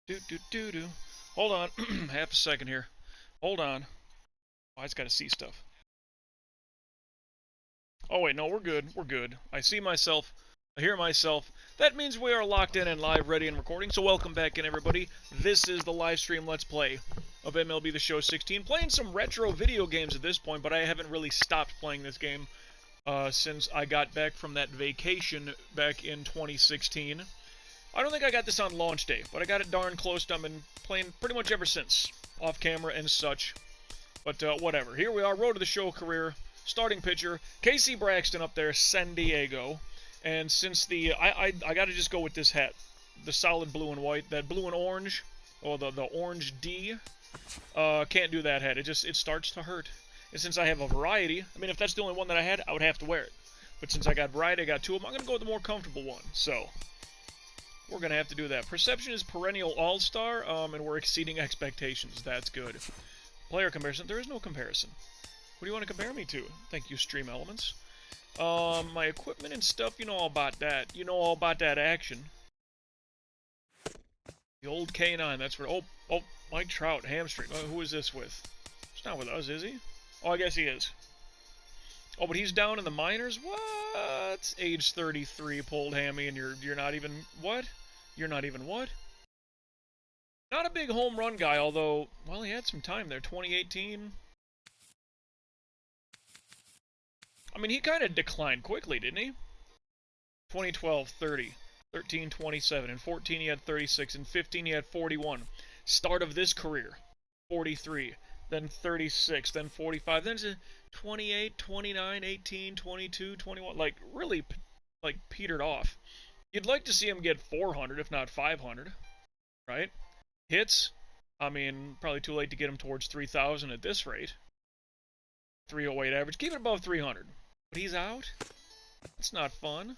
Do. Hold on. Half a second here. Hold on. Oh, I just gotta see stuff. Oh wait, no, we're good. We're good. I see myself. I hear myself. That means we are locked in and live, ready, and recording. So welcome back in, everybody. This is the live stream Let's Play of MLB The Show 16. Playing some retro video games at this point, but I haven't really stopped playing this game since I got back from that vacation back in 2016. I don't think I got this on launch day, but I got it darn close. I've been playing pretty much ever since, off camera and such. But whatever. Here we are, road to the show career. Starting pitcher, Casey Braxton up there, San Diego. And since the I got to just go with this hat, the solid blue and white, that blue and orange, or the orange D. Can't do that hat. It starts to hurt. And since I have a variety, I mean, if that's the only one that I had, I would have to wear it. But since I got variety, I got two of them. I'm gonna go with the more comfortable one. So we're going to have to do that. Perception is perennial all-star, and we're exceeding expectations. That's good. Player comparison. There is no comparison. What do you want to compare me to? Thank you, Stream Elements. My equipment and stuff, you know all about that. You know all about that action. The old K9, that's where... Oh, Mike Trout, hamstring. Who is this with? He's not with us, is he? Oh, I guess he is. Oh, but he's down in the minors? What? Age 33, pulled hammy, and you're not even... What? You're not even what? Not a big home run guy, although... Well, he had some time there. 2018... I mean, he kind of declined quickly, didn't he? 2012, 30. 13, 27. In 14, he had 36. In 15, he had 41. Start of this career, 43. Then 36. Then 45. Then 28, 29, 18, 22, 21. Like, really, like, petered off. You'd like to see him get 400, if not 500. Right? Hits, I mean, probably too late to get him towards 3,000 at this rate. 308 average. Keep it above 300. But he's out? That's not fun.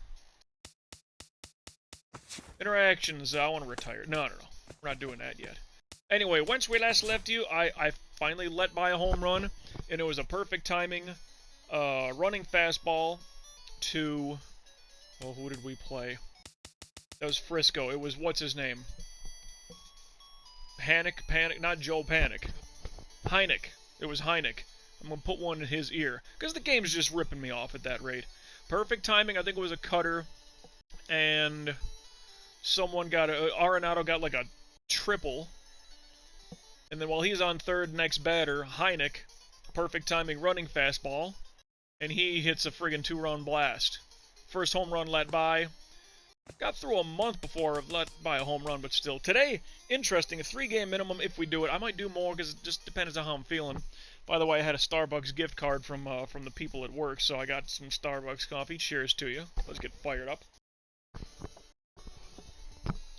Interactions, I want to retire. No. We're not doing that yet. Anyway, once we last left you, I finally let by a home run, and it was a perfect timing. Running fastball to... Well, who did we play? That was Frisco. It was, what's his name? Panic, not Joe Panic. Heineck. It was Heineck. I'm going to put one in his ear, because the game's just ripping me off at that rate. Perfect timing, I think it was a cutter, and someone got Arenado got like a triple, and then while he's on third, next batter, Heineck, perfect timing running fastball, and he hits a friggin' two-run blast. First home run let by. Got through a month before let by a home run, but still. Today, interesting, a 3-game minimum if we do it. I might do more because it just depends on how I'm feeling. By the way, I had a Starbucks gift card from the people at work, so I got some Starbucks coffee. Cheers to you. Let's get fired up.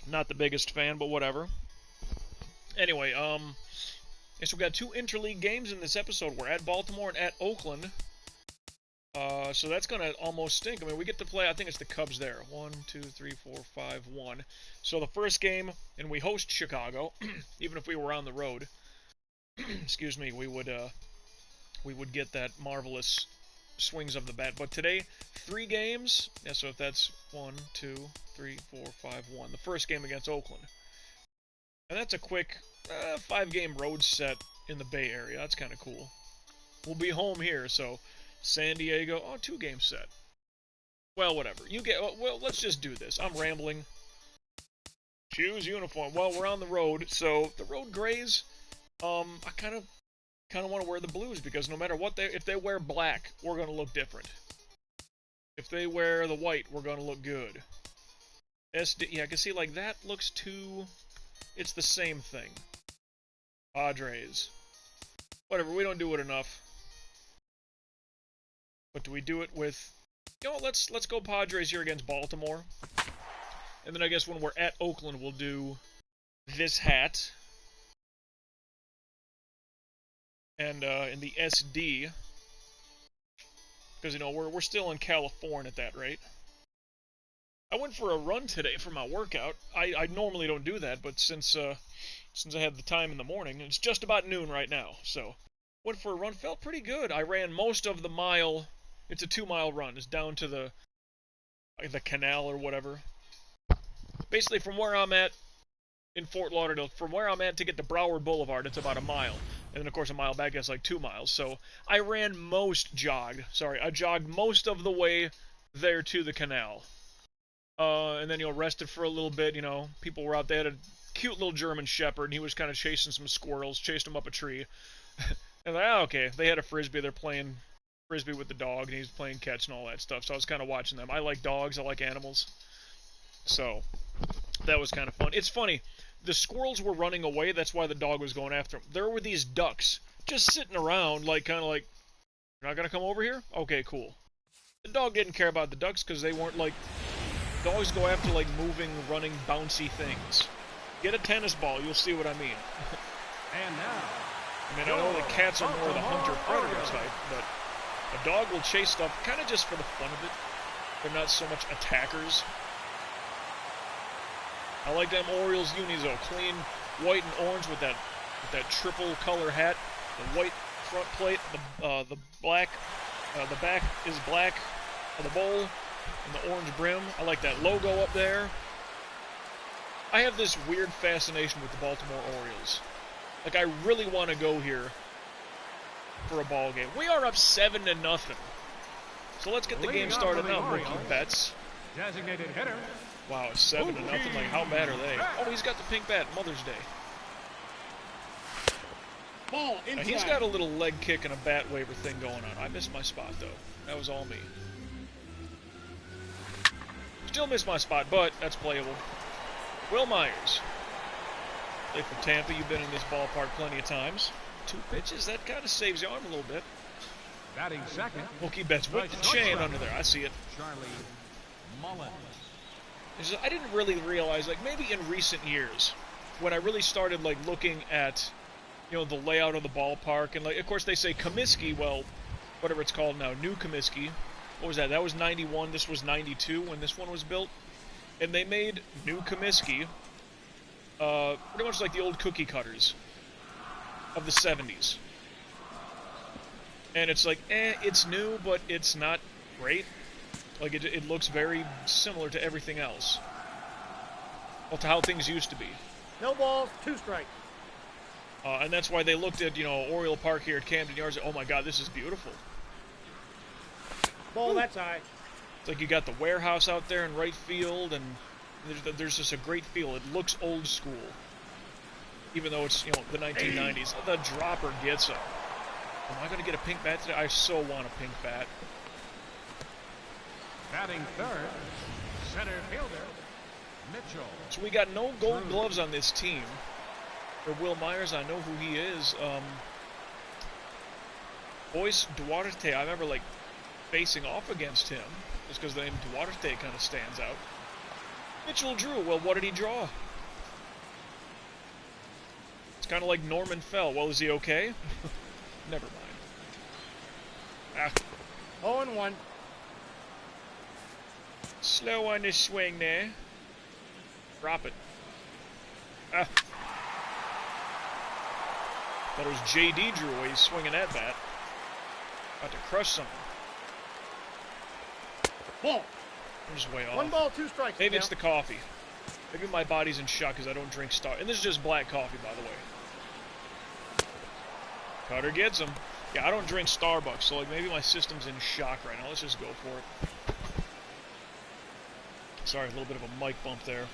Not the biggest fan, but whatever. Anyway, so we got 2 interleague games in this episode. We're at Baltimore and at Oakland. So that's gonna almost stink. I mean, we get to play, I think it's the Cubs there. 1, 2, 3, 4, 5, 1. So the first game, and we host Chicago, even if we were on the road. Excuse me, we would get that marvelous swings of the bat. But today, 3 games. Yeah, so if that's 1, 2, 3, 4, 5, 1. The first game against Oakland. And that's a quick 5-game road set in the Bay Area. That's kind of cool. We'll be home here, so San Diego. Oh, 2-game set. Well, whatever. Well, let's just do this. I'm rambling. Choose uniform. Well, we're on the road, so the road grays. I kind of want to wear the blues because no matter what if they wear black, we're gonna look different. If they wear the white, we're gonna look good. SD, yeah, I can see like that looks too. It's the same thing. Padres. Whatever. We don't do it enough. But do we do it with? You know, let's go Padres here against Baltimore. And then I guess when we're at Oakland, we'll do this hat. And in the SD, because, you know, we're still in California at that rate. I went for a run today for my workout. I normally don't do that, but since I had the time in the morning, it's just about noon right now, so went for a run, felt pretty good. I ran most of the mile. It's a 2-mile run. It's down to the canal or whatever. Basically, from where I'm at in Fort Lauderdale. From where I'm at to get to Broward Boulevard, it's about a mile. And then, of course, a mile back, it's like 2 miles. So I jogged most of the way there to the canal. And then, rested for a little bit, people were out there. They had a cute little German Shepherd, and he was kind of chasing some squirrels, chased them up a tree. And okay, they had a Frisbee, they're playing Frisbee with the dog, and he's playing catch and all that stuff, so I was kind of watching them. I like dogs, I like animals, so that was kind of fun. It's funny, the squirrels were running away, that's why the dog was going after them. There were these ducks just sitting around, kind of like, you're not going to come over here? Okay, cool. The dog didn't care about the ducks because they weren't dogs go after moving, running, bouncy things. Get a tennis ball, you'll see what I mean. And now, I know the cats are more the hunter-predator type, but a dog will chase stuff kind of just for the fun of it. They're not so much attackers. I like them Orioles unis though, clean white and orange with that triple color hat, the white front plate, the black, the back is black of the bowl, and the orange brim. I like that logo up there. I have this weird fascination with the Baltimore Orioles. I really want to go here for a ball game. We are up 7-0. So let's get the game started now, rookie bets. Designated hitter. Wow, it's 7-0. How bad are they? Oh, he's got the pink bat, Mother's Day. Ball inside. He's got a little leg kick and a bat waiver thing going on. I missed my spot, though. That was all me. Still missed my spot, but that's playable. Will Myers. Play for Tampa. You've been in this ballpark plenty of times. 2 pitches. That kind of saves your arm a little bit. Batting second. Mookie Betts with the chain under there. I see it. Charlie Mullins. I didn't really realize, maybe in recent years, when I really started, looking at, the layout of the ballpark, and, of course, they say Comiskey, well, whatever it's called now, New Comiskey. What was that? That was 91. This was 92 when this one was built. And they made New Comiskey, pretty much like the old cookie cutters of the 70s. And it's it's new, but it's not great. It looks very similar to everything else. Well, to how things used to be. No balls, 2 strikes. And that's why they looked at, Oriole Park here at Camden Yards. Oh my God, this is beautiful. Ball, that's high. It's you got the warehouse out there in right field, and there's just a great feel. It looks old school, even though it's the 1990s. The dropper gets him. Am I going to get a pink bat today? I so want a pink bat. Batting third, center fielder Mitchell. So we got no gold gloves on this team. For Will Myers, I know who he is. Boyce Duarte, I remember facing off against him. Just because the name Duarte kind of stands out. Mitchell drew. Well, what did he draw? It's kind of like Norman Fell. Well, is he okay? Never mind. 0-1. Slow on this swing there. Drop it. Thought it was J.D. Drew while he's swinging that bat. About to crush something. Ball. I'm just way off. 1 ball, 2 strikes. Maybe it's the coffee. Maybe my body's in shock because I don't drink And this is just black coffee, by the way. Cutter gets him. Yeah, I don't drink Starbucks, so maybe my system's in shock right now. Let's just go for it. Sorry, a little bit of a mic bump there.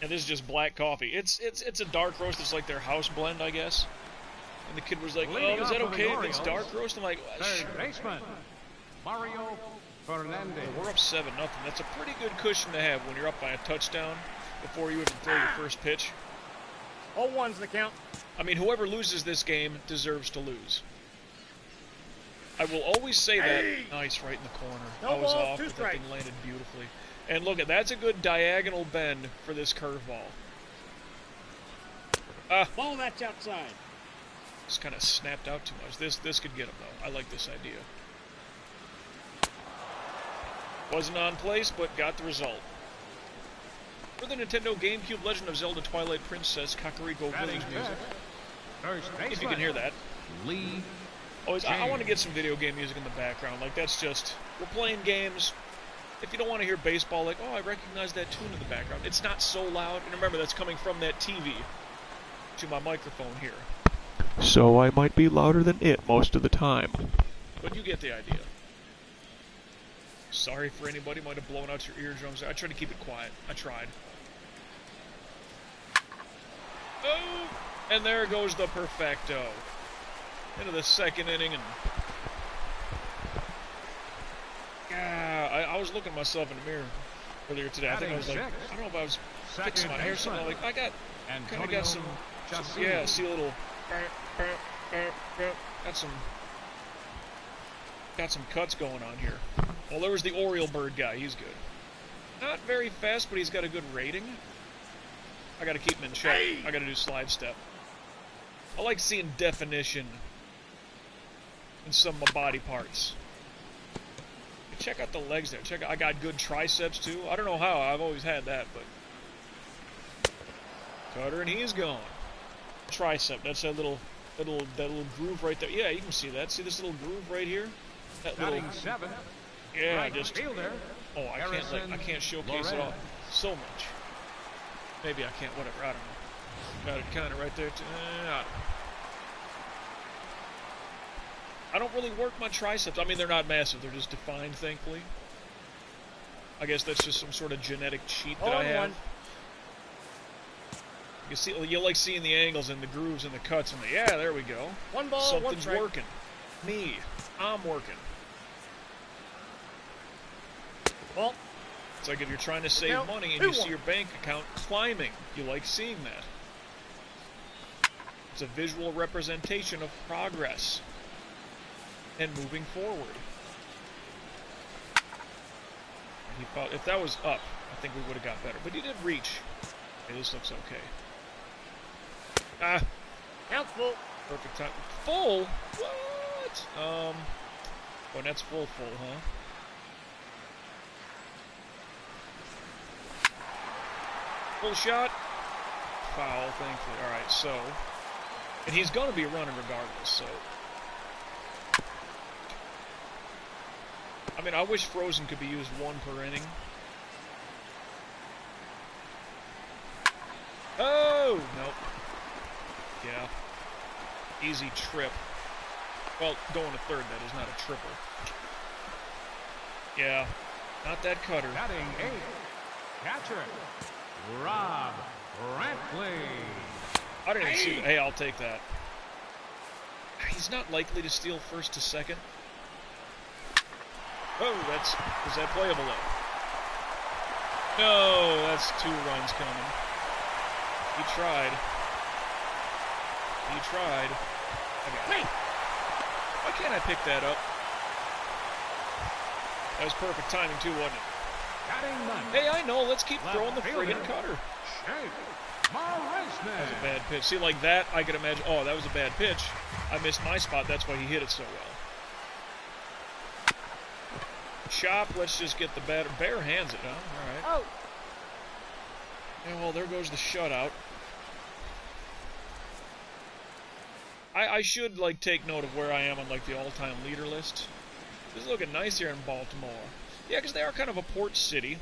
And this is just black coffee. It's a dark roast. It's their house blend, I guess. And the kid was like, "Oh, is that okay if it's dark roast?" I'm like, "Third baseman, Mario Fernandez." We're up 7-0. That's a pretty good cushion to have when you're up by a touchdown before you even throw your first pitch. 0-1's the count. I mean, whoever loses this game deserves to lose. I will always say that. Nice, right in the corner. No I was balls, off, 2 but that strikes. thing landed beautifully. And look, that's a good diagonal bend for this curveball. Ball, that's outside. Just kind of snapped out too much. This could get him, though. I like this idea. Wasn't on place, but got the result. For the Nintendo GameCube Legend of Zelda Twilight Princess Kakariko Village music. If you can hear that. Lee. I want to get some video game music in the background. That's just, we're playing games. if you don't want to hear baseball, like, oh, I recognize that tune in the background, it's not so loud. And remember, that's coming from that TV to my microphone here. So I might be louder than it most of the time. But you get the idea. Sorry for anybody who might have blown out your eardrums. I tried to keep it quiet. I tried. Oh! And there goes the perfecto. Into the second inning, and I was looking at myself in the mirror earlier today. I think I was like, I don't know if I was fixing my hair or something. I'm like, I got kind of got some yeah, see a little got some cuts going on here. Well, there was the Oriole bird guy. He's good. Not very fast, but he's got a good rating. I got to keep him in check. I got to do slide step. I like seeing definition in some of my body parts. Check out the legs there. Check out, I got good triceps too. I don't know how. I've always had that, but cutter, and he's gone. Tricep. That's that little groove right there. Yeah, you can see that. See this little groove right here? That little. Yeah, right just. Fielder, oh, I can't showcase it all so much. Maybe I can't. Whatever. I don't know. Got it kind of right there. I don't really work my triceps. I mean, they're not massive. They're just defined, thankfully. I guess that's just some sort of genetic cheat that I have. You see, you like seeing the angles and the grooves and the cuts and the, yeah, there we go. One ball, something's one strike. working. I'm working. Well, it's like if you're trying to save money and you see your bank account climbing, you like seeing that. It's a visual representation of progress and moving forward. He fought, if that was up, I think we would have got better. But he did reach. Okay, this looks okay. Count's full. Perfect time. Full? What? Well, that's full, huh? Full shot. Foul, thankfully. Alright, so. And he's going to be running regardless, so. I mean, I wish Frozen could be used one per inning. Oh! Nope. Yeah. Easy trip. Well, going to third, that is not a triple. Yeah. Not that cutter. Batting 8. Catcher. Rob Brantley. I didn't even see that. Hey, I'll take that. He's not likely to steal first to second. Oh, is that playable though? No, that's 2 runs coming. He tried. Okay. Why can't I pick that up? That was perfect timing too, wasn't it? Hey, I know. Let's keep throwing the friggin' cutter. That was a bad pitch. See, like that, I could imagine. Oh, that was a bad pitch. I missed my spot. That's why he hit it so well. Chop. Let's just get the batter. Bare hands it, huh? All right. Oh. Yeah, well, there goes the shutout. I should, like, take note of where I am on, like, the all-time leader list. This is looking nice here in Baltimore. Yeah, because they are kind of a port city.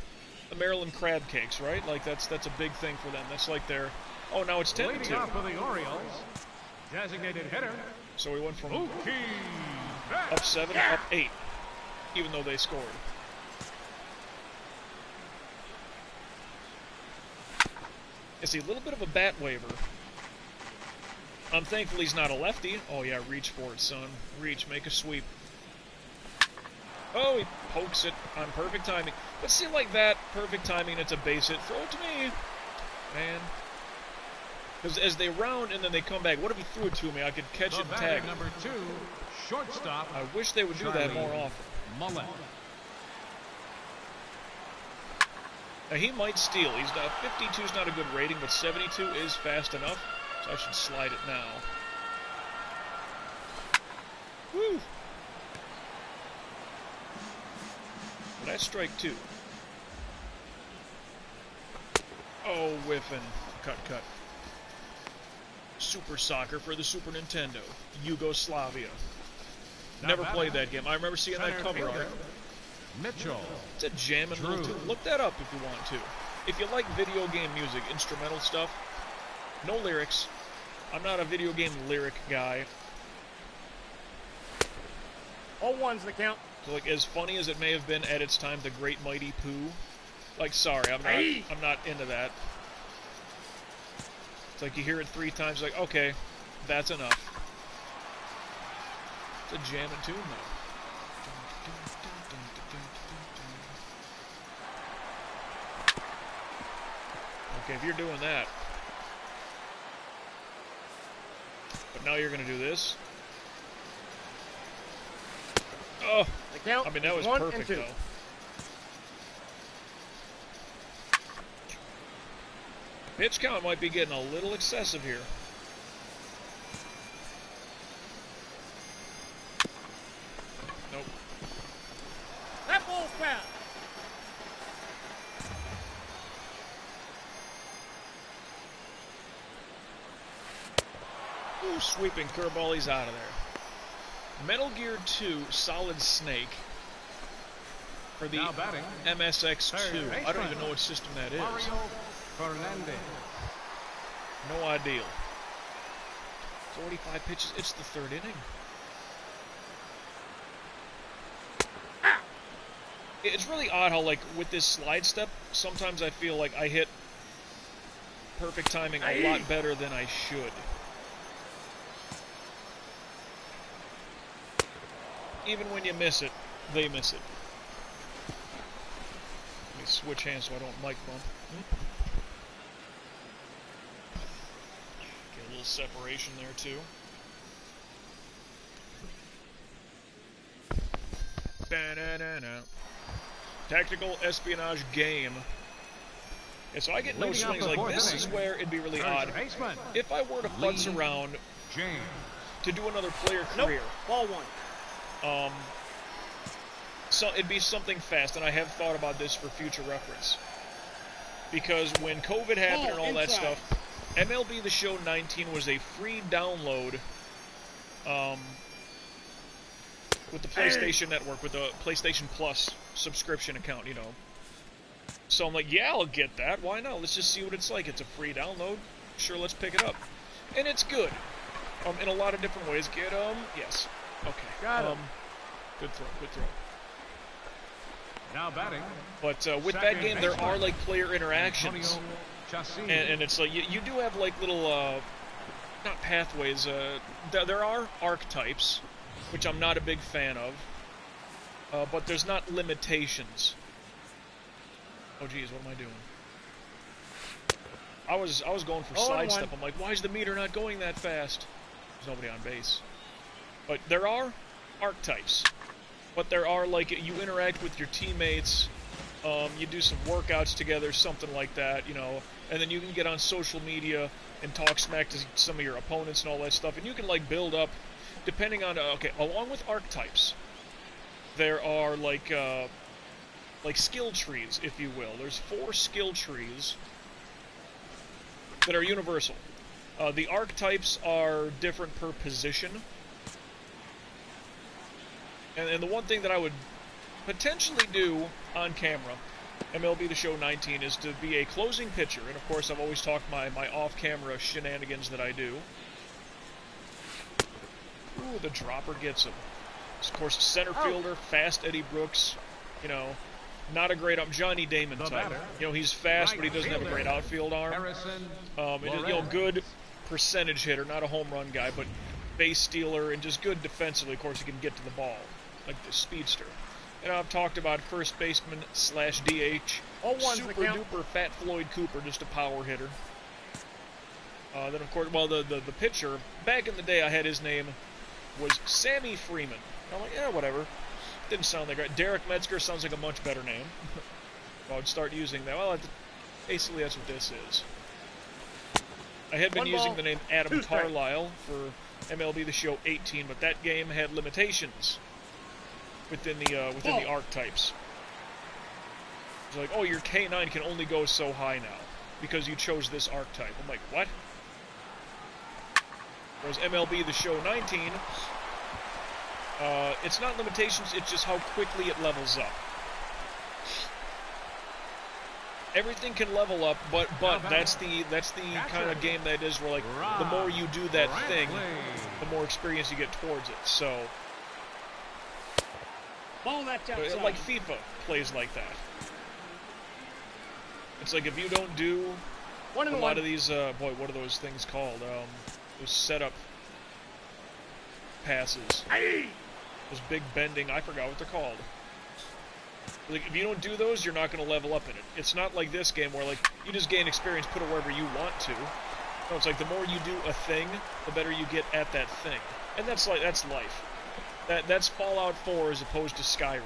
The Maryland crab cakes, right? Like, that's a big thing for them. That's like their... Oh, now it's 10-2. Leading off for the Orioles, designated hitter. So we went from up 7 up 8, even though they scored. You see, a little bit of a bat waiver. I'm thankful he's not a lefty. Oh, yeah, reach for it, son. Reach, make a sweep. Oh, he pokes it on perfect timing. But see, like that, perfect timing, it's a base hit. Throw it to me. Man. Because as they round and then they come back, what if he threw it to me? I could catch it and tag it. Number 2, shortstop. I wish they would do that more often. Mullen. Now, he might steal. He's not, 52 is not a good rating, but 72 is fast enough. So I should slide it now. Woo! Well, that's strike 2. Oh, whiffing. Cut. Super Soccer for the Super Nintendo. Yugoslavia. Never played that game. I remember seeing that cover art. Mitchell. It's a jamming little tune. Look that up if you want to. If you like video game music, instrumental stuff, no lyrics. I'm not a video game lyric guy. 0-1's the count. So, like, as funny as it may have been at its time, the Great Mighty Pooh, like, sorry, I'm not into that. It's like you hear it 3 times, like, okay, that's enough. It's a jamming tune, though. Okay, if you're doing that. But now you're going to do this. Oh, The count I mean, that was 1 perfect, and 2. though. Pitch count might be getting a little excessive here. Nope. That ball's foul. Ooh, sweeping curveball, he's out of there. Metal Gear 2 Solid Snake for the Now batting, MSX2. I don't even know what system that is. Mario Fernandez. No idea. 45 pitches. It's the 3rd inning. It's really odd how, like, with this slide step, sometimes I feel like I hit perfect timing a lot better than I should. Even when you miss it, they miss it. Let me switch hands so I don't mic bump. Get a little separation there, too. Ba-da-da-da. Tactical espionage game. Yeah, so I get no Leading off swings. the Like, 4th this is inning, where it'd be really first odd. baseman, If I were to futz Lee around James. to do another player Nope. career, Ball 1. so it'd be something fast, and I have thought about this for future reference. Because when COVID happened and all that inside. stuff, MLB The Show 19 was a free download with the PlayStation Network, with the PlayStation Plus subscription account, you know. So I'm like, yeah, I'll get that. Why not? Let's just see what it's like. It's a free download. Sure, let's pick it up. And it's good. In a lot of different ways. Get, yes. Okay. Got him. Good throw, good throw. Now batting, But with that second game, there baseman, are, like, player interactions. Antonio Chassis. And it's like, you do have, like, little, not pathways, there are archetypes, which I'm not a big fan of, but there's not limitations. Oh, geez, what am I doing? I was going for sidestep. I'm like, why is the meter not going that fast? There's nobody on base. But there are archetypes. But there are, like, you interact with your teammates, you do some workouts together, something like that, you know, and then you can get on social media and talk smack to some of your opponents and all that stuff, and you can, like, build up, depending on, okay, along with archetypes, there are, like skill trees, if you will. There's 4 skill trees that are universal. The archetypes are different per position. And the one thing that I would potentially do on camera, MLB The Show 19, is to be a closing pitcher. And, of course, I've always talked my off-camera shenanigans that I do. Ooh, the dropper gets him. Of course, center fielder, fast Eddie Brooks, you know, not a great Johnny Damon type. You know, he's fast, but he doesn't have a great outfield arm. You know, good percentage hitter, not a home run guy, but base stealer and just good defensively. Of course, he can get to the ball, like the speedster. And I've talked about first baseman / DH, super duper fat Floyd Cooper, just a power hitter. Then, of course, well, the pitcher, back in the day, I had his name was Sammy Freeman. I'm like, yeah, whatever. Didn't sound like right. Derek Metzger sounds like a much better name. I would start using that. Well, basically, that's what this is. I had been using the name Adam Carlisle for MLB The Show 18, but that game had limitations within the archetypes. It's like, oh, your K9 can only go so high now because you chose this archetype. I'm like, what? Whereas MLB The Show 19, it's not limitations, it's just how quickly it levels up. everything can level up, but that's the kind of game that is where, like, the more you do that thing, the more experience you get towards it. So, Ball that's outside. like FIFA plays like that. It's like if you don't do a lot of these, boy, what are those things called? Those setup passes. Those big bending, I forgot what they're called. Like, if you don't do those, you're not going to level up in it. It's not like this game where, like, you just gain experience, put it wherever you want to. No, it's like the more you do a thing, the better you get at that thing. And that's life. That's Fallout 4 as opposed to Skyrim.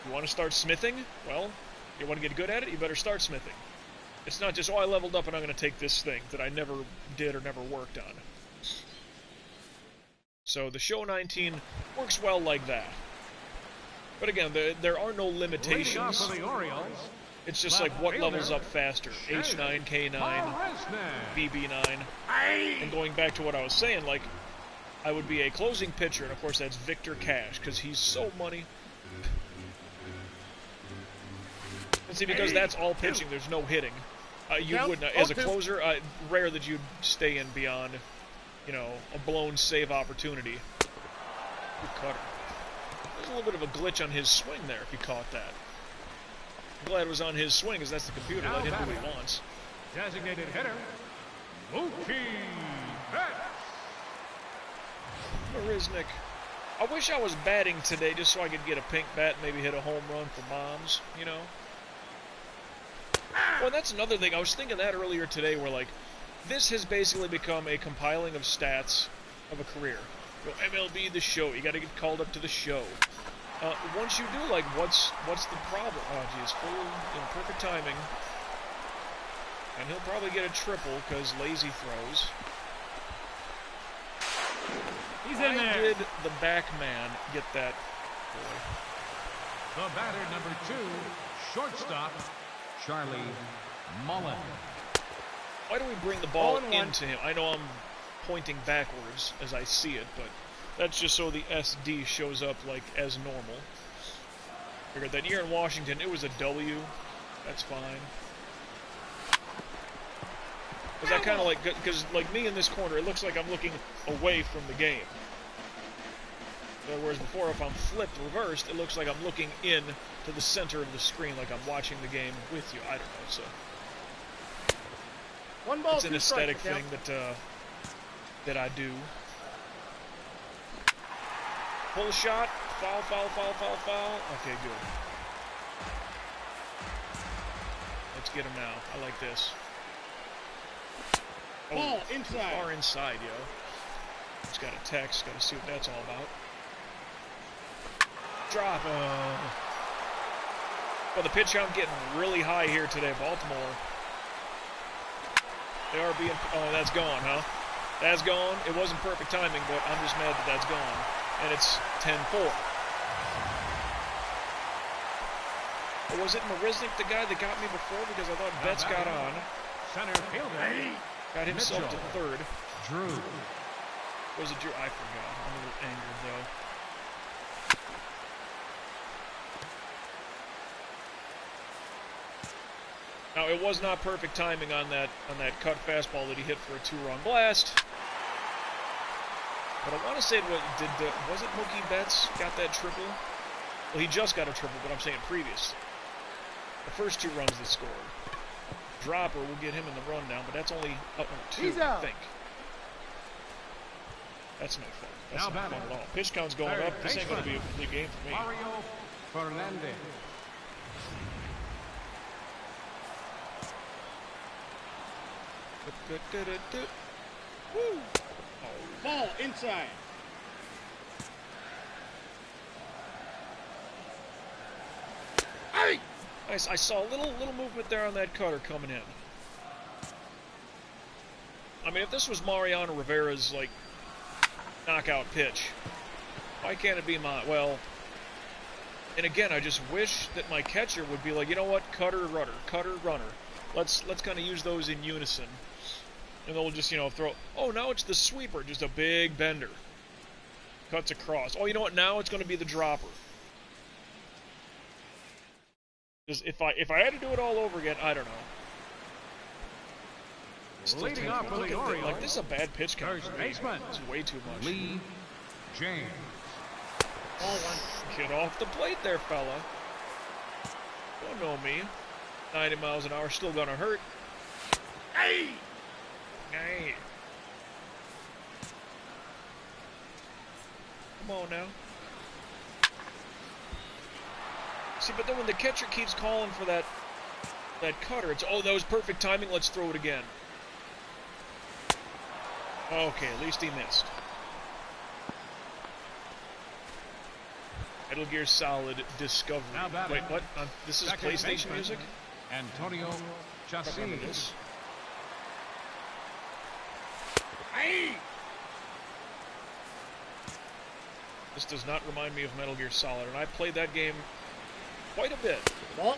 You want to start smithing? Well, you want to get good at it, you better start smithing. It's not just, oh, I leveled up and I'm going to take this thing that I never did or never worked on. So the Show 19 works well like that. But again, there are no limitations. For the Orioles, It's just like what levels up faster. H9, K9, BB9. And going back to what I was saying, like, I would be a closing pitcher, and of course that's Victor Cash, because he's so money. And see, because that's all pitching, there's no hitting. You wouldn't, as a closer, rare that you'd stay in beyond, you know, a blown save opportunity. Good cutter. There's a little bit of a glitch on his swing there, if you caught that. I'm glad it was on his swing, because that's the computer. Let him do what he wants. designated hitter, Mookie Betts. Marisnik. I wish I was batting today just so I could get a pink bat and maybe hit a home run for moms, you know? Well, that's another thing. I was thinking that earlier today where, like, this has basically become a compiling of stats of a career. You know, MLB The Show. You got to get called up to the show. Once you do, like, what's the problem? Oh, geez, full, you know, perfect timing. And he'll probably get a triple because lazy throws. He's in there. Did the back man get that boy? The batter, number 2, shortstop, Charlie Mullen. Why do we bring the ball into him? I know I'm pointing backwards as I see it, but that's just so the SD shows up like as normal. Figured that year in Washington, it was a W. That's fine. Because I kind of like, because like me in this corner, it looks like I'm looking away from the game. Whereas before, if I'm flipped reversed, it looks like I'm looking in to the center of the screen, like I'm watching the game with you. I don't know, so. One ball, it's an aesthetic thing that I do. Pull shot, foul, foul, foul, foul, foul. Okay, good. Let's get him now. I like this. Oh, ball inside. Far inside, yo. Just got a text. Got to see what that's all about. Drop. Well, the pitch count getting really high here today, Baltimore. They are being. Oh, that's gone, huh? That's gone. It wasn't perfect timing, but I'm just mad that that's gone. And it's 10-4. Or was it Marisnik, the guy that got me before? Because I thought Betts got on. Center fielder. Got himself Mitchell. to third. Drew. Was it Drew? I forgot. I'm a little angered, though. Now, it was not perfect timing on that cut fastball that he hit for a 2-run blast. But I want to say, was it Mookie Betts got that triple? Well, he just got a triple, but I'm saying previous. The first 2 runs that scored. Dropper will get him in the rundown, but that's only up on 2, I think. That's no fun. That's Now not fun at all. Pitch count's going up. This ain't going to be a complete game for me. Mario Fernandez. Woo! Ball inside. Hey! Nice. I saw a little movement there on that cutter coming in. I mean, if this was Mariano Rivera's, like, knockout pitch, why can't it be my, well, and again, I just wish that my catcher would be like, you know what, cutter, runner. Let's kind of use those in unison. And they'll just, you know, throw, oh, now it's the sweeper, just a big bender. Cuts across. Oh, you know what, now it's going to be the dropper. Just if I had to do it all over again, I don't know. Still Leading off for the Orioles. Like, this is a bad pitch count. First baseman. This is way too much. Lee James. Ball one. Get off the plate there, fella. Don't know me. 90 miles an hour still gonna hurt. Hey! Hey. Come on now. See, but then when the catcher keeps calling for that cutter, it's, oh, that was perfect timing, let's throw it again. Okay, at least he missed. Metal Gear Solid Discovery. Wait, what? This is PlayStation music? Antonio I remember Chassis. this. Hey! This does not remind me of Metal Gear Solid, and I played that game quite a bit. Ball.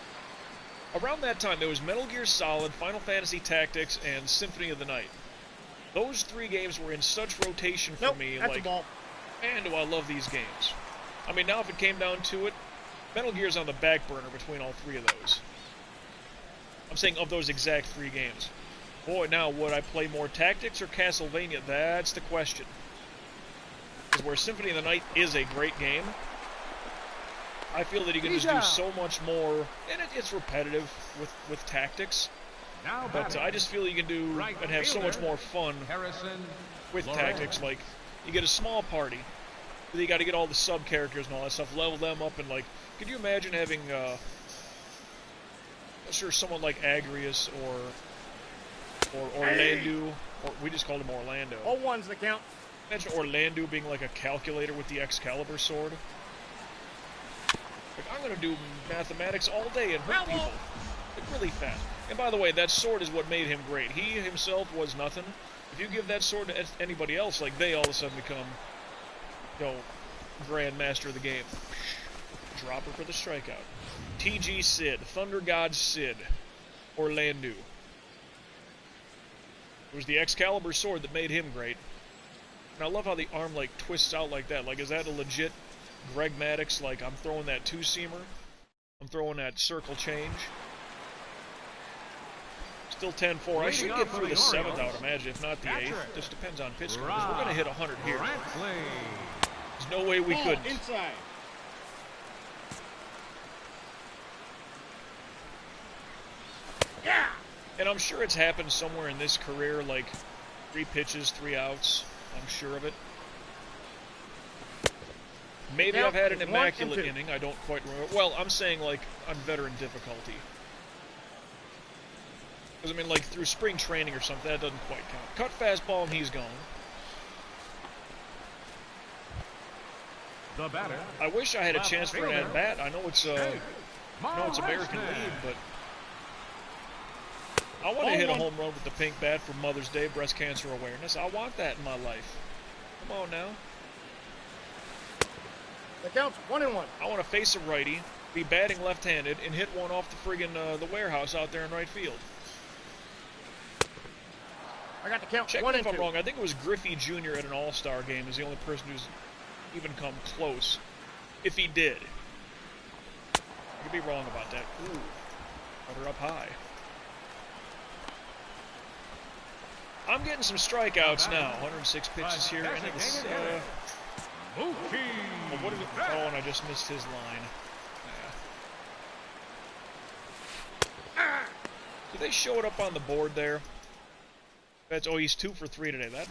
Around that time, there was Metal Gear Solid, Final Fantasy Tactics, and Symphony of the Night. Those three games were in such rotation for Nope, me, that's like, a ball. man, do I love these games. I mean, now if it came down to it, Metal Gear's on the back burner between all three of those. I'm saying of those exact three games. Boy, now, would I play more Tactics or Castlevania? That's the question. Because where Symphony of the Night is a great game, I feel that you can just do so much more, and it's repetitive with Tactics. Now But batting. I just feel you can do Right and have so much fielder. more fun Harrison with Laurel. Tactics. Like, you get a small party, but you got to get all the sub characters and all that stuff, level them up, and like, could you imagine having, sure, someone like Agrius or Orlando, or we just called him Orlando. Ball one's the count. Imagine Orlando being like a calculator with the Excalibur sword. Like, I'm gonna do mathematics all day and hurt people, like, really fast. And by the way, that sword is what made him great. He himself was nothing. If you give that sword to anybody else, like, they all of a sudden become, you know, Grand Master of the game. Dropper for the strikeout. TG Sid, Thunder God Sid, Orlando. It was the Excalibur sword that made him great. And I love how the arm, like, twists out like that. Like, is that a legit Greg Maddux? Like, I'm throwing that two-seamer. I'm throwing that circle change. Still 10-4. I should get through the 7th, I would imagine, if not the 8th. Just depends on pitch count, 'cause we're going to hit 100 here. There's no way we Ball couldn't. inside. Yeah! And I'm sure it's happened somewhere in this career, like 3 pitches, 3 outs. I'm sure of it. Maybe I've had an immaculate inning. I don't quite remember. Well, I'm saying, like, on veteran difficulty. Because, I mean, like, through spring training or something, that doesn't quite count. Cut fastball and he's gone. The batter. I wish I had a chance for an at-bat. I know it's, American Morrison. League, but I want to hit a home run with the pink bat for Mother's Day, breast cancer awareness. I want that in my life. Come on now. The count's 1-1. I want to face a righty, be batting left-handed, and hit one off the friggin' the warehouse out there in right field. I got the count. Check 1 me and if I'm 2. wrong. I think it was Griffey Jr. at an All-Star game is the only person who's even come close. If he did. I could be wrong about that. Ooh. Butter up high. I'm getting some strikeouts now. 106 pitches here, and it's, well, what did it, oh, and I just missed his line. Did they show it up on the board there? That's, oh, he's 2 for 3 today. That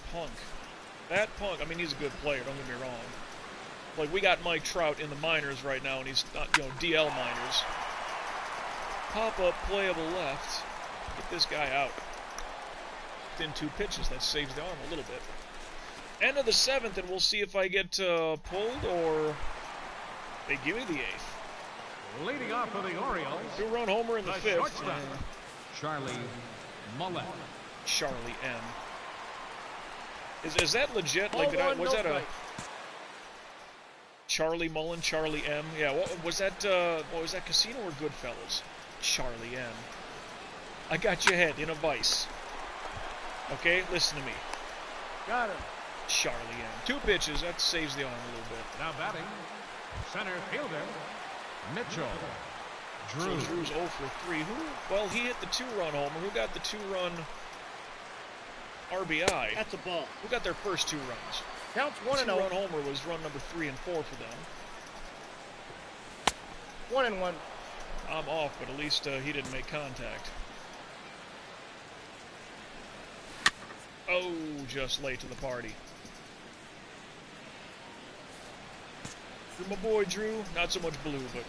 punk, I mean, he's a good player, don't get me wrong. Like, we got Mike Trout in the minors right now, and he's not, you know, DL minors. Pop-up, playable left. Get this guy out. Within 2 pitches, that saves the arm a little bit. End of the 7th, and we'll see if I get pulled or they give me the 8th. Leading off for the Orioles. 2-run homer in the 5th. Shortstop, Charlie Mullen. Charlie M. Is that legit? Like, was that a Charlie Mullen, Charlie M? Yeah. What was that? What was that? Casino or Goodfellas? Charlie M. I got your head in a vice. Okay, listen to me. Got him. Charlie M. 2 pitches. That saves the arm a little bit. Now batting, center fielder, Mitchell. Drew. So Drew's 0 for 3. Well, he hit the 2-run homer. Who got the 2-run RBI? That's a ball. Who got their first 2 runs? Counts 1-0. 2-run homer was run number 3 and 4 for them. 1-1. I'm off, but at least he didn't make contact. Oh, just late to the party. You're my boy, Drew. Not so much blue, but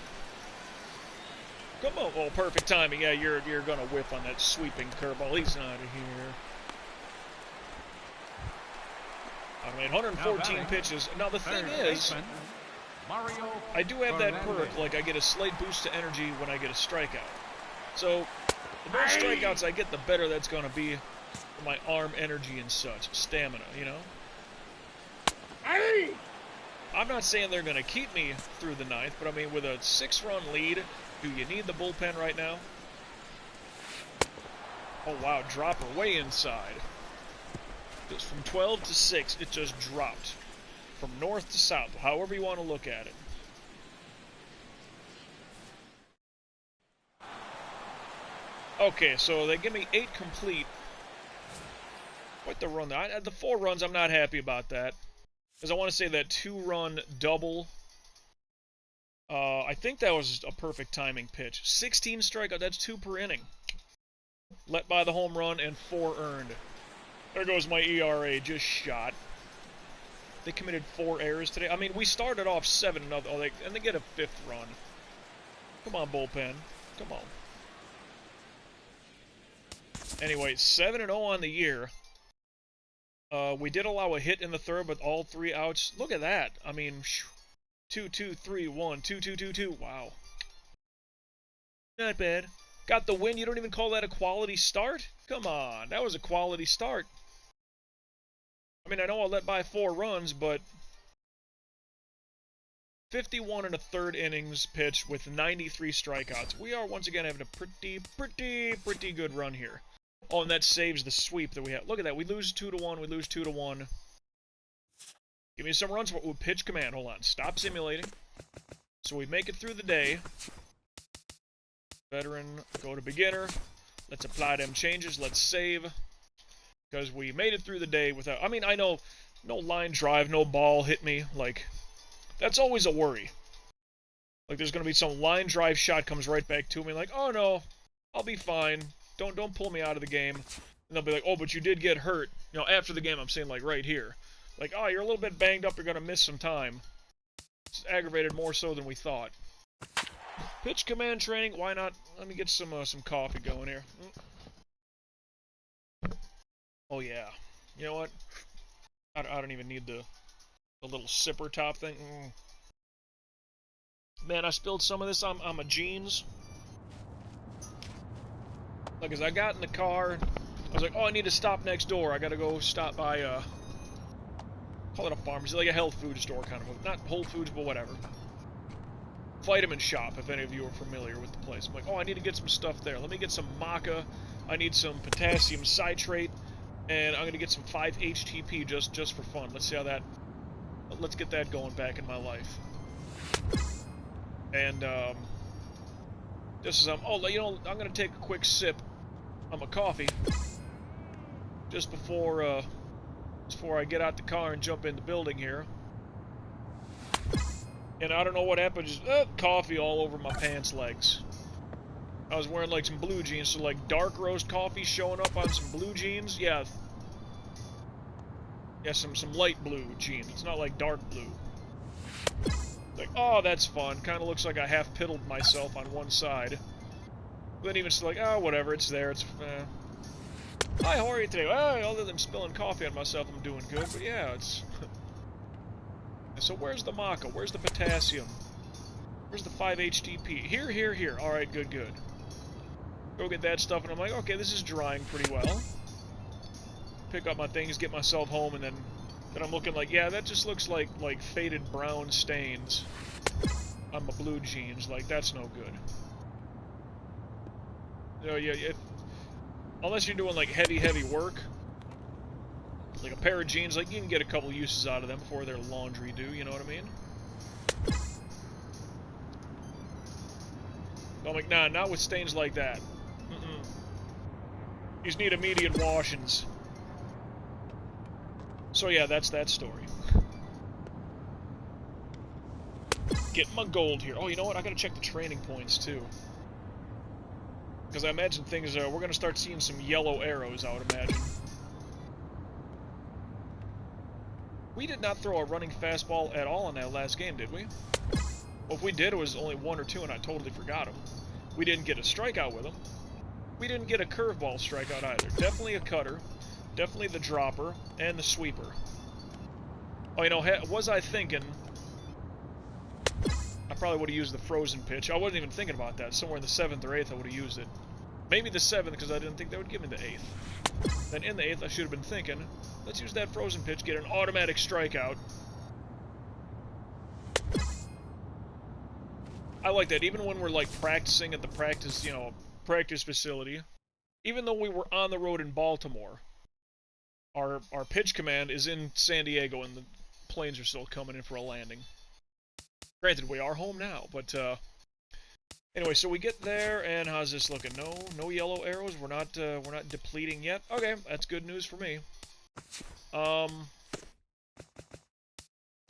come on. Oh, perfect timing. Yeah, you're gonna whiff on that sweeping curveball. He's out of here. I mean, 114 pitches. Now the thing is, I do have that perk. Like I get a slight boost to energy when I get a strikeout. So the more strikeouts I get, the better that's gonna be for my arm energy and such, stamina. You know. I'm not saying they're going to keep me through the 9th, but I mean, with a 6-run lead, do you need the bullpen right now? Oh, wow, dropper way inside. Just from 12 to 6, it just dropped. From north to south, however you want to look at it. Okay, so they give me 8 complete. Quite the run. The 4 runs, I'm not happy about that. Because I want to say that 2-run double, I think that was a perfect timing pitch. 16 strikeout, that's 2 per inning. Let by the home run and 4 earned. There goes my ERA, just shot. They committed 4 errors today. I mean, we started off 7-0, and they get a 5th run. Come on, bullpen. Come on. Anyway, 7-0 on the year. We did allow a hit in the 3rd, but all 3 outs. Look at that. I mean, 2-2-3-1, 2-2-2-2. Wow. Not bad. Got the win. You don't even call that a quality start? Come on. That was a quality start. I mean, I know I let by 4 runs, but 51 and a 3rd innings pitched with 93 strikeouts. We are once again having a pretty good run here. Oh, and that saves the sweep that we have. Look at that. We lose 2-1. We lose 2-1. Give me some runs. Ooh, pitch command. Hold on. Stop simulating. So we make it through the day. Veteran, go to beginner. Let's apply them changes. Let's save. Because we made it through the day without... I mean, I know no line drive, no ball hit me. Like, that's always a worry. Like, there's going to be some line drive shot comes right back to me. Like, oh, no. I'll be fine. Don't pull me out of the game. And they'll be like, oh, but you did get hurt. You know, after the game, I'm saying, like, right here. Like, oh, you're a little bit banged up. You're going to miss some time. It's aggravated more so than we thought. Pitch command training. Why not? Let me get some coffee going here. Oh, yeah. You know what? I don't even need the little sipper top thing. Man, I spilled some of this on my jeans. Like, as I got in the car, I was like, oh, I need to stop next door. I gotta go stop by, call it a pharmacy, like a health food store kind of. Not Whole Foods, but whatever. Vitamin shop, if any of you are familiar with the place. I'm like, oh, I need to get some stuff there. Let me get some maca. I need some potassium citrate. And I'm gonna get some 5-HTP just for fun. Let's see how that... Let's get that going back in my life. And, just as oh, you know, I'm gonna take a quick sip on my coffee just before I get out the car and jump in the building here. And I don't know what happened, just coffee all over my pants legs. I was wearing like some blue jeans, so like dark roast coffee showing up on some blue jeans. Yeah, some light blue jeans. It's not like dark blue. Like, oh, that's fun. Kind of looks like I half piddled myself on one side. But then even still, like, oh, whatever, it's there. It's, Hi, how are you today? Well, other than spilling coffee on myself, I'm doing good. But yeah, it's... So where's the maca? Where's the potassium? Where's the 5-HTP? Here. All right, good. Go get that stuff, and I'm like, okay, this is drying pretty well. Pick up my things, get myself home, and then I'm looking like, yeah, that just looks like faded brown stains on my blue jeans. Like, that's no good. You know, yeah, unless you're doing like heavy work, like a pair of jeans, like you can get a couple uses out of them before they're laundry due. You know what I mean? So I'm like, nah, not with stains like that. These need immediate washings. So yeah, that's that story. Get my gold here. Oh, you know what? I gotta check the training points too. Because I imagine things are... We're gonna start seeing some yellow arrows, I would imagine. We did not throw a running fastball at all in that last game, did we? Well, if we did, it was only 1 or 2, and I totally forgot them. We didn't get a strikeout with them. We didn't get a curveball strikeout either. Definitely a cutter. Definitely the dropper. And the sweeper. Oh, you know, was I thinking... I probably would have used the frozen pitch. I wasn't even thinking about that. Somewhere in the 7th or 8th I would have used it. Maybe the 7th, because I didn't think they would give me the 8th. Then in the 8th, I should have been thinking, let's use that frozen pitch, get an automatic strikeout. I like that. Even when we're, like, practicing at the practice facility, even though we were on the road in Baltimore, our pitch command is in San Diego, and the planes are still coming in for a landing. Granted, we are home now, but, anyway, so we get there, and how's this looking? No yellow arrows. We're not depleting yet. Okay, that's good news for me.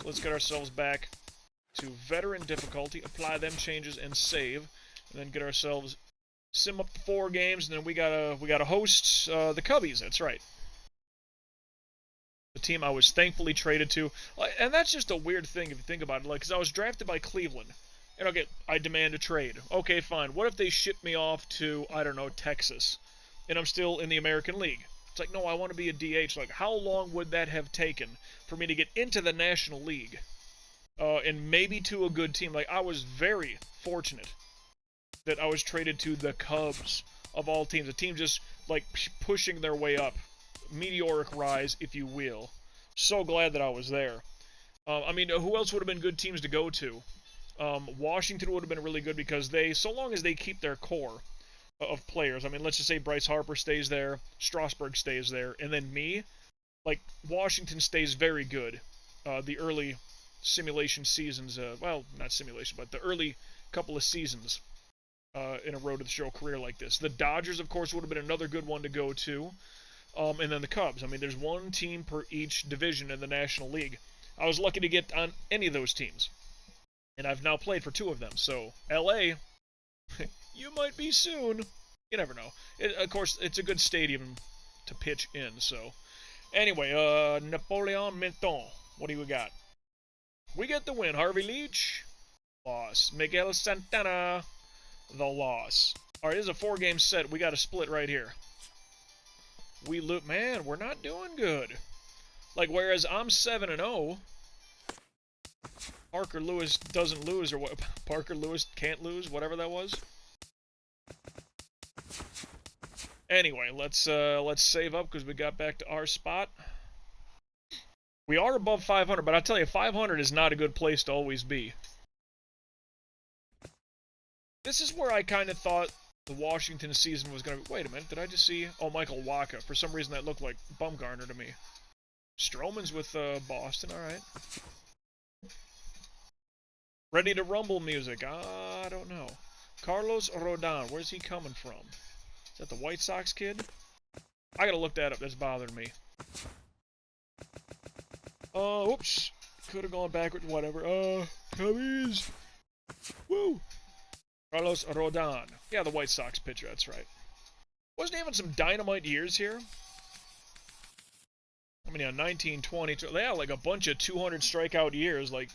Let's get ourselves back to veteran difficulty, apply them changes, and save, and then get ourselves sim up to 4 games, and then we gotta host the Cubbies. That's right. The team I was thankfully traded to, and that's just a weird thing if you think about it. Like, because I was drafted by Cleveland. And okay, I demand a trade. Okay, fine. What if they ship me off to, I don't know, Texas, and I'm still in the American League? It's like, no, I want to be a DH. Like, how long would that have taken for me to get into the National League? And maybe to a good team. Like, I was very fortunate that I was traded to the Cubs, of all teams. A team just, like, pushing their way up. Meteoric rise, if you will. So glad that I was there. I mean, who else would have been good teams to go to? Washington would have been really good because so long as they keep their core of players, I mean, let's just say Bryce Harper stays there, Strasburg stays there, and then me, like, Washington stays very good. The early simulation seasons, well, not simulation, but the early couple of seasons in a Road to the Show career like this. The Dodgers, of course, would have been another good one to go to, and then the Cubs. I mean, there's one team per each division in the National League. I was lucky to get on any of those teams. And I've now played for 2 of them. So, LA, you might be soon. You never know. Of course, it's a good stadium to pitch in. So, anyway, Napoleon Menton. What do we got? We get the win. Harvey Leach, loss. Miguel Santana, the loss. All right, this is a 4-game set. We got a split right here. Man, we're not doing good. Like, whereas I'm 7-0. Parker Lewis doesn't lose, or what? Parker Lewis can't lose, whatever that was. Anyway, let's save up because we got back to our spot. We are above 500, but I'll tell you, 500 is not a good place to always be. This is where I kind of thought the Washington season was going to be. Wait a minute, did I just see? Oh, Michael Wacha. For some reason, that looked like Bumgarner to me. Stroman's with Boston, all right. Ready to rumble music. I don't know. Carlos Rodon. Where's he coming from? Is that the White Sox kid? I gotta look that up. That's bothering me. Oops. Could have gone backwards. Whatever. Cubbies. Woo. Carlos Rodon. Yeah, the White Sox pitcher. That's right. Wasn't he having some dynamite years here? I mean, yeah, 19, 20. Yeah, like a bunch of 200 strikeout years. Like,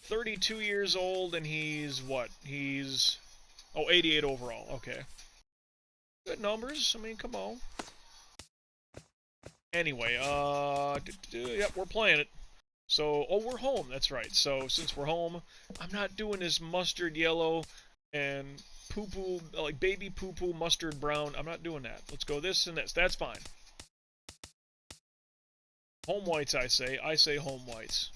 32 years old, and he's what? He's 88 overall. Okay. Good numbers. I mean, come on. Anyway, yep, we're playing it. So, we're home. That's right. So, since we're home, I'm not doing this mustard yellow and poo-poo, like baby poo-poo mustard brown. I'm not doing that. Let's go this and this. That's fine. Home whites, I say. I say home whites.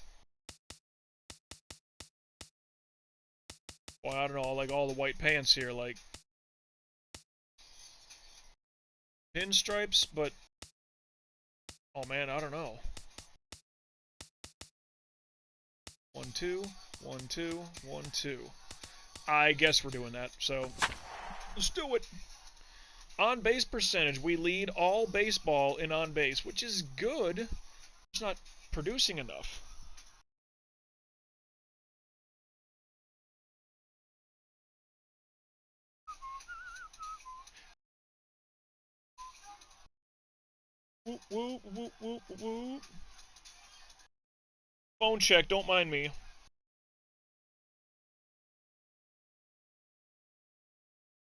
Well, I don't know, like all the white pants here, like pinstripes, but oh man, I don't know. 1, 2, 1, 2, 1, 2. I guess we're doing that, so let's do it. On base percentage, we lead all baseball in on base, which is good. It's not producing enough. Whoop, whoop, whoop, whoop, whoop. Phone check, don't mind me.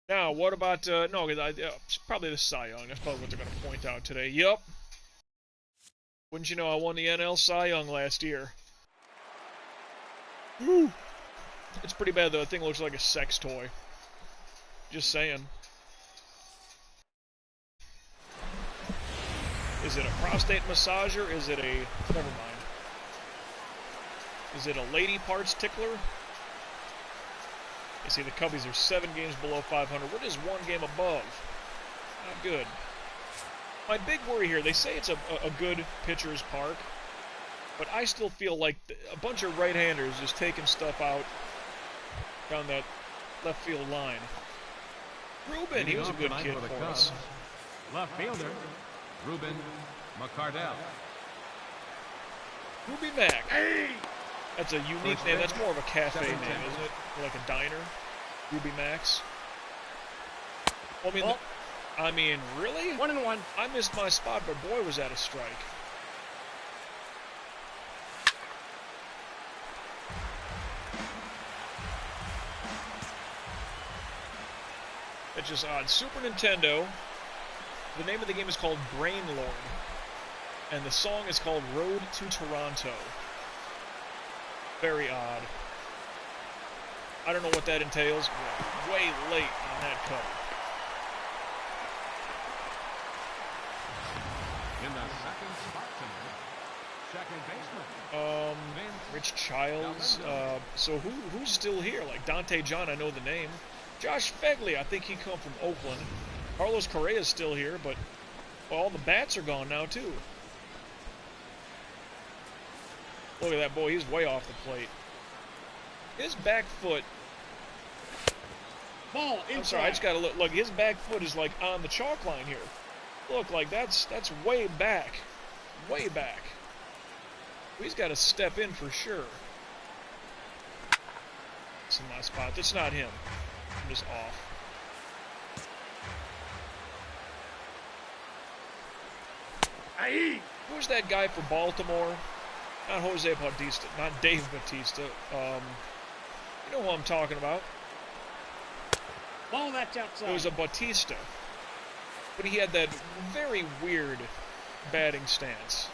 Now, what about, no, it's probably the Cy Young. That's probably what they're going to point out today. Yup. Wouldn't you know, I won the NL Cy Young last year. Woo! It's pretty bad, though. The thing looks like a sex toy. Just saying. Is it a prostate massager? Is it a... Never mind. Is it a lady parts tickler? You see, the Cubbies are 7 games below 500. What is 1 game above? Not good. My big worry here, they say it's a good pitcher's park, but I still feel like a bunch of right-handers is taking stuff out down that left field line. Ruben, he was a good kid for us. Left fielder, Ruben McCardell. Ruby Mac. Hey! That's a unique name. That's more of a cafe name, isn't it? Like a diner. Ruby Mac's. Well, I mean, really? 1-1. I missed my spot, but boy, was that a strike. It's just odd. Super Nintendo. The name of the game is called Brain Lord, and the song is called Road to Toronto. Very odd. I don't know what that entails. We're way late on that cover. In the second spot tonight, second baseman. Rich Childs. So who's still here? Like Dante John, I know the name. Josh Fegley, I think he come from Oakland. Carlos Correa's still here, but all the bats are gone now too. Look at that boy, he's way off the plate. His back foot. Ball inside. I'm sorry, I just gotta look. Look, his back foot is like on the chalk line here. Look, like that's way back. Way back. He's got to step in for sure. It's in my spot. That's not him. I'm just off. Who's that guy for Baltimore? Not Jose Bautista. Not Dave Bautista. You know who I'm talking about. Ball that's outside. It was a Bautista. But he had that very weird batting stance.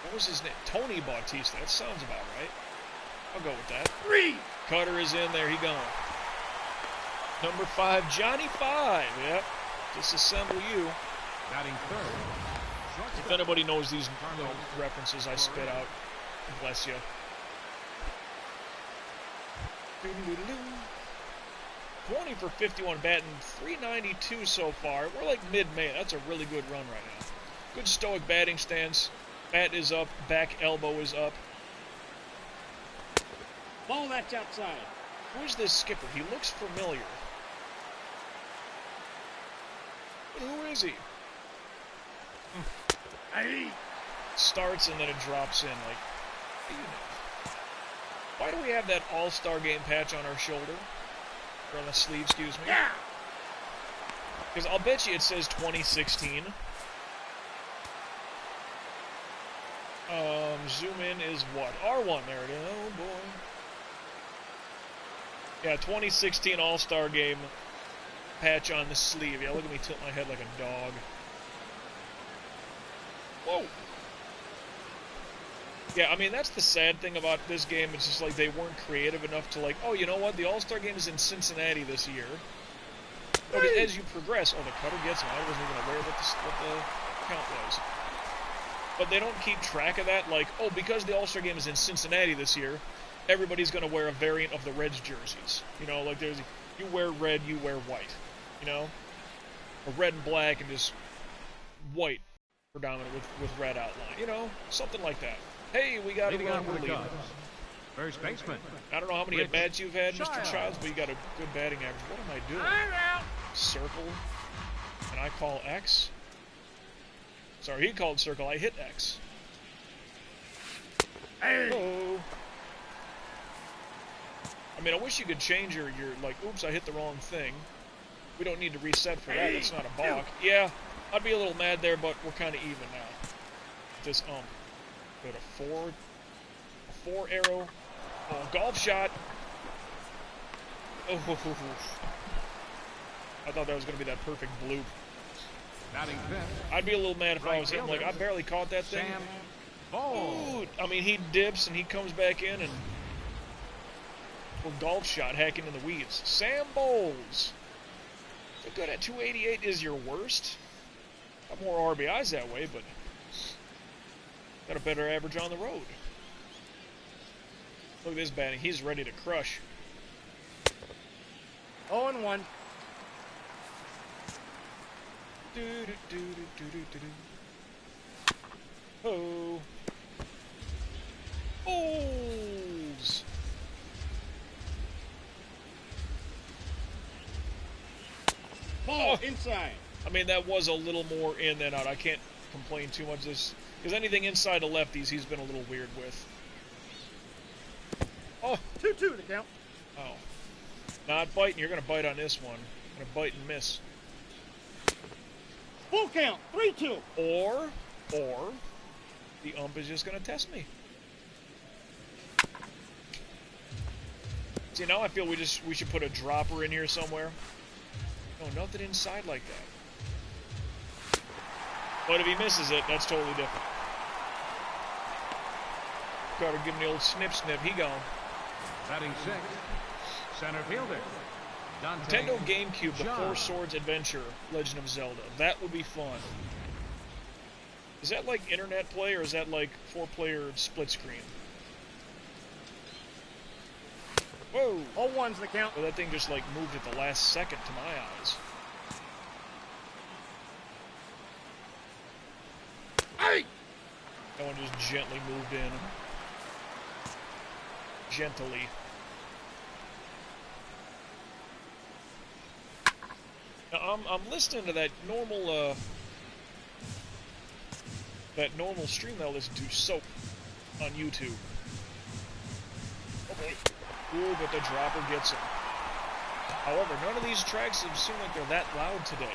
What was his name? Tony Bautista. That sounds about right. I'll go with that. 3. Cutter is in there. He gone. Number 5, Johnny 5. Yep. Disassemble you. Batting third. If anybody knows these references I spit out, bless you. 20 for 51 batting, 392 so far. We're like mid-May. That's a really good run right now. Good stoic batting stance. Bat is up. Back elbow is up. Ball that's outside. Who's this skipper? He looks familiar. But who is he? Starts and then it drops in. Like, you know. Why do we have that All-Star Game patch on our shoulder? Or on the sleeve, excuse me. Yeah. Because I'll bet you it says 2016. Zoom in is what? R1, there it is. Oh, boy. Yeah, 2016 All-Star Game patch on the sleeve. Yeah, look at me tilt my head like a dog. Whoa! Yeah, I mean, that's the sad thing about this game. It's just like they weren't creative enough to like, oh, you know what? The All-Star Game is in Cincinnati this year. But as you progress, oh, the cutter gets him. I wasn't even aware what the count was. But they don't keep track of that. Like, oh, because the All-Star Game is in Cincinnati this year, everybody's going to wear a variant of the Reds jerseys. You know, like there's, you wear red, you wear white. You know? Or red and black and just white predominant with red outline. You know, something like that. Hey, we got a Leading run. off for the Cubs, first baseman. I don't know how many Rich at-bats you've had, Mr. Childs. Childs, but you got a good batting average. What am I doing? I'm out. Circle. And I call X. Sorry, he called circle. I hit X. Oh. I mean, I wish you could change your like, oops, I hit the wrong thing. We don't need to reset for that. That's not a balk. Yeah, I'd be a little mad there, but we're kind of even now. This go to four arrow. Oh, golf shot. Oh, I thought that was going to be that perfect bloop. Batting fifth, I'd be a little mad if I right was him. Like, I fielder, barely caught that thing. Sam Bowles. Ooh, I mean, he dips and he comes back in and for golf shot hacking in the weeds. Sam Bowles. So good at 288 is your worst. Got more RBIs that way, but got a better average on the road. Look at this batting. He's ready to crush. 0-1. Oh. Bowles. Ball inside. I mean, that was a little more in than out. I can't complain too much this because anything inside the lefties, he's been a little weird with. Oh, 2-2 to count. oh, not biting. You're gonna bite on this one. Gonna bite and miss. Full count. 3-2. Or the ump is just gonna test me. See, now I feel we should put a dropper in here somewhere. No, nothing inside like that. But if he misses it, that's totally different. Carter give him the old snip. He gone. Batting sixth, center fielder. Dante Nintendo GameCube, the John. Four Swords Adventure, Legend of Zelda. That would be fun. Is that like internet play or is that like 4-player split screen? Whoa! 0-1's the count. Well, that thing just like moved at the last second to my eyes. Hey! That one just gently moved in. Gently. Now, I'm listening to that normal stream that I listen to, Soap, on YouTube. Okay. Ooh, but the dropper gets him. However, none of these tracks seem like they're that loud today.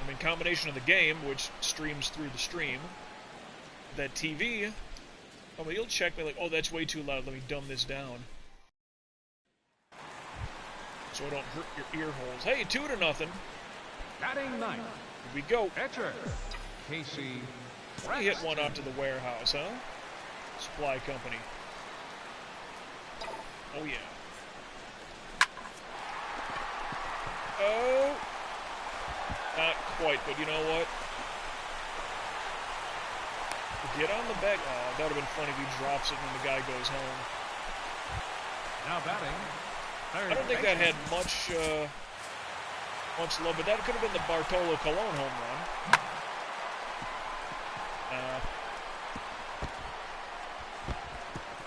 I mean, combination of the game, which streams through the stream, that TV, I mean, you'll check me like, oh, that's way too loud, let me dumb this down. So I don't hurt your ear holes. Hey, 2-0. Batting ninth, Here we go. catcher Casey. We hit one out to the warehouse, huh? Supply company. Oh, yeah. Oh! Not quite, but you know what? Get on the back. Oh, that would have been funny if he drops it and the guy goes home. Now batting, third I don't think that baseman. had much love, but that could have been the Bartolo Colon home run.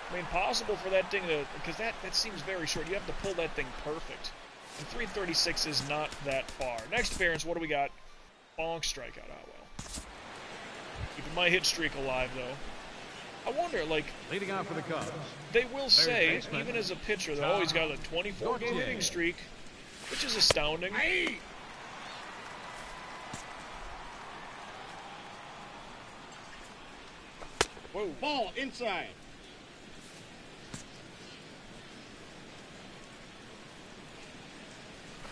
I mean, possible for that thing to, because that seems very short. You have to pull that thing perfect. And 336 is not that far. Next appearance, what do we got? Bonk strikeout. Oh, well. Keeping my hit streak alive, though. I wonder, like, Leading off for the Cubs, they will say, baseman, even as a pitcher, that he's got a 24-game hitting streak, which is astounding. Hey! Whoa. Ball inside.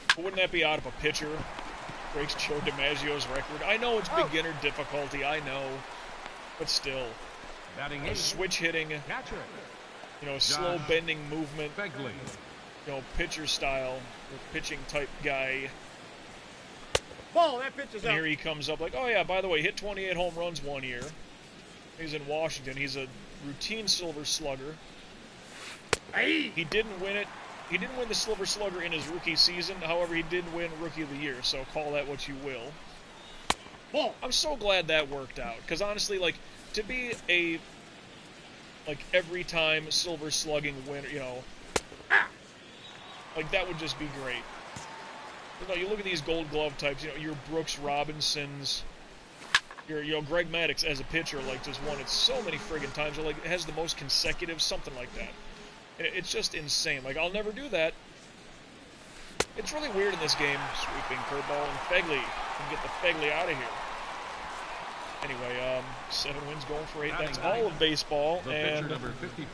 But wouldn't that be out of a pitcher? Breaks Joe DiMaggio's record. I know it's beginner difficulty, I know. But still. batting A eighth, switch hitting, catcher you know, slow bending movement, Begley. you know, pitcher style, or pitching type guy. Ball, that pitch is And out. here he comes up like, oh yeah, by the way, hit 28 home runs one year. He's in Washington. He's a routine Silver Slugger. Hey! He didn't win it. He didn't win the Silver Slugger in his rookie season. However, he did win Rookie of the Year, so call that what you will. Ball. I'm so glad that worked out, because honestly, like, to be a, like, every time silver slugging winner, you know, like, that would just be great. You know, you look at these gold glove types, you know, your Brooks Robinsons, your, you know, Greg Maddux as a pitcher, like, just won it so many friggin' times, or, like, it has the most consecutive, something like that. And it's just insane. Like, I'll never do that. It's really weird in this game. Sweeping curveball, and Fegley can get the Fegley out of here. Anyway, 7 wins going for 8. That's all of baseball, and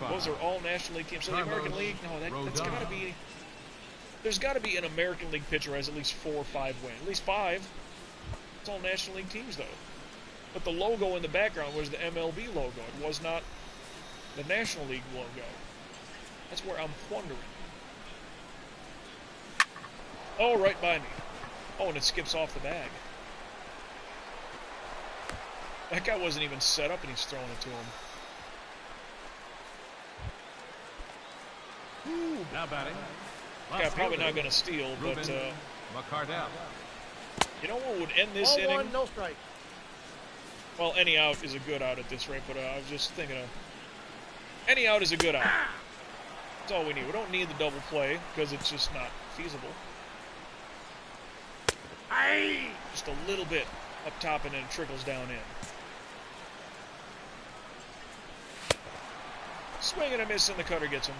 those are all National League teams. So the American League, no, that's got to be... There's got to be an American League pitcher who has at least 4 or 5 wins. At least 5. It's all National League teams, though. But the logo in the background was the MLB logo. It was not the National League logo. That's where I'm wondering. Oh, right by me. Oh, and it skips off the bag. That guy wasn't even set up, and he's throwing it to him. Woo. Now batting. Yeah, probably not going to steal, but McCardell. You know what would end this inning? 0-1, no strike. Well, any out is a good out at this rate, but I was just thinking of... Any out is a good out. That's all we need. We don't need the double play, because it's just not feasible. Aye. Just a little bit up top, and then it trickles down in. Swing and a miss, and the cutter gets him.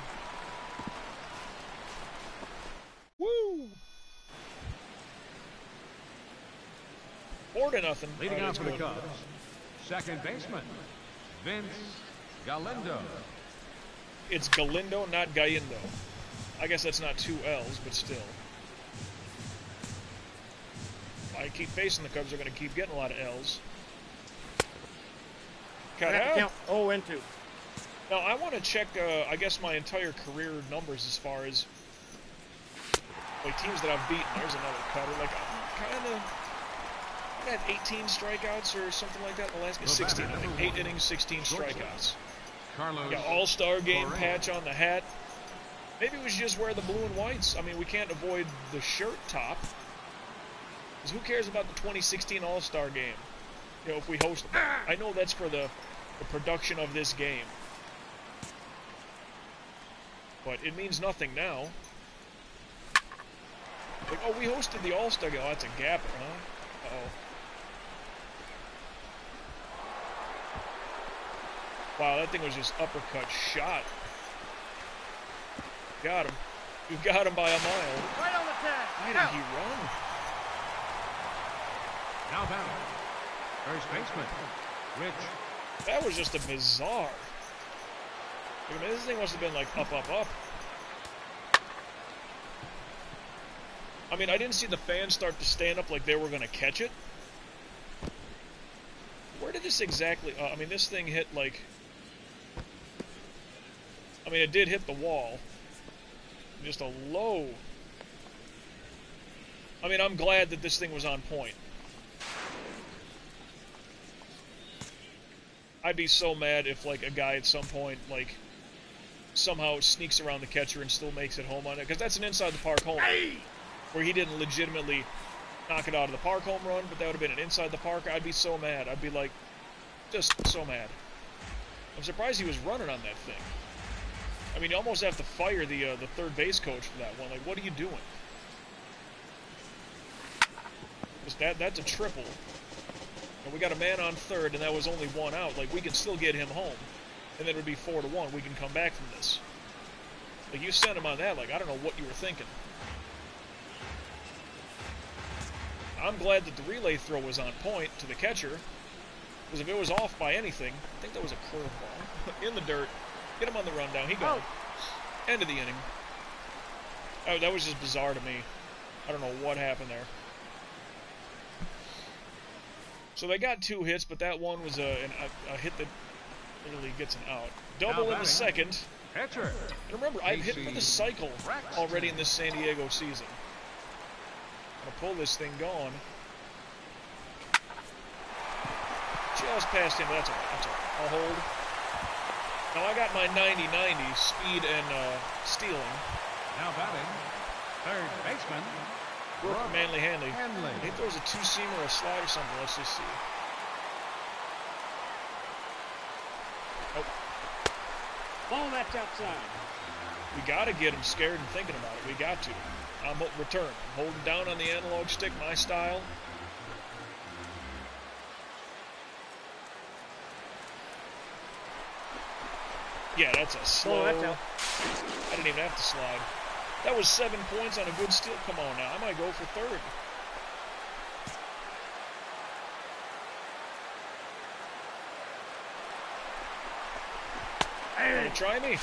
Woo! 4-0. Leading off for the Cubs, second baseman, Vince Galindo. It's Galindo, not Gallindo. I guess that's not 2 L's, but still. If I keep facing the Cubs, they're going to keep getting a lot of L's. Cut out. Count 0-2. Now, I want to check, I guess, my entire career numbers as far as like teams that I've beaten. There's another cutter. Like, I'm kind of... I had 18 strikeouts or something like that in the last game. 16, I think. 8 innings, 16 strikeouts. Yeah, all-star game patch on the hat. Maybe we should just wear the blue and whites. I mean, we can't avoid the shirt top. Because who cares about the 2016 All-Star game? You know, if we host... I know that's for the production of this game. But it means nothing now. Like, oh, we hosted the All-Star game. Oh, that's a gapper, huh? Uh-oh. Wow, that thing was just uppercut shot. Got him. You got him by a mile. Right on the tag. Why did he run? Now batting, first baseman, Rich. That was just a bizarre. I mean, this thing must have been like up, up, up. I mean, I didn't see the fans start to stand up like they were going to catch it. Where did this exactly... I mean, this thing hit like... I mean, it did hit the wall. Just a low... I mean, I'm glad that this thing was on point. I'd be so mad if, like, a guy at some point, like, somehow sneaks around the catcher and still makes it home on it. Because that's an inside-the-park home run. Where he didn't legitimately knock it out of the park home run, but that would have been an inside the park. I'd be so mad. I'd be like, just so mad. I'm surprised he was running on that thing. I mean, you almost have to fire the third base coach for that one. Like, what are you doing? Just that's a triple. And we got a man on third, and that was only 1 out. Like, we can still get him home, and then it would be 4-1. We can come back from this. Like, you sent him on that. Like, I don't know what you were thinking. I'm glad that the relay throw was on point to the catcher, because if it was off by anything, I think that was a curveball in the dirt. Get him on the rundown. He gone. End of the inning. Oh, that was just bizarre to me. I don't know what happened there. So they got 2 hits, but that one was a hit that literally gets an out. Double in the second. Catcher. And remember, I've hit for the cycle already in this San Diego season. Pull this thing going. Just past him, but that's all right. That's all right. I'll hold. Now I got my 90-90 speed and stealing. Now batting, third baseman, Brooke Manley Hanley. Hanley. He throws a two-seamer or a slide or something. Let's just see. Oh. Ball, that's outside. We got to get him scared and thinking about it. We got to. I'm return. I'm holding down on the analog stick, my style. Yeah, that's a slow. Oh, that's out. I didn't even have to slide. That was 7 points on a good steal. Come on now. I might go for third. Want to try me?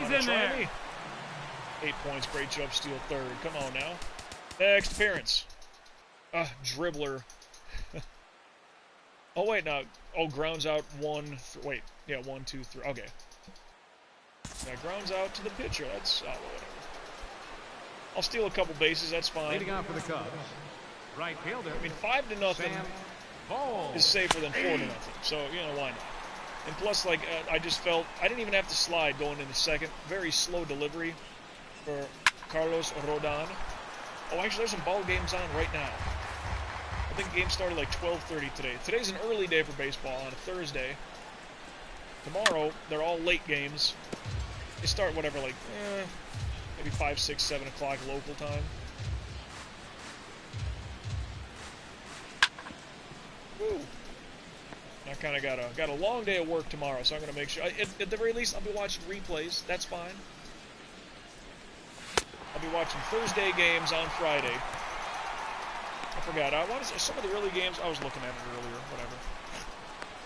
He's in there. Me? 8 points. Great job. Steal third. Come on now. Next appearance. Dribbler. Oh, wait, no. Oh, grounds out 1. Wait. Yeah, 1, 2, 3. Okay. Yeah, grounds out to the pitcher. That's whatever. I'll steal a couple bases. That's fine. Leading off for the Cubs. Right fielder. I mean, 5-0 is safer than 4-0. So, why not? And plus, like, I just felt I didn't even have to slide going into second. Very slow delivery for Carlos Rodon. Oh, actually, there's some ball games on right now. I think the game started like 12:30 today. Today's an early day for baseball on a Thursday. Tomorrow, they're all late games. They start whatever, like, maybe 5, 6, 7 o'clock local time. Woo! I kind of got a long day of work tomorrow, so I'm gonna make sure. At the very least, I'll be watching replays. That's fine. I'll be watching Thursday games on Friday. I forgot. I want to say some of the early games. I was looking at it earlier. Whatever.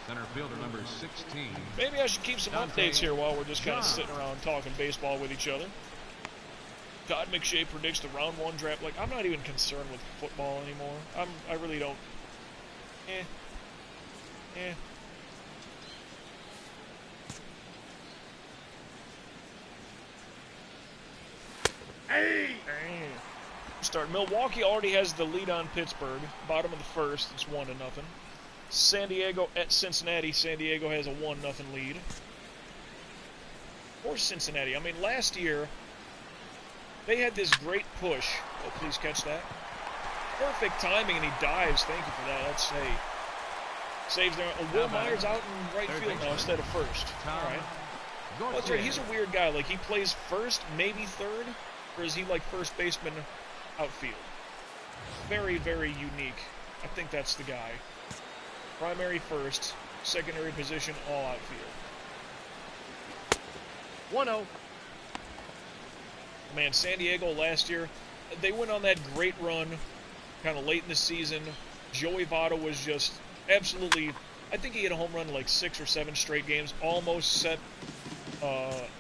Center fielder number 16. Maybe I should keep some updates here while we're just kind of sitting around talking baseball with each other. Todd McShay predicts the round 1 draft. Like, I'm not even concerned with football anymore. I really don't. Hey! Start. Milwaukee already has the lead on Pittsburgh. Bottom of the first. It's 1-0. San Diego at Cincinnati. San Diego has a 1-0 lead. Or Cincinnati. I mean, last year, they had this great push. Oh, please catch that. Perfect timing, and he dives. Thank you for that. That's saves there. Oh, Will Myers out in right field now instead of first. All right. Well, that's right. He's a weird guy. Like, he plays first, maybe third, or is he like first baseman outfield? Very, very unique. I think that's the guy. Primary first, secondary position, all outfield. 1-0. Man, San Diego last year, they went on that great run kind of late in the season. Joey Votto was just absolutely, I think he hit a home run in like 6 or 7 straight games, almost set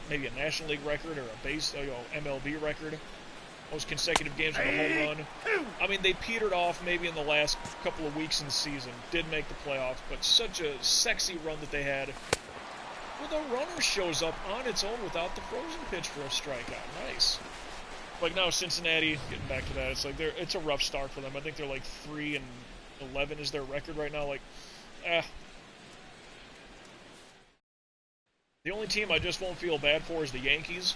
maybe a National League record or a MLB record. Most consecutive games with a home run. I mean, they petered off maybe in the last couple of weeks in the season. Did make the playoffs, but such a sexy run that they had. Well, the runner shows up on its own without the frozen pitch for a strikeout. Nice. Like now, Cincinnati, getting back to that, it's like it's a rough start for them. I think they're like 3-11 is their record right now. Like, The only team I just won't feel bad for is the Yankees.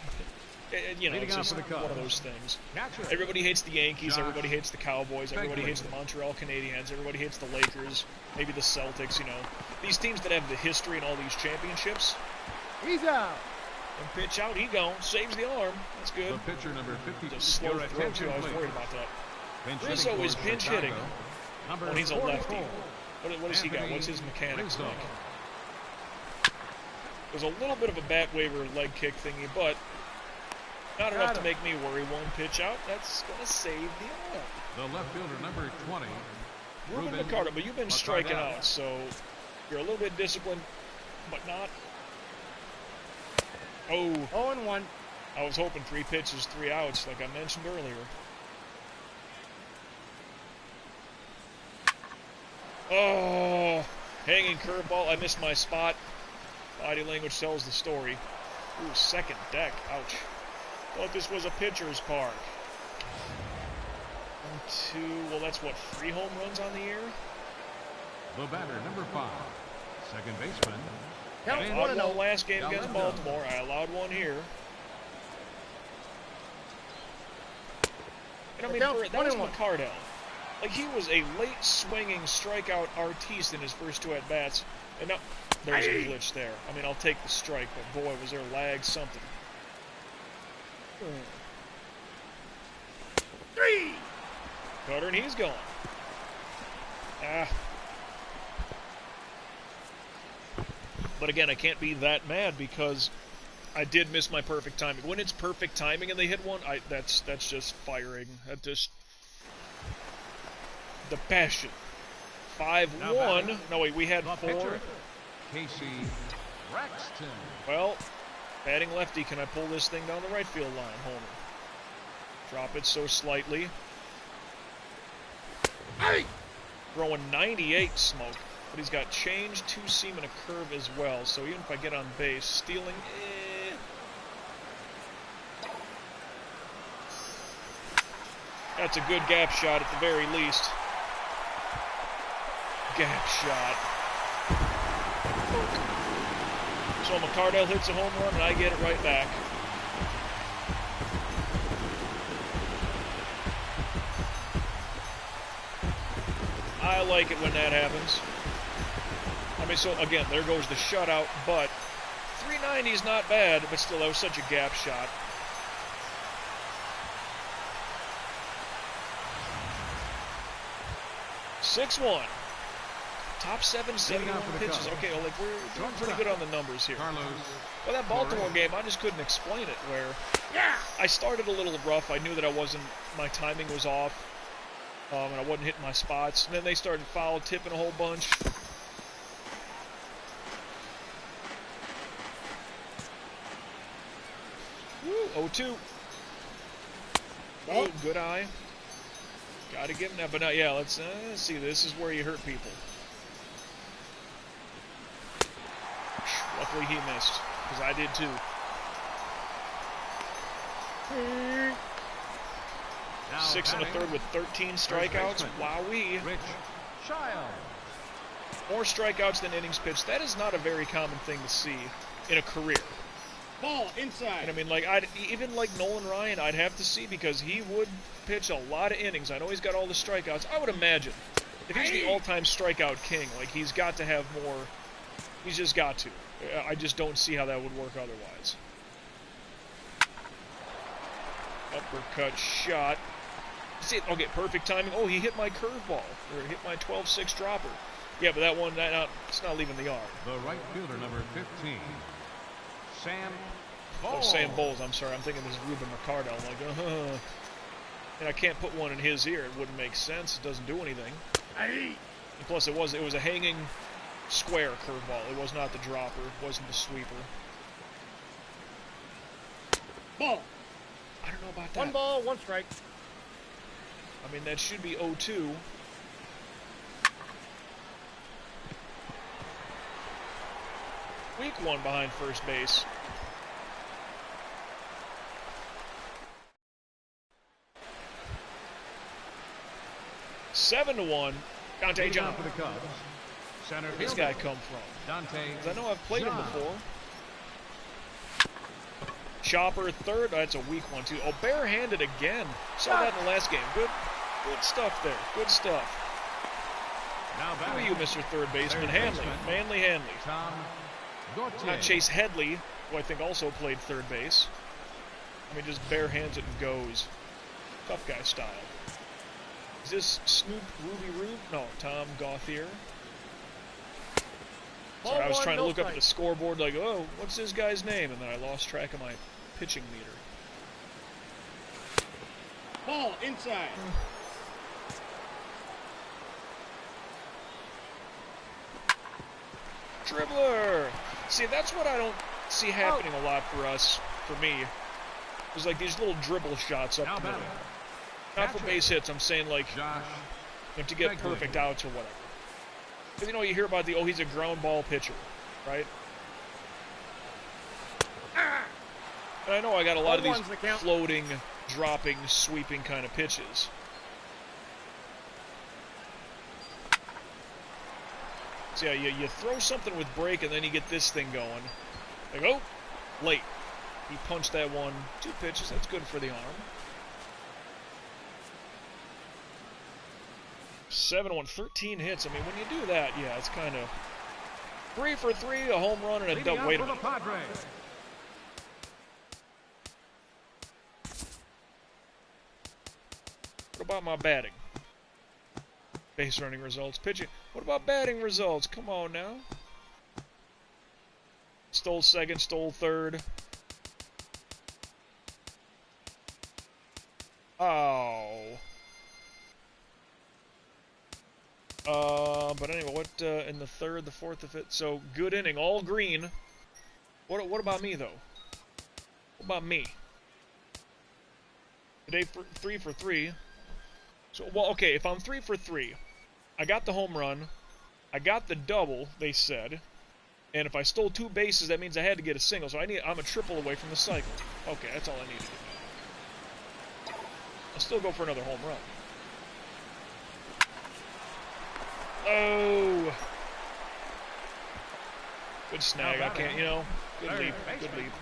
It's just one of those things. Everybody hates the Yankees, everybody hates the Cowboys, everybody hates the Montreal Canadiens, everybody hates the Lakers, maybe the Celtics, These teams that have the history and all these championships. He's out. And pitch out, he gone. Saves the arm. That's good. The pitcher number 50. Just slow throw, too. I was worried about that. Rizzo is pinch hitting. Oh, he's a lefty. What does he got? What's his mechanics like? There's a little bit of a bat waiver leg kick thingy, but not enough to make me worry. One pitch out, that's going to save the arm. The left fielder, number 20. Ruben McCarter, but you've been striking out, so you're a little bit disciplined, but not. Oh. 0-1. I was hoping 3 pitches, 3 outs, like I mentioned earlier. Oh, hanging curveball. I missed my spot. Body language tells the story. Ooh, second deck. Ouch. Thought this was a pitcher's park. 1, 2. Well, that's what, 3 home runs on the year? The batter, number 5. Second baseman. I allowed one last game against Baltimore. I allowed one here. And I mean, that was McCardell. Like, he was a late swinging strikeout artiste in his first 2 at-bats. And now, there's a glitch there. I mean, I'll take the strike, but boy, was there lag something. 3. Cutter, and he's gone. But again, I can't be that mad because I did miss my perfect timing. When it's perfect timing and they hit one, that's just firing. That just the passion. 5-1. No wait, we had 4. Casey Braxton. Well, batting lefty, can I pull this thing down the right field line, Homer? Drop it so slightly. Throwing 98 smoke. But he's got change, 2-seam, and a curve as well. So even if I get on base, stealing, That's a good gap shot at the very least. Gap shot. So McCardell hits a home run, and I get it right back. I like it when that happens. I mean, so again, there goes the shutout, but 390 is not bad, but still, that was such a gap shot. (6-1). Top 7, 71 pitches. Okay, well, like we're doing pretty good on the numbers here. Well, that Baltimore game, I just couldn't explain it. Where I started a little rough. I knew that my timing was off, and I wasn't hitting my spots. And then they started foul tipping a whole bunch. Woo, 0-2. Oh, good eye. Got to give him that, but not, yeah, let's see. This is where you hurt people. Luckily he missed, because I did too. Now 6 1/3 with 13 strikeouts. Wowee. More strikeouts than innings pitched. That is not a very common thing to see in a career. Ball inside. And I mean, like, even like Nolan Ryan, I'd have to see because he would pitch a lot of innings. I know he's got all the strikeouts. I would imagine if he's the all-time strikeout king, like he's got to have more. He's just got to. I just don't see how that would work otherwise. Uppercut shot. See, okay, perfect timing. Oh, he hit my curveball or hit my 12-6 dropper. Yeah, but that one, it's not leaving the yard. The right fielder, number 15. Sam Bowles. Oh, Sam Bowles, I'm sorry. I'm thinking this is Ruben Mercado. I'm like, and I can't put one in his ear. It wouldn't make sense. It doesn't do anything. And plus, it was a hanging square curveball. It was not the dropper. It wasn't the sweeper. Ball. I don't know about that. 1 ball, 1 strike. I mean, that should be 0-2. Weak one behind first base. Seven to 1. Dante John. For the Cubs. Center Where's this guy come from? Dante. I know I've played him before. Chopper third. That's a weak one too. Oh, barehanded again. Saw that in the last game. Good stuff there. Good stuff. Now who are you, Mr. Third Baseman? Hanley. Manly Hanley. Not Chase Headley, who I think also played third base. I mean, just bare hands it and goes. Tough guy style. Is this Snoop Ruby Rube? No, Tom Gauthier. Sorry, I was trying to look up at the scoreboard like, oh, what's this guy's name? And then I lost track of my pitching meter. Ball inside. Dribbler! See, that's what I don't see happening a lot for us, for me. There's like these little dribble shots up the middle. Not for base hits, I'm saying like you have to get perfect outs or whatever. Because you know, you hear about he's a ground ball pitcher, right? And I know I got a lot of these floating, dropping, sweeping kind of pitches. So yeah, you throw something with break and then you get this thing going. Like, oh, late. He punched that one. 2 pitches, that's good for the arm. 7-1, 13 hits. I mean, when you do that, yeah, it's kind of 3 for 3, a home run, and a double. Wait a minute. What about my batting? Base running results. Pitching. What about batting results? Come on now. Stole second, stole third. Oh. But anyway, what in the third, the fourth, the fifth? So good inning, all green. What about me though? What about me? Today 3 for 3. So well, okay, if I'm 3 for 3, I got the home run, I got the double. They said, and if I stole 2 bases, that means I had to get a single. So I'm a triple away from the cycle. Okay, that's all I needed. I'll still go for another home run. Oh! Good snag. I can't, you know. Good leap. Good leap.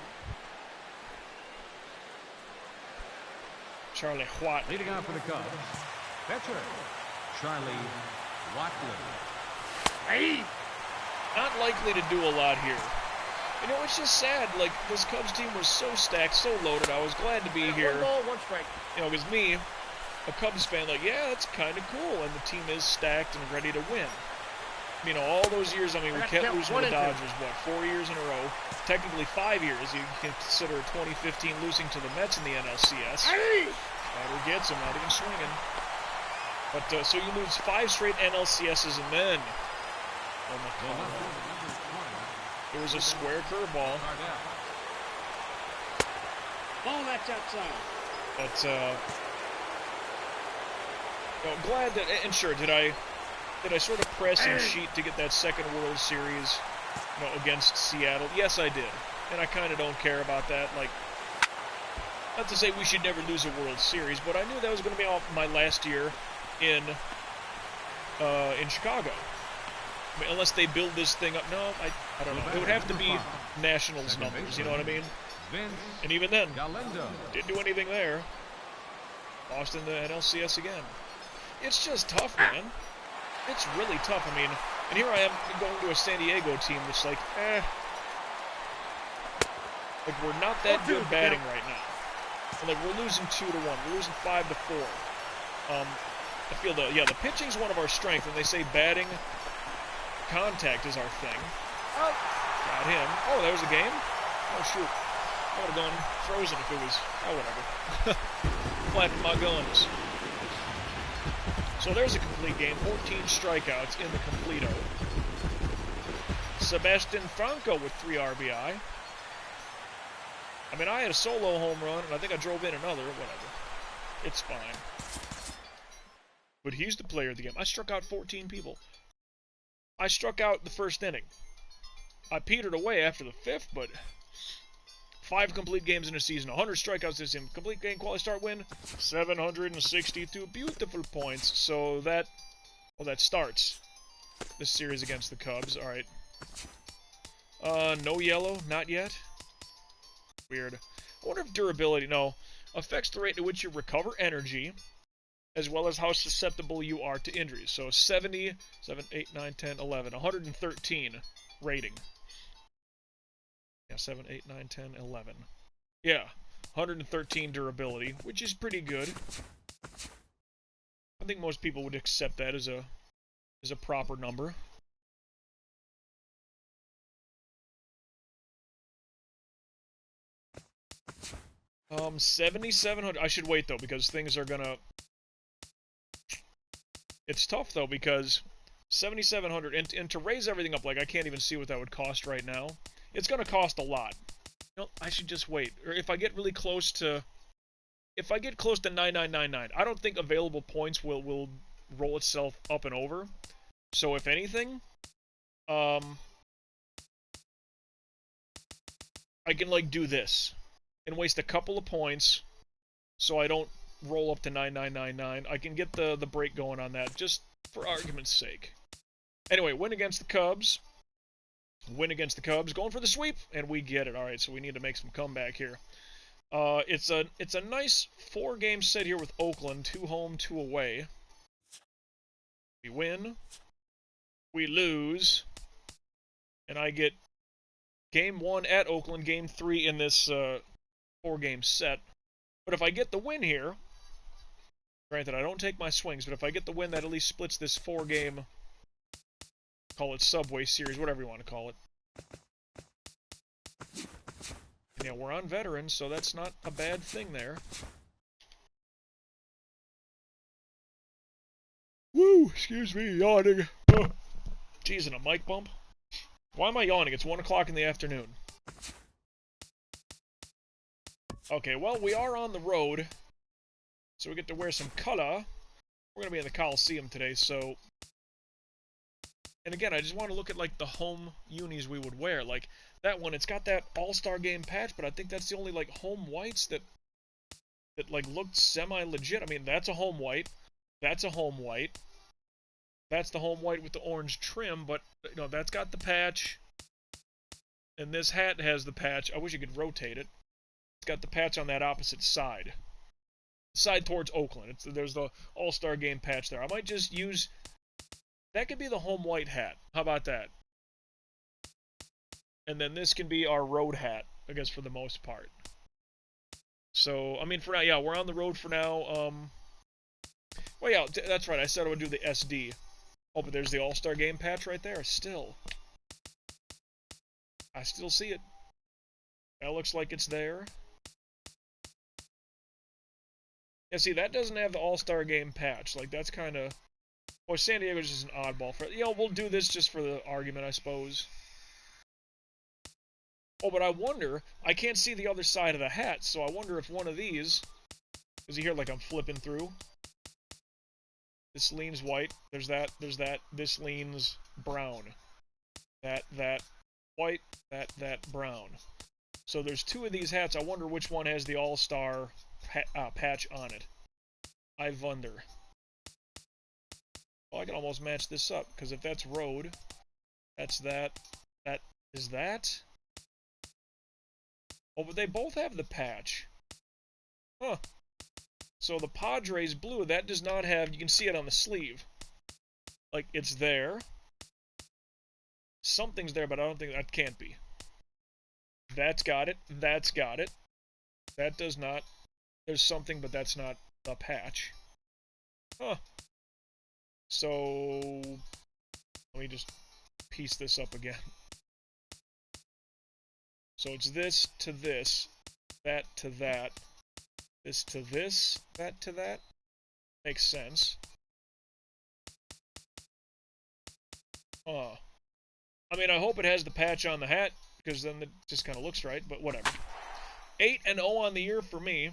Charlie Watt. Leading off for the Cubs, pitcher, Charlie Watley. Hey! Not likely to do a lot here. You know, it's just sad. Like, this Cubs team was so stacked, so loaded. I was glad to be here. 1 ball, 1 strike. You know, because me, a Cubs fan, like, yeah, that's kind of cool, and the team is stacked and ready to win. You know, all those years, I mean, we kept losing to the Dodgers, what, 4 years in a row? Technically 5 years. You can consider 2015 losing to the Mets in the NLCS. Batter gets him, not even swinging. But, so you lose 5 straight NLCSs, and then... Oh, my God. It was a square curveball. Ball, that's outside. But, well, glad that, and sure, did I sort of press and cheat to get that second World Series, you know, against Seattle? Yes, I did. And I kind of don't care about that. Like, not to say we should never lose a World Series, but I knew that was going to be my last year in Chicago. I mean, unless they build this thing up. No, I don't know. It would have to be Nationals numbers, you know what I mean? And even then, didn't do anything there. Lost in the NLCS again. It's just tough, man. It's really tough. I mean, and here I am going to a San Diego team that's like, like we're not that good batting right now. And like we're losing 2-1, we're losing 5-4. I feel the pitching's one of our strengths, and they say batting contact is our thing. Oh, got him. Oh, that was the game. Oh shoot, I would have gone frozen if it was. Oh, whatever. Flapping my guns. So there's a complete game. 14 strikeouts in the completo. Sebastian Franco with 3 RBI. I mean, I had a solo home run, and I think I drove in another. Whatever. It's fine. But he's the player of the game. I struck out 14 people. I struck out the first inning. I petered away after the 5th, but 5 complete games in a season, 100 strikeouts this season, complete game quality start win, 762 beautiful points. So that, well, that starts this series against the Cubs. All right. No yellow, not yet. Weird. I wonder if durability, no, affects the rate at which you recover energy, as well as how susceptible you are to injuries. So 70, 7, 8, 9, 10, 11, 113 rating. Yeah, 7, 8, 9, 10, 11. Yeah, 113 durability, which is pretty good. I think most people would accept that as a proper number. Um, 7,700. I should wait though, because things are gonna. It's tough though, because 7,700, and to raise everything up, like I can't even see what that would cost right now. It's gonna cost a lot. You know, I should just wait. Or if I get really close to, if I get close to 9999, I don't think available points will roll itself up and over. So if anything, I can like do this and waste a couple of points, so I don't roll up to 9999. I can get the break going on that, just for argument's sake. Anyway, win against the Cubs. Win against the Cubs, going for the sweep, and we get it. All right, so we need to make some comeback here. It's a nice 4-game set here with Oakland, 2 home, 2 away. We win. We lose. And I get Game 1 at Oakland, Game 3 in this 4-game set. But if I get the win here, granted, I don't take my swings, but if I get the win, that at least splits this 4-game, call it Subway Series, whatever you want to call it. And yeah, we're on veterans, so that's not a bad thing there. Woo! Excuse me, yawning. Jeez, and a mic bump? Why am I yawning? It's 1 o'clock in the afternoon. Okay, well, we are on the road, so we get to wear some color. We're going to be in the Coliseum today, so... And again, I just want to look at, like, the home unis we would wear. Like, that one, it's got that All-Star Game patch, but I think that's the only, like, home whites that like, looked semi-legit. I mean, that's a home white. That's a home white. That's the home white with the orange trim, but, you know, that's got the patch. And this hat has the patch. I wish you could rotate it. It's got the patch on that opposite side. Side towards Oakland. There's the All-Star Game patch there. I might just use... That could be the home white hat. How about that? And then this can be our road hat, I guess, for the most part. So, I mean, for now, yeah, we're on the road for now. Well, yeah, that's right. I said I would do the SD. Oh, but there's the All-Star Game patch right there. Still. I still see it. That looks like it's there. Yeah, see, that doesn't have the All-Star Game patch. Like, that's kind of... Well, San Diego's just an oddball. You know, we'll do this just for the argument, I suppose. Oh, but I wonder... I can't see the other side of the hat, so I wonder if one of these... Is you hear like I'm flipping through? This leans white. There's that. This leans brown. That white. That brown. So there's 2 of these hats. I wonder which one has the All-Star patch on it. I wonder. Well, I can almost match this up, because if that's road, that's that. That is that. Oh, but they both have the patch. Huh. So the Padres blue, that does not have, you can see it on the sleeve. Like, it's there. Something's there, but I don't think, that can't be. That's got it. That's got it. That does not. There's something, but that's not the patch. Huh. So, let me just piece this up again. So it's this to this, that to that, this to this, that to that. Makes sense. I mean, I hope it has the patch on the hat, because then it just kind of looks right, but whatever. 8-0 on the year for me.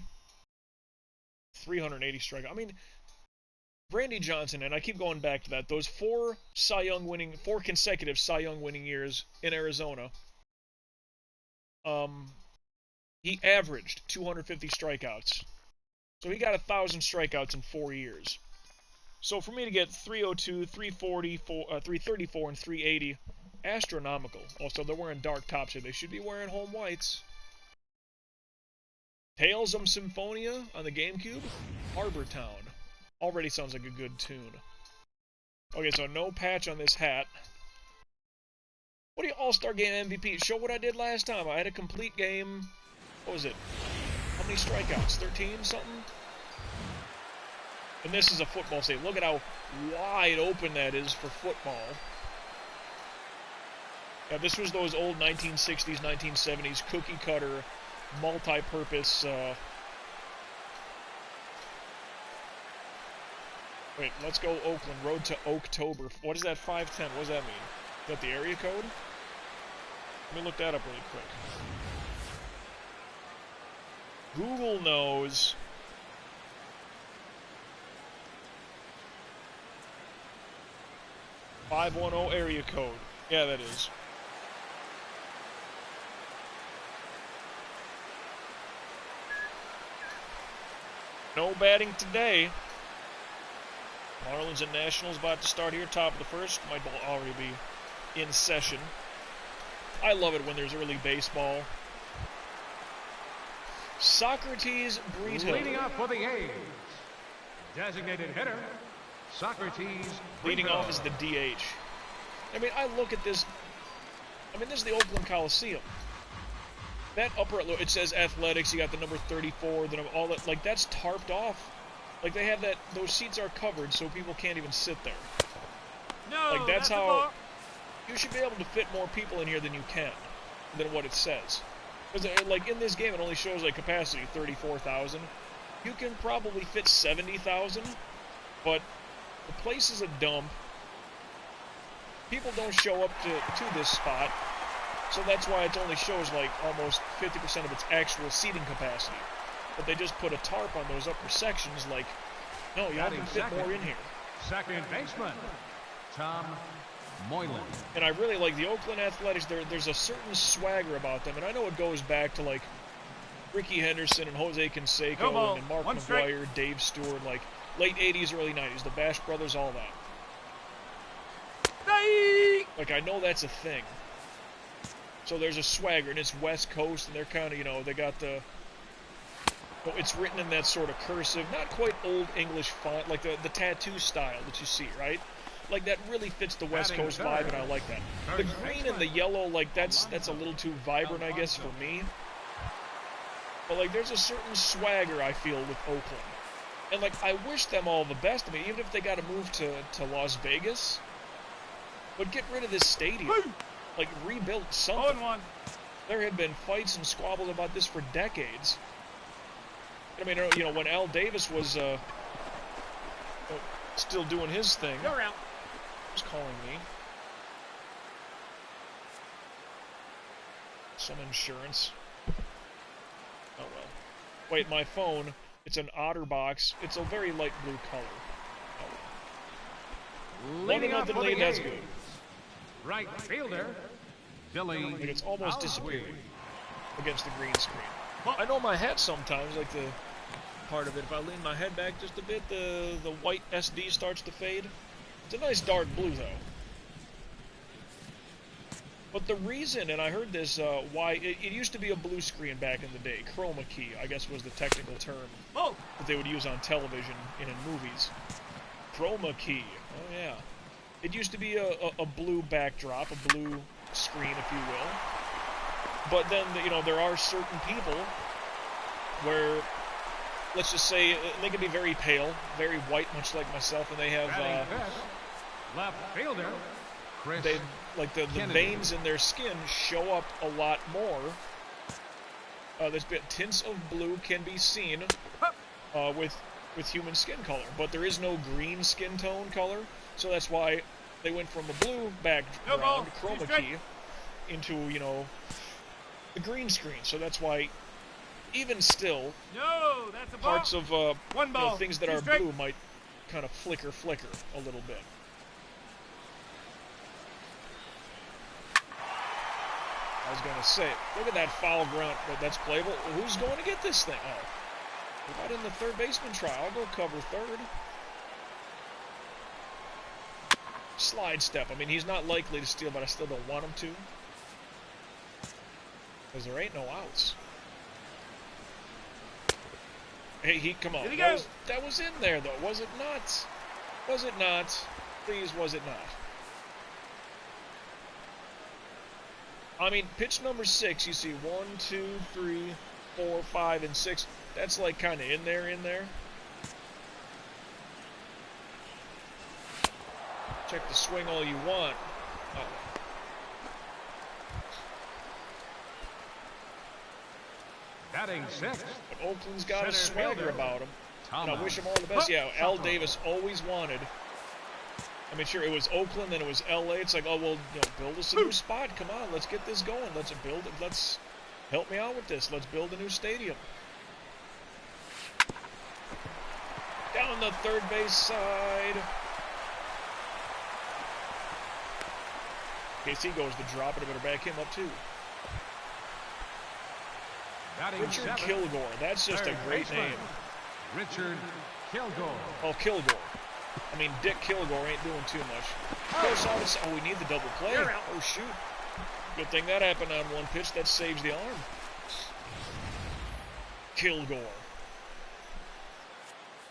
380 strikeouts. I mean, Randy Johnson, and I keep going back to that, those 4 consecutive Cy Young winning years in Arizona, he averaged 250 strikeouts. So he got 1,000 strikeouts in 4 years. So for me to get 302, 340, 334, and 380, astronomical. Also, they're wearing dark tops here. They should be wearing home whites. Tales of Symphonia on the GameCube. Harbor Town. Already sounds like a good tune. Okay, so no patch on this hat. What do you All-Star Game MVP? Show what I did last time. I had a complete game. What was it? How many strikeouts? 13 something? And this is a football stadium. Look at how wide open that is for football. Yeah, this was those old 1960s, 1970s cookie-cutter, multi-purpose... Wait, let's go Oakland. Road to Oaktober. What is that 510? What does that mean? Is that the area code? Let me look that up really quick. Google knows. .510 area code. Yeah, that is. No batting today. Marlins and Nationals about to start here, top of the first. Might already be in session. I love it when there's early baseball. Socrates Brito. Leading up for the A's, designated hitter, Socrates. Leading off is the DH. I mean, I look at this. I mean, this is the Oakland Coliseum. That upper, it says athletics. You got the number 34. Then all that, like that's tarped off. Like they have that. Those seats are covered, so people can't even sit there. No, like that's how. You should be able to fit more people in here than you can, than what it says. Because like in this game, it only shows like capacity 34,000. You can probably fit 70,000, but the place is a dump. People don't show up to this spot, so that's why it only shows like almost 50% of its actual seating capacity. But they just put a tarp on those upper sections, like, no, you can fit more in here. Second baseman, Tom Moylan. And I really like the Oakland Athletics. There's a certain swagger about them, and I know it goes back to like Ricky Henderson and Jose Canseco and Mark McGwire, Dave Stewart, like late 80s, early 90s, the Bash Brothers, all that. Like, I know that's a thing. So there's a swagger, and it's West Coast, and they're kind of, you know, they got the... It's written in that sort of cursive, not quite Old English font, like the tattoo style that you see, right? Like, that really fits the West Coast vibe, and I like that. The green and the yellow, like, that's a little too vibrant, I guess, for me. But, like, there's a certain swagger I feel with Oakland. And, like, I wish them all the best. I mean, even if they got to move to Las Vegas... But get rid of this stadium. Like, rebuild something. There had been fights and squabbles about this for decades. I mean, you know, when Al Davis was still doing his thing. You're out. Who's calling me? Some insurance. Oh, well. Wait, my phone, it's an OtterBox. It's a very light blue color. Oh, well. Leading off for the lead, that's A's. good. Right fielder, Billy. Like it's almost Alsby. disappearing against the green screen. I know my head sometimes, like the part of it, if I lean my head back just a bit, the white SD starts to fade. It's a nice dark blue, though. But the reason, and I heard this, why it used to be a blue screen back in the day. Chroma key, I guess, was the technical term that they would use on television and in movies. Chroma key. Oh, yeah. It used to be a blue backdrop, a blue screen, if you will. But then, you know, there are certain people where, let's just say, they can be very pale, very white, much like myself, and they have, left fielder, Chris they like the veins in their skin show up a lot more. There's tints of blue can be seen with human skin color, but there is no green skin tone color, so that's why they went from a blue background, chroma key, into, you know, the green screen. So that's why, even still, parts of you know, things that are blue might kind of flicker a little bit. I was going to say, look at that foul grunt. That's playable. Who's going to get this thing? Oh, we're not in the third baseman try. I'll go cover third. Slide step. I mean, he's not likely to steal, but I still don't want him to. Because there ain't no outs. Hey, come on. That was in there, though. Was it not? Was it not? Please, was it not? I mean, pitch number 6, you see 1, 2, 3, 4, 5, and 6. That's like kind of in there. Check the swing all you want. batting 6. But Oakland's got a swagger about him. And I wish him all the best. Yeah, Al Davis always wanted. I mean, sure, it was Oakland, then it was LA. It's like, oh, well, you know, build us a new spot. Come on, let's get this going. Let's build it. Let's help me out with this. Let's build a new stadium. Down the third base side. In case he goes to drop it, I better back him up too. Richard Kilgore. That's just a great name. Richard Kilgore. Oh, Kilgore. I mean, Dick Kilgore ain't doing too much. Of course, we need the double play. Oh, shoot. Good thing that happened on one pitch. That saves the arm. Kilgore.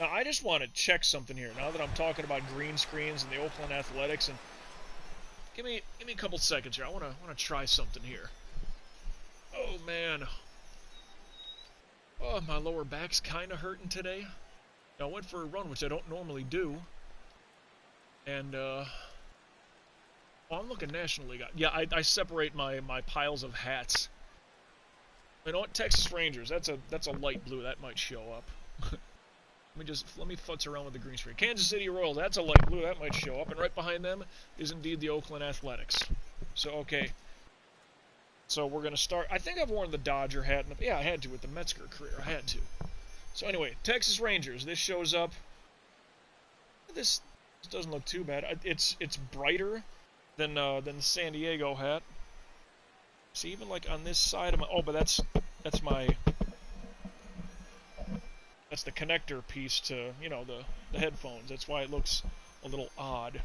Now, I just want to check something here. Now that I'm talking about green screens and the Oakland Athletics, and give me a couple seconds here. I want to try something here. Oh man. Oh, my lower back's kind of hurting today. Now, I went for a run, which I don't normally do. And, well, I'm looking National League. Yeah, I separate my piles of hats. You know what? Texas Rangers. That's a light blue. That might show up. let me futz around with the green screen. Kansas City Royals. That's a light blue. That might show up. And right behind them is indeed the Oakland Athletics. So, okay. So we're going to start. I think I've worn the Dodger hat. Yeah, I had to with the Metzger career. I had to. So anyway, Texas Rangers. This shows up. This doesn't look too bad. It's brighter than the San Diego hat. See, even like on this side of my. Oh, but that's the connector piece to, you know, the headphones. That's why it looks a little odd.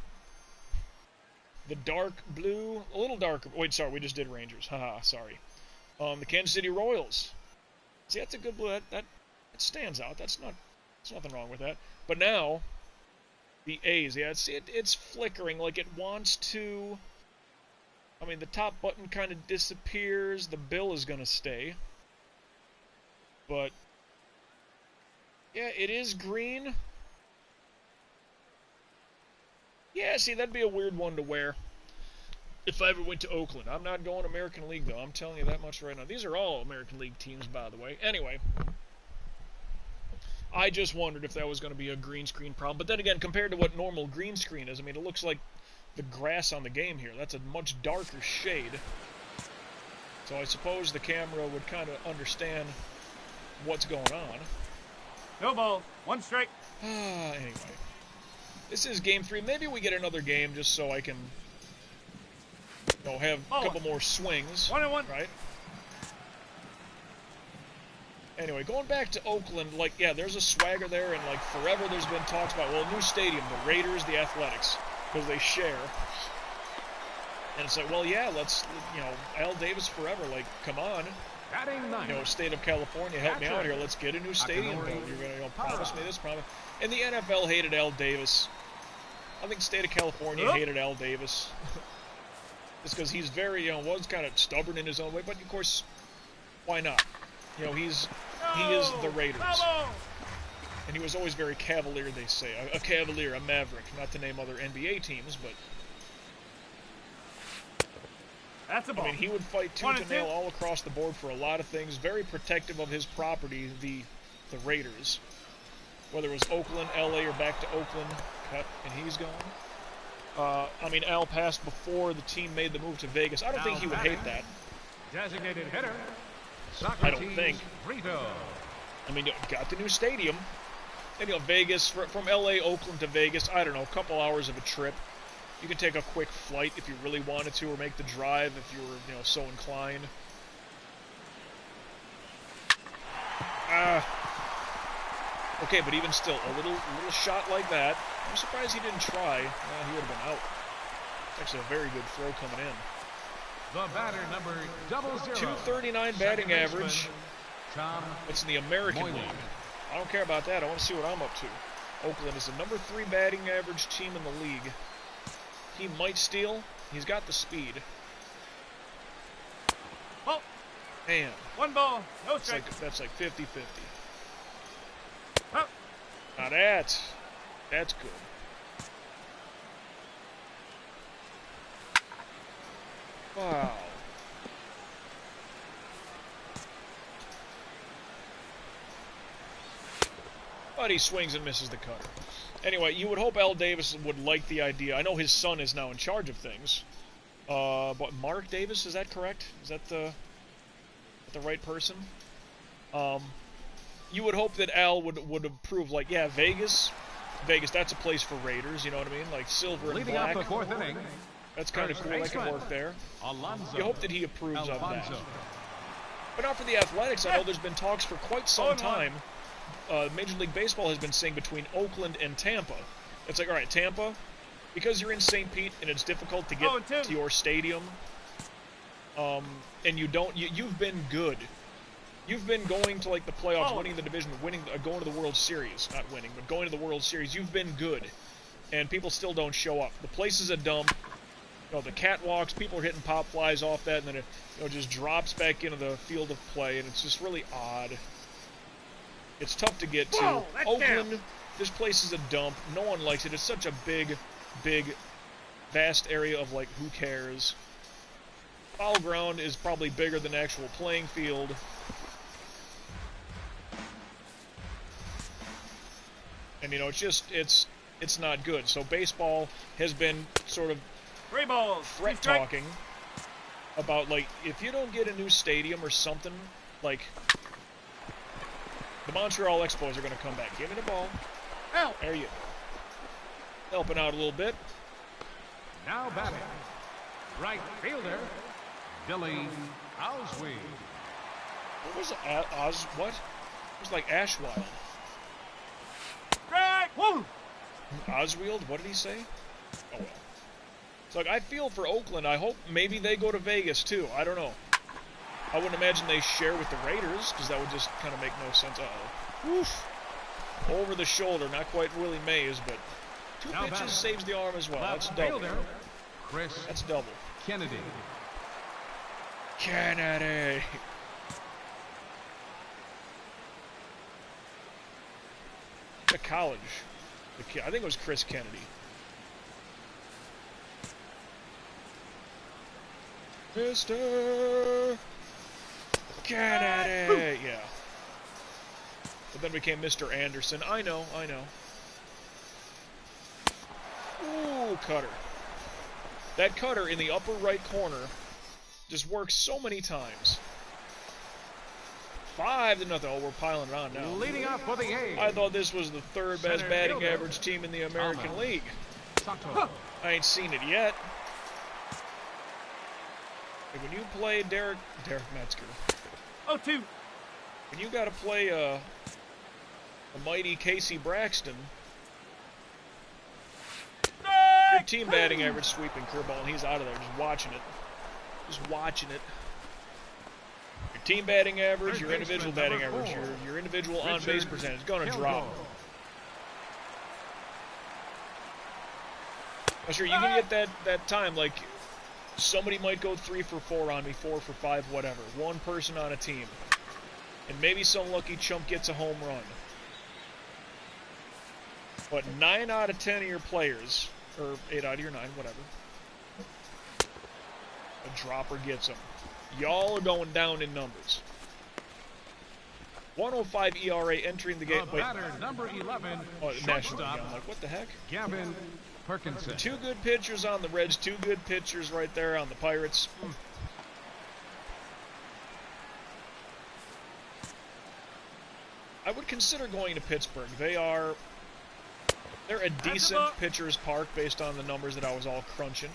The dark blue, a little darker. Wait, sorry, we just did Rangers. Haha, sorry. The Kansas City Royals. See, that's a good blue. That stands out. There's nothing wrong with that. But now, the A's. Yeah, see, it's flickering like it wants to. I mean, the top button kind of disappears. The bill is going to stay. But, yeah, it is green. Yeah, see, that'd be a weird one to wear if I ever went to Oakland. I'm not going American League, though. I'm telling you that much right now. These are all American League teams, by the way. Anyway, I just wondered if that was going to be a green screen problem. But then again, compared to what normal green screen is, I mean, it looks like the grass on the game here. That's a much darker shade. So I suppose the camera would kind of understand what's going on. No ball. One strike. Anyway. This is game 3. Maybe we get another game just so I can, you know, have a couple more swings. 1-1. Right? Anyway, going back to Oakland, like, yeah, there's a swagger there, and, like, forever there's been talks about, well, a new stadium, the Raiders, the Athletics, because they share. And it's like, well, yeah, let's, you know, Al Davis forever, like, come on. You know, state of California, help me out here. Let's get a new stadium built. You're going to, you know, promise me this, promise. And the NFL hated Al Davis. I think state of California hated Al Davis. Just because he's very, you know, was kind of stubborn in his own way. But, of course, why not? You know, he is the Raiders. And he was always very cavalier, they say. A cavalier, a maverick. Not to name other NBA teams, but... That's a ball. I mean, he would fight tooth and nail all across the board for a lot of things. Very protective of his property, the Raiders. Whether it was Oakland, LA, or back to Oakland, cut, and he's gone. I mean, Al passed before the team made the move to Vegas. I don't think he would hate that. Designated hitter. I don't think. I mean, you got the new stadium. And, you know, Vegas, from LA, Oakland to Vegas, I don't know, a couple hours of a trip. You can take a quick flight if you really wanted to, or make the drive if you were, you know, so inclined. Okay, but even still, a little shot like that. I'm surprised he didn't try. He would have been out. It's actually a very good throw coming in. The batter, number 00. 239 batting average. It's in the American Moylan. League. I don't care about that. I want to see what I'm up to. Oakland is the number 3 batting average team in the league. He might steal. He's got the speed. Oh, Man. 1 ball. No strike. That's like 50-50. Oh. Now that's good. Wow. But he swings and misses the cutter. Anyway, you would hope Al Davis would like the idea. I know his son is now in charge of things. But Mark Davis, is that correct? Is that the right person? You would hope that Al would approve, like, yeah, Vegas, that's a place for Raiders, you know what I mean? Like silver and Leading black. up the 4th inning. That's kind of cool. That can work there. You hope that he approves of that. But not for the Athletics. I know there's been talks for quite some time. Major League Baseball has been saying between Oakland and Tampa. It's like, all right, Tampa, because you're in St. Pete and it's difficult to get to your stadium, and you've been good. you've been going to like the playoffs, winning the division, going to the World Series, not winning, but going to the World Series. You've been good, and people still don't show up. The place is a dump. You know, the catwalks, people are hitting pop flies off that, and then it just drops back into the field of play, and it's just really odd. It's tough to get to. Whoa, Oakland, this place is a dump. No one likes it. It's such a big, vast area of, like, who cares. Foul ground is probably bigger than the actual playing field. And, you know, it's not good. So baseball has been sort of 3 balls. threat talking about, like, if you don't get a new stadium or something, like, the Montreal Expos are going to come back. Give me the ball. Help. There you go. Helping out a little bit. Now batting, right fielder, Billy Osweiler. What was it? What? It was like Ashwild. Strike. Woo. Osweiler? What did he say? Oh, well. It's like, I feel for Oakland. I hope maybe they go to Vegas, too. I don't know. I wouldn't imagine they share with the Raiders, because that would just kind of make no sense. Uh-oh. Oof. Over the shoulder. Not quite Willie Mays, but 2 Now pitches batter. saves the arm as well. Left That's double. fielder, Chris That's double. Kennedy. Kennedy. The college. I think it was Chris Kennedy. Mr. Kennedy. Yeah. But then became Mr. Anderson. I know. Ooh, cutter. That cutter in the upper right corner just works so many times. 5-0. Oh, we're piling it on now. Leading off for the A's. I thought this was the third best Center batting fielder. average team in the American League. Sato. I ain't seen it yet. Like when you play Derek Metzger, 0-2. when you got to play a mighty Casey Braxton, your team batting average sweeping curveball, and he's out of there just watching it. Your team batting average, Third your individual baseman, batting number average, 4. your individual on-base Richard percentage is going to Kilgore. drop. I'm sure you can get that time, like, somebody might go 3 for 4 on me, 4 for 5, whatever. One person on a team. And maybe some lucky chump gets a home run. But 9 out of 10 of your players, or 8 out of your 9, whatever, a dropper gets them. Y'all are going down in numbers. 105 ERA entering the game. The batter, number 11, National League. shortstop, I'm like, what the heck? Gavin Perkinson. 2 good pitchers on the Reds, 2 good pitchers right there on the Pirates. I would consider going to Pittsburgh. They're a decent pitcher's park based on the numbers that I was all crunching.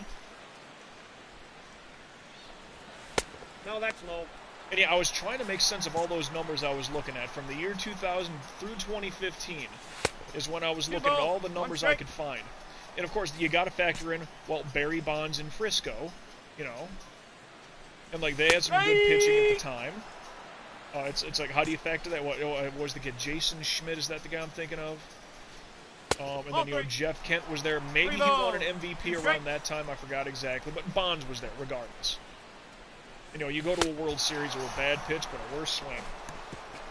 No, that's low. And yeah, I was trying to make sense of all those numbers I was looking at. From the year 2000 through 2015 is when I was looking at all the numbers I could find. And of course, you got to factor in, well, Barry Bonds in Frisco, you know. And like, they had some good pitching at the time. It's like, how do you factor that? What was the kid? Jason Schmidt, is that the guy I'm thinking of? And then, you know, Jeff Kent was there. Maybe he won an MVP around that time. I forgot exactly. But Bonds was there regardless. You know, you go to a World Series with a bad pitch, but a worse swing.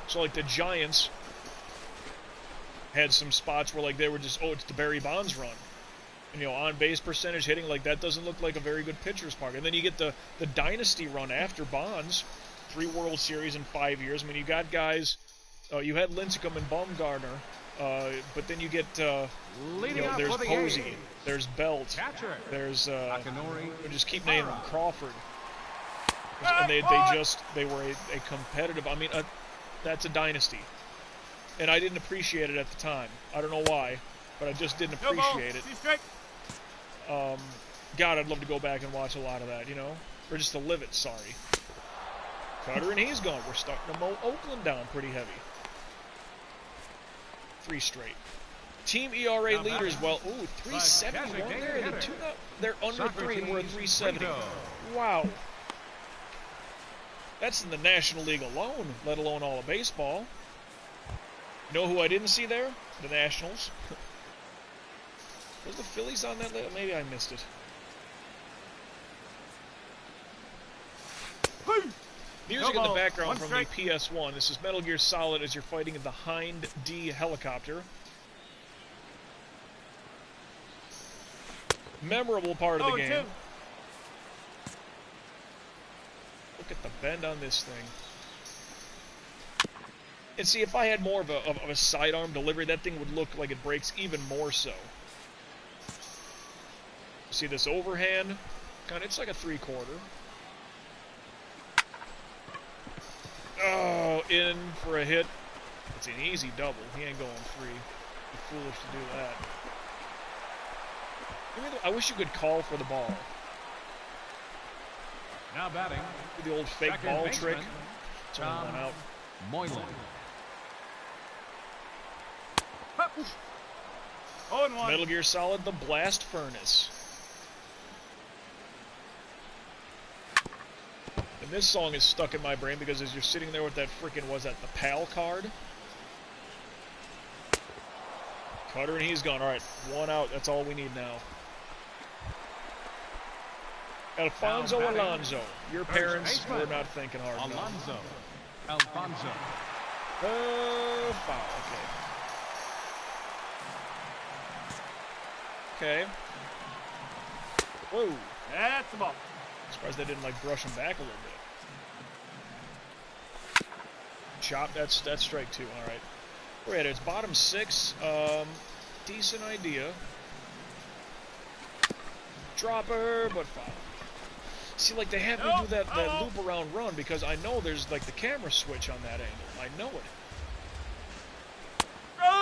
So, like, the Giants had some spots where, like, they were just, oh, it's the Barry Bonds run. And, you know, on-base percentage hitting, like, that doesn't look like a very good pitcher's park. And then you get the dynasty run after Bonds. 3 World Series in 5 years. I mean, you got guys, you had Lincecum and Bumgarner, but then you get, you know, there's Posey, there's Belt, there's, we'll just keep naming them, Crawford. And they were a competitive, I mean, that's a dynasty. And I didn't appreciate it at the time. I don't know why, but I just didn't appreciate it. God, I'd love to go back and watch a lot of that, you know? Or just to live it, sorry. Cutter, and he's gone. We're starting to mow Oakland down pretty heavy. 3 straight. Team ERA leaders, well, ooh, 371 there. They're under 3, and we're at 370. Wow. That's in the National League alone, let alone all of baseball. You know who I didn't see there? The Nationals. Was the Phillies on that list? Maybe I missed it. Music in the background from the PS1. This is Metal Gear Solid as you're fighting the Hind D helicopter. Memorable part of the game. Look at the bend on this thing. And see, if I had more of a sidearm delivery, that thing would look like it breaks even more so. See this overhand? It's like a 3/4. Oh, in for a hit. It's an easy double. He ain't going 3. You're foolish to do that. I wish you could call for the ball. Now batting. Do the old fake ball trick. It's only one out. Moylan. 0-1. Metal Gear Solid: The Blast Furnace. And this song is stuck in my brain because as you're sitting there with that frickin' the PAL card? Cutter and he's gone. Alright, 1 out. That's all we need now. Alfonso Alonso. Your parents were not thinking hard enough. Alonso. Alfonso. Foul. Okay. Whoa. That's the ball. Surprised they didn't brush him back a little bit. Chop. That's strike 2. All right. We're at it. It's bottom 6. Decent idea. Dropper, but foul. See, they have me do that loop around run because I know there's the camera switch on that angle. I know it.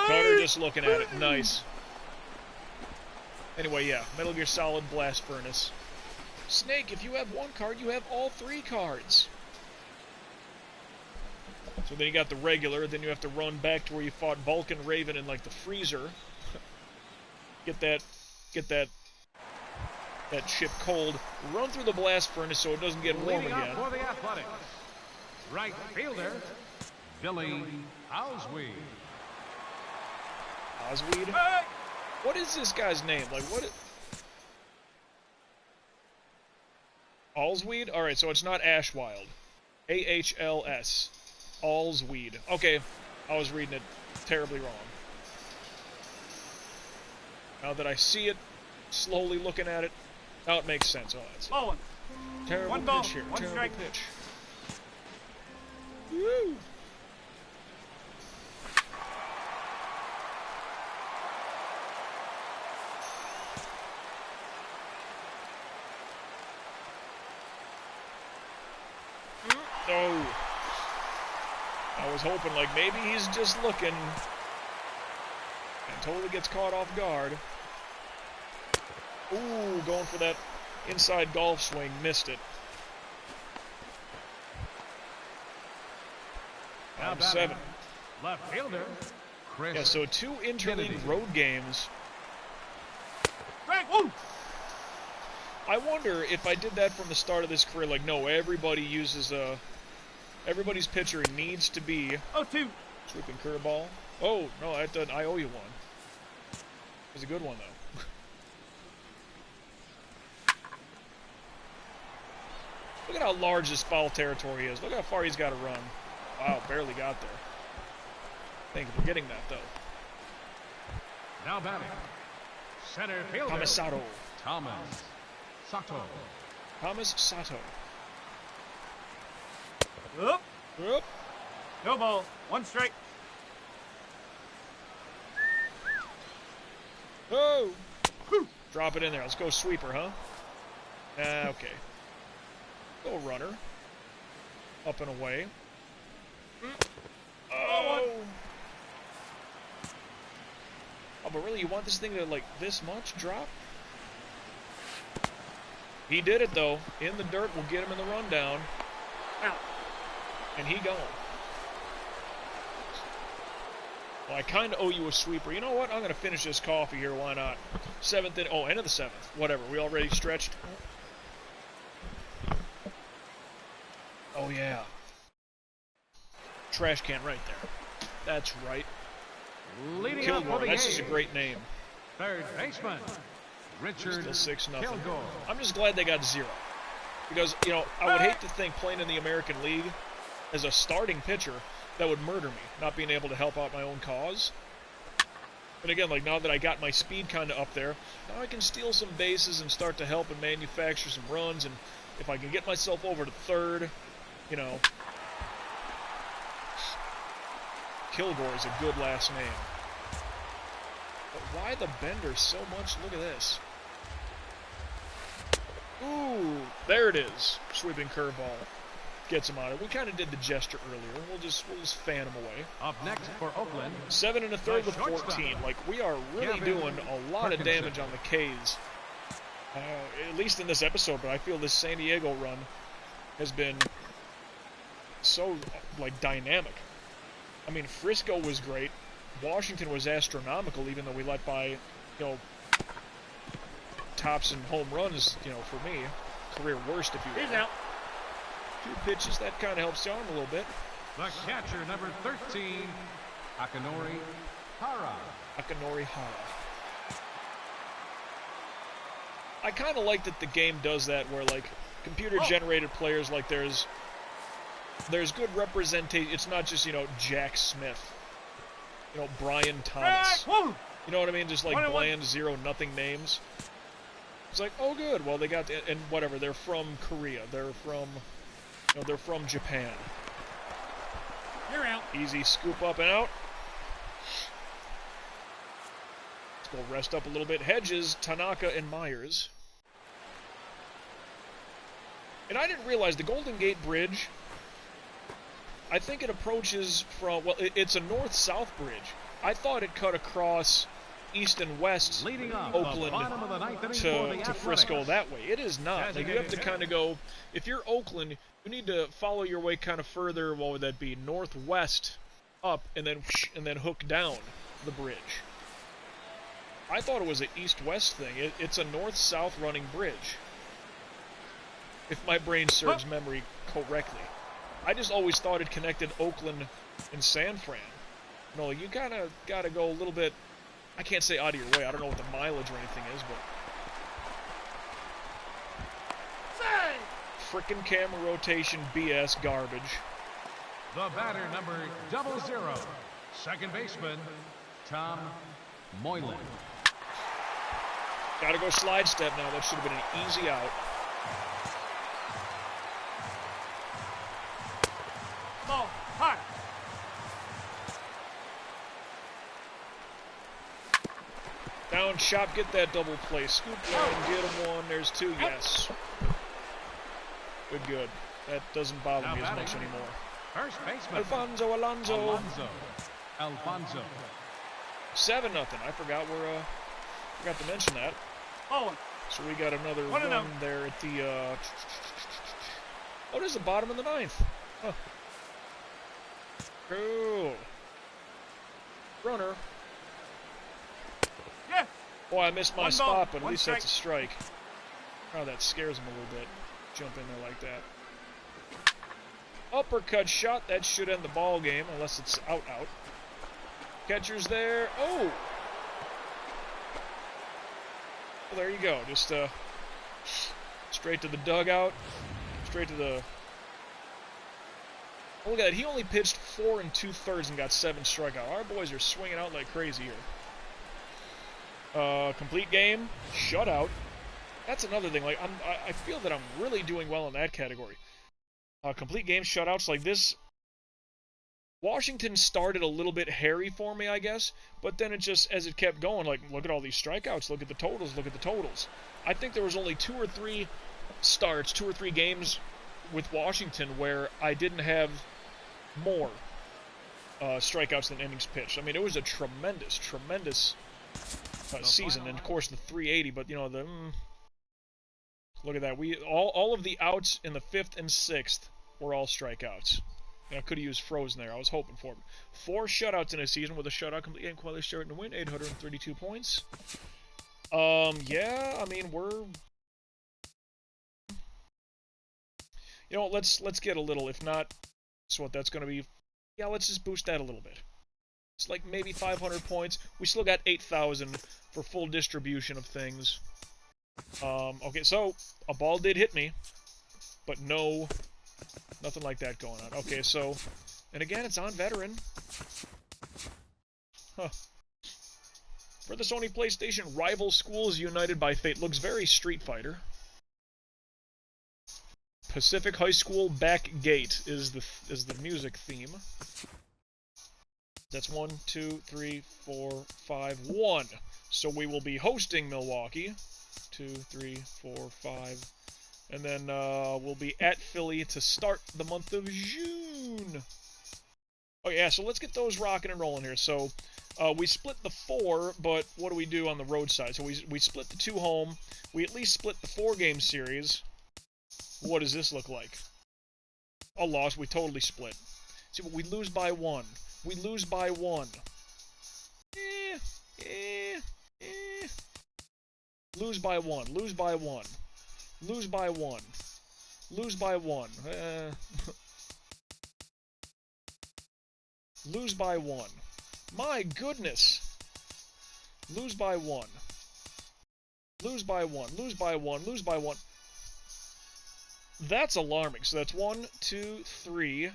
Cutter just looking at it. Nice. Anyway, yeah. Metal Gear Solid: Blast Furnace. Snake, if you have 1 card, you have all 3 cards. So then you got the regular, then you have to run back to where you fought Vulcan Raven in the freezer. Get that chip cold. Run through the blast furnace so it doesn't get warm Leading again. up for the Athletics. Right fielder, Billy Osweed. Osweed? What is this guy's name? What? Allsweed? Alright, so it's not Ashwild. AHLS. Allsweed. Okay, I was reading it terribly wrong. Now that I see it, slowly looking at it, now it makes sense. Oh, that's it. Ball. Terrible 1 ball, pitch here. 1 Terrible strike. pitch. Woo! Oh. I was hoping maybe he's just looking and totally gets caught off guard. Ooh, going for that inside golf swing, missed it. Now 7. Left fielder, Chris. Yeah, so 2 interleague road games. Frank, woo! I wonder if I did that from the start of this career, no, everybody uses everybody's pitcher needs to be 0-2. swooping curveball. Oh, no, that doesn't, I owe you one. It was a good one, though. Look at how large this foul territory is. Look how far he's got to run. Wow, barely got there. Thank you for getting that, though. Now batting, center fielder, Thomas Sato. Thomas Sato. Thomas Sato. Up. Up. No ball. 1 strike. Oh! Drop it in there. Let's go sweeper, huh? Okay. Go runner. Up and away. Oh! Oh, but really, you want this thing to, this much drop? He did it, though. In the dirt, we'll get him in the rundown. Out. And he gone. Well, I kind of owe you a sweeper. You know what? I'm going to finish this coffee here. Why not? 7th inning. Oh, end of the 7th. Whatever. We already stretched. Oh, yeah. Trash can right there. That's right. Leading up for Kilgore. the That's just a A's, great name. third baseman, Richard Still 6-0. Kilgore. I'm just glad they got 0. Because, you know, I would hate to think playing in the American League as a starting pitcher, that would murder me, not being able to help out my own cause. And again, like, now that I got my speed kind of up there, now I can steal some bases and start to help and manufacture some runs, and if I can get myself over to third, you know, Kilgore is a good last name. But why the bender so much? Look at this. Ooh, there it is. Sweeping curveball. Gets him out of it. We kind of did the gesture earlier. We'll just fan him away. Up next for Oakland, 7 1/3 with 14. Like, we are really doing a lot of damage on the K's. At least in this episode, but I feel this San Diego run has been so, like, dynamic. I mean, Frisco was great. Washington was astronomical, even though we let by, you know, tops and home runs, you know, for me. Career worst, if you will. He's out. 2 pitches, that kind of helps the arm a little bit. the catcher, number 13, Akinori Hara. Akinori Hara. I kind of like that the game does that, where, like, computer-generated players, like, there's good representation. It's not just, you know, Jack Smith, you know, Brian Thomas. You know what I mean? Just, like, bland 0-0 names. It's like, oh, good. Well, they got the, and whatever. They're from Korea. They're from, you know, they're from Japan. You're out. Easy scoop up and out. Let's go rest up a little bit. Hedges, Tanaka, and Myers. And I didn't realize the Golden Gate Bridge, I think it approaches from, well, it's a north-south bridge. I thought it cut across east and west Oakland to Frisco that way. It is not. Like, you have to kind of go, if you're Oakland, you need to follow your way kind of further, what would that be, northwest up, and then hook down the bridge. I thought it was an east-west thing. It's a north-south running bridge, if my brain serves memory correctly. I just always thought it connected Oakland and San Fran. No, you kind of got to go a little bit, I can't say out of your way. I don't know what the mileage or anything is, but frickin' camera rotation BS garbage. The batter, number 00, second baseman, Tom Moylan. Gotta go slide step now. That should have been an easy out. Ball. Hot. Down, shop, get that double play. Scoop one, get him one. There's 2, yes. Good, good. That doesn't bother me as much anymore. First baseman, Alfonso Alonso. Alfonso. 7-0. I forgot to mention that. Oh, So we got another 1-0. run there at the, oh, there's the bottom of the 9th. Huh. Cool. Runner. yeah. Oh, I missed my 1 ball, spot, but at 1 least strike. that's a strike. Oh, that scares him a little bit. Jump in there like that. Uppercut shot. That should end the ball game, unless it's out. Catcher's there. Oh! Well, there you go. Just straight to the dugout. Straight to the... Oh, look at that. He only pitched 4 2/3 and got 7 strikeouts. Our boys are swinging out like crazy here. Complete game. Shutout. That's another thing. Like, I feel that I'm really doing well in that category. Complete game shutouts like this. Washington started a little bit hairy for me, I guess, but then it just, as it kept going, like, look at all these strikeouts, look at the totals. I think there was only 2 or 3 starts, 2 or 3 games with Washington where I didn't have more strikeouts than innings pitched. I mean, it was a tremendous season, and of course the 380, but, you know, look at that. All of the outs in the 5th and 6th were all strikeouts. And I could have used frozen there. I was hoping for it. 4 shutouts in a season with a shutout complete and quality starting to win. 832 points. Yeah, I mean, You know, let's get a little. If not, so what that's going to be. Yeah, let's just boost that a little bit. It's like maybe 500 points. We still got 8,000 for full distribution of things. Okay, so a ball did hit me, but no, nothing like that going on. Okay, so, and again, it's on veteran. Huh. For the Sony PlayStation, rival schools united by fate. Looks very Street Fighter. Pacific High School Back Gate is the music theme. That's 1, 2, 3, 4, 5, 1. So we will be hosting Milwaukee. 2, 3, 4, 5. And then we'll be at Philly to start the month of June. Oh yeah, so let's get those rocking and rolling here. So we split the 4, but what do we do on the road side? So we split the 2 home. We at least split the 4-game series. What does this look like? A loss. We totally split. See, but we lose by 1. We lose by 1. Lose by 1. Lose by 1. Lose by 1. Lose by 1. Lose by 1. My goodness. Lose by 1. Lose by 1. Lose by 1. Lose by 1. That's alarming. So that's 1, 2, 3,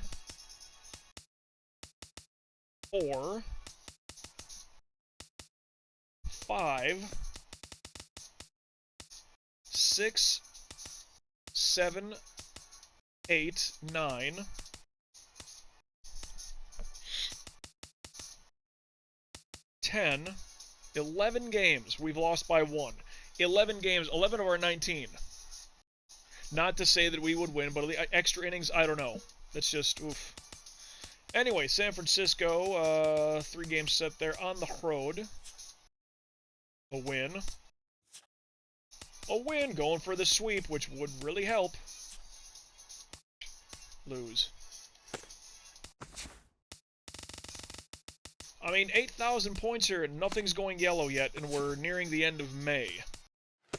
4, 5, 6, 7, 8, 9, 10, 11 games we've lost by 1. 11 games, 11 of our 19. Not to say that we would win, but extra innings, I don't know. That's just, oof. Anyway, San Francisco, 3 games set there on the road. A win. A win, going for the sweep, which would really help. Lose. I mean, 8,000 points here, and nothing's going yellow yet, and we're nearing the end of May.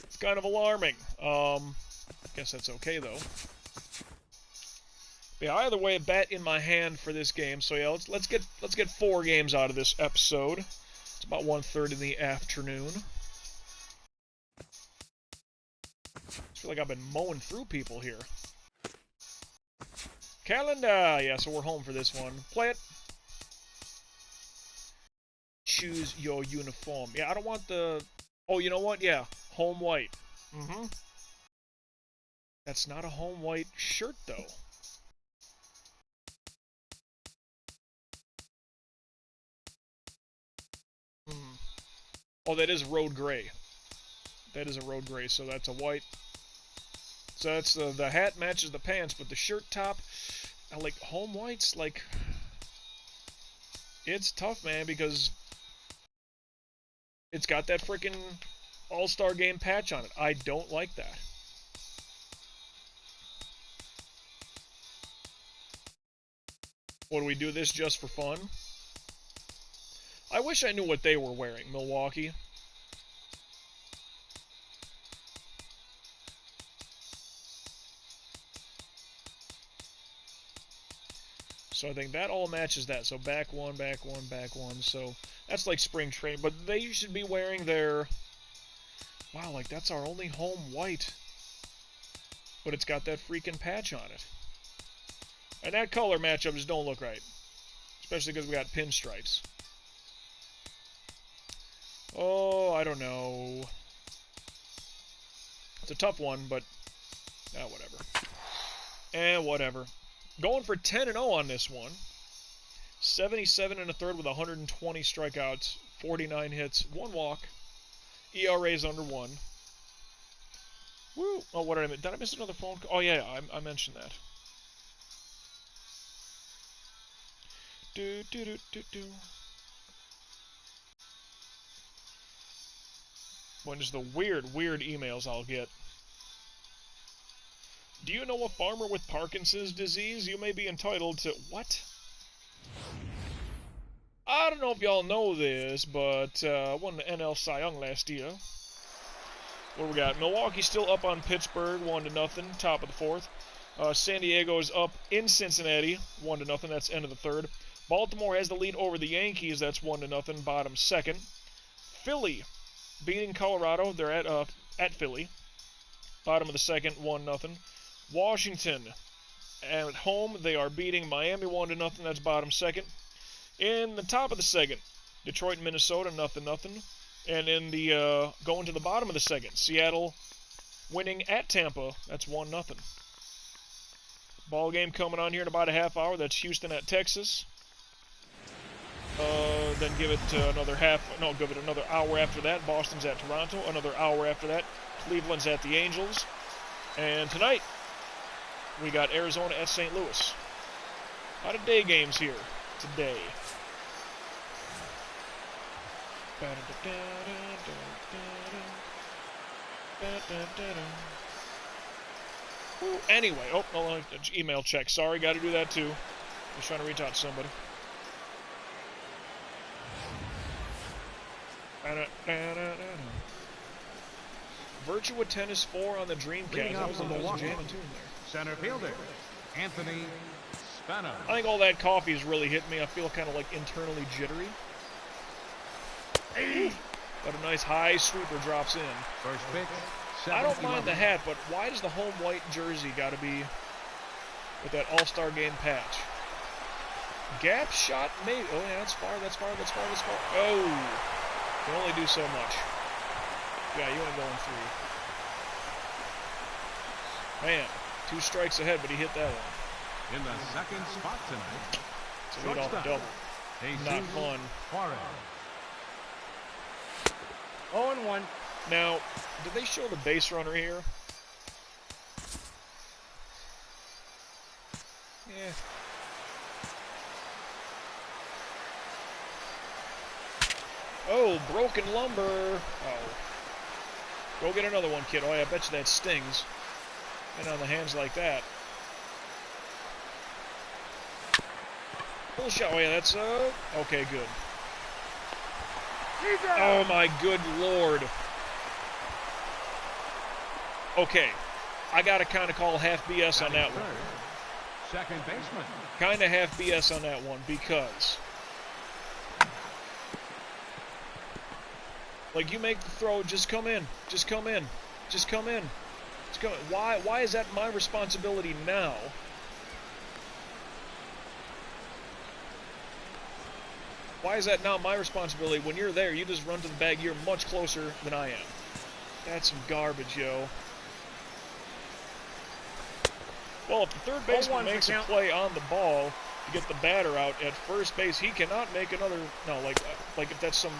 It's kind of alarming. Guess that's okay, though. But yeah, either way, a bet in my hand for this game. So yeah, let's get 4 games out of this episode. It's about 1:30 in the afternoon. I feel like I've been mowing through people here. Calendar! Yeah, so we're home for this one. Play it. Choose your uniform. Yeah, I don't want the... Oh, you know what? Yeah, home white. Mm-hmm. That's not a home white shirt, though. Oh, that is road gray. That is a road gray, so that's a white. So that's the hat matches the pants, but the shirt top, I like home whites. Like, it's tough, man, because it's got that freaking All-Star Game patch on it. I don't like that. What, do we do this just for fun? I wish I knew what they were wearing, Milwaukee. So I think that all matches that. So back 1, back 1, back 1. So that's like spring training. But they should be wearing their... Wow, like that's our only home white. But it's got that freaking patch on it. And that color matchup just don't look right. Especially because we got pinstripes. Oh, I don't know. It's a tough one, but whatever. Whatever. Going for 10-0 on this one. 77 1/3 with 120 strikeouts, 49 hits, 1 walk. ERA's under 1. Woo! Oh, what did I miss? Did I miss another phone call? Oh, yeah, I mentioned that. One is the weird emails I'll get. Do you know a farmer with Parkinson's disease? You may be entitled to... What? I don't know if y'all know this, but won the NL Cy Young last year. What we got? Milwaukee still up on Pittsburgh, 1-0, top of the fourth. San Diego is up in Cincinnati, 1-0. That's end of the third. Baltimore has the lead over the Yankees. That's 1-0, bottom second. Philly beating Colorado. They're at Philly, bottom of the second, 1-0. Washington at home, they are beating Miami 1-0. That's bottom second. In the top of the second, Detroit and Minnesota 0-0. And in the going to the bottom of the second, Seattle winning at Tampa. That's 1-0. Ball game coming on here in about a half hour. That's Houston at Texas. Then give it another hour after that. Boston's at Toronto. Another hour after that, Cleveland's at the Angels. And tonight, we got Arizona at St. Louis. A lot of day games here today. Ooh, anyway, email check. Sorry, got to do that too. Just trying to reach out to somebody. Virtua Tennis 4 on the Dreamcast. I was jamming too in there. Center fielder, Anthony Spano. I think all that coffee is really hitting me. I feel kind of like internally jittery. But a nice high sweeper drops in. First pitch. I don't mind the hat, but why does the home white jersey got to be with that All-Star Game patch? Gap shot, maybe. Oh yeah, that's far. Oh, can only do so much. Yeah, you ain't going through. Man, 2 strikes ahead, but he hit that one. In the second spot tonight. It's a lead-off double. Not fun. 0-1. Now, did they show the base runner here? Yeah. Oh, broken lumber. Oh. Go get another one, kid. Oh, yeah, I bet you that stings. And on the hands like that. Full shot. Oh, yeah, that's, okay, good. Oh, my good Lord. Okay. I got to kind of call half BS on that one. Second baseman. Kind of half BS on that one because... Like, you make the throw, just come in. Just come in. Just come in. Just come in. Why is that my responsibility now? Why is that now my responsibility? When you're there, you just run to the bag. You're much closer than I am. That's some garbage, yo. Well, if the third baseman makes a play on the ball to get the batter out at first base, he cannot make another... No, like if that's some...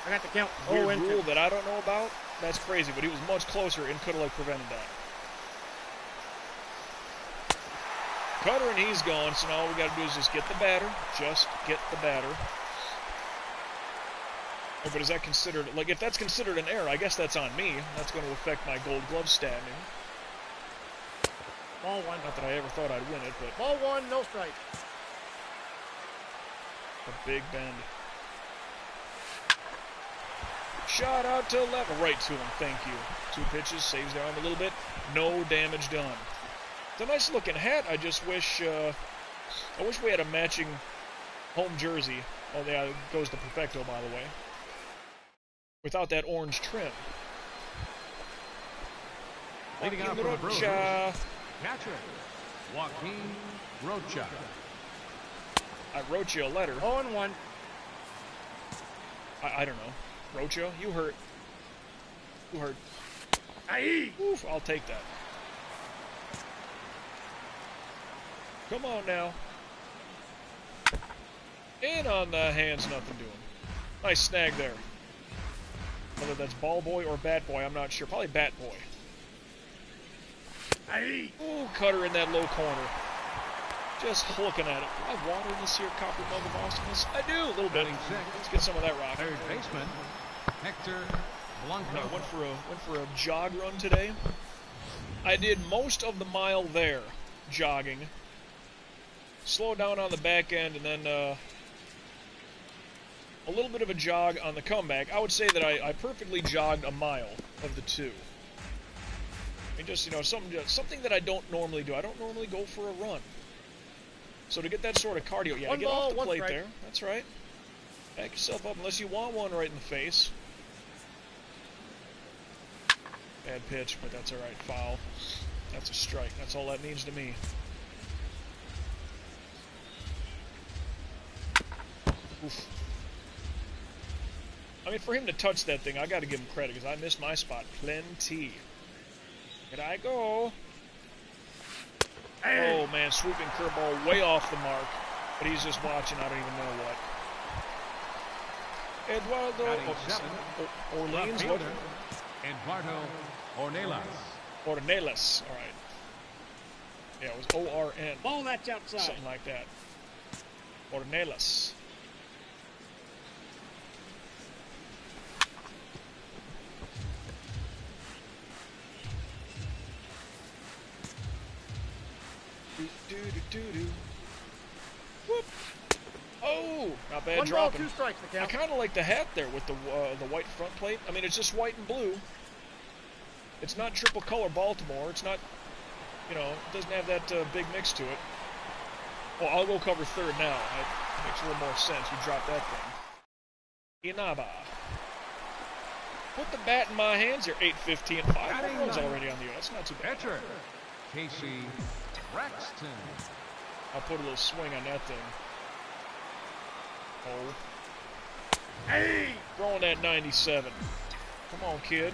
I got the count. Weird rule that I don't know about. That's crazy, but he was much closer and could have like prevented that. Cutter and he's gone, so now all we got to do is just get the batter. Just get the batter. Oh, but is that considered, like if that's considered an error, I guess that's on me. That's going to affect my gold glove standing. Ball 1. Not that I ever thought I'd win it, but... Ball 1, no strike. A big bend. Shot out to left. Right to him, thank you. 2 pitches, saves the arm a little bit. No damage done. It's a nice looking hat. I just wish, I wish we had a matching home jersey. Oh, yeah, it goes to Perfecto, by the way. Without that orange trim. Leading out for the Brewers, catcher, Joaquin Rocha. I wrote you a letter. 0-1. I don't know. Rocha, you hurt. You hurt. Aye. Oof, I'll take that. Come on now. In on the hands, nothing doing. Nice snag there. Whether that's ball boy or bat boy, I'm not sure. Probably bat boy. Aye. Ooh, cutter in that low corner. Just looking at it. Do I have water in this here copper mug of awesomeness? I do, a little bit. Let's get some of that rock. Third baseman, Hector Blanco. I went for a jog run today. I did most of the mile there, jogging. Slowed down on the back end, and then a little bit of a jog on the comeback. I would say that I perfectly jogged a mile of the 2. I mean, just, you know, something that I don't normally do. I don't normally go for a run. So to get that sort of cardio, yeah, One get ball, off the one plate strike. there. That's right. Back yourself up unless you want one right in the face. Bad pitch, but that's all right. Foul. That's a strike. That's all that means to me. Oof. I mean, for him to touch that thing, I got to give him credit because I missed my spot plenty. Here I go. Hey. Oh, man, swooping curveball way off the mark. But he's just watching, I don't even know what. Eduardo Orleans. What? Eduardo Ornelas. Ornelas. All right. Yeah, it was O-R-N. Ball that's outside. Something like that. Ornelas. Do-do-do-do-do. Whoop. Oh, not bad One dropping. ball, 2 strikes the I count. kind of like the hat there with the white front plate. I mean, it's just white and blue. It's not triple color Baltimore. It's not, you know, it doesn't have that big mix to it. Well, I'll go cover third now. That makes a little more sense. You drop that thing. Inaba. Put the bat in my hands here. 8-15 and 5 home runs already on the year. That's not too bad. Pitcher, Casey Braxton. I'll put a little swing on that thing. Oh. Hey. Throwing that 97. Come on, kid.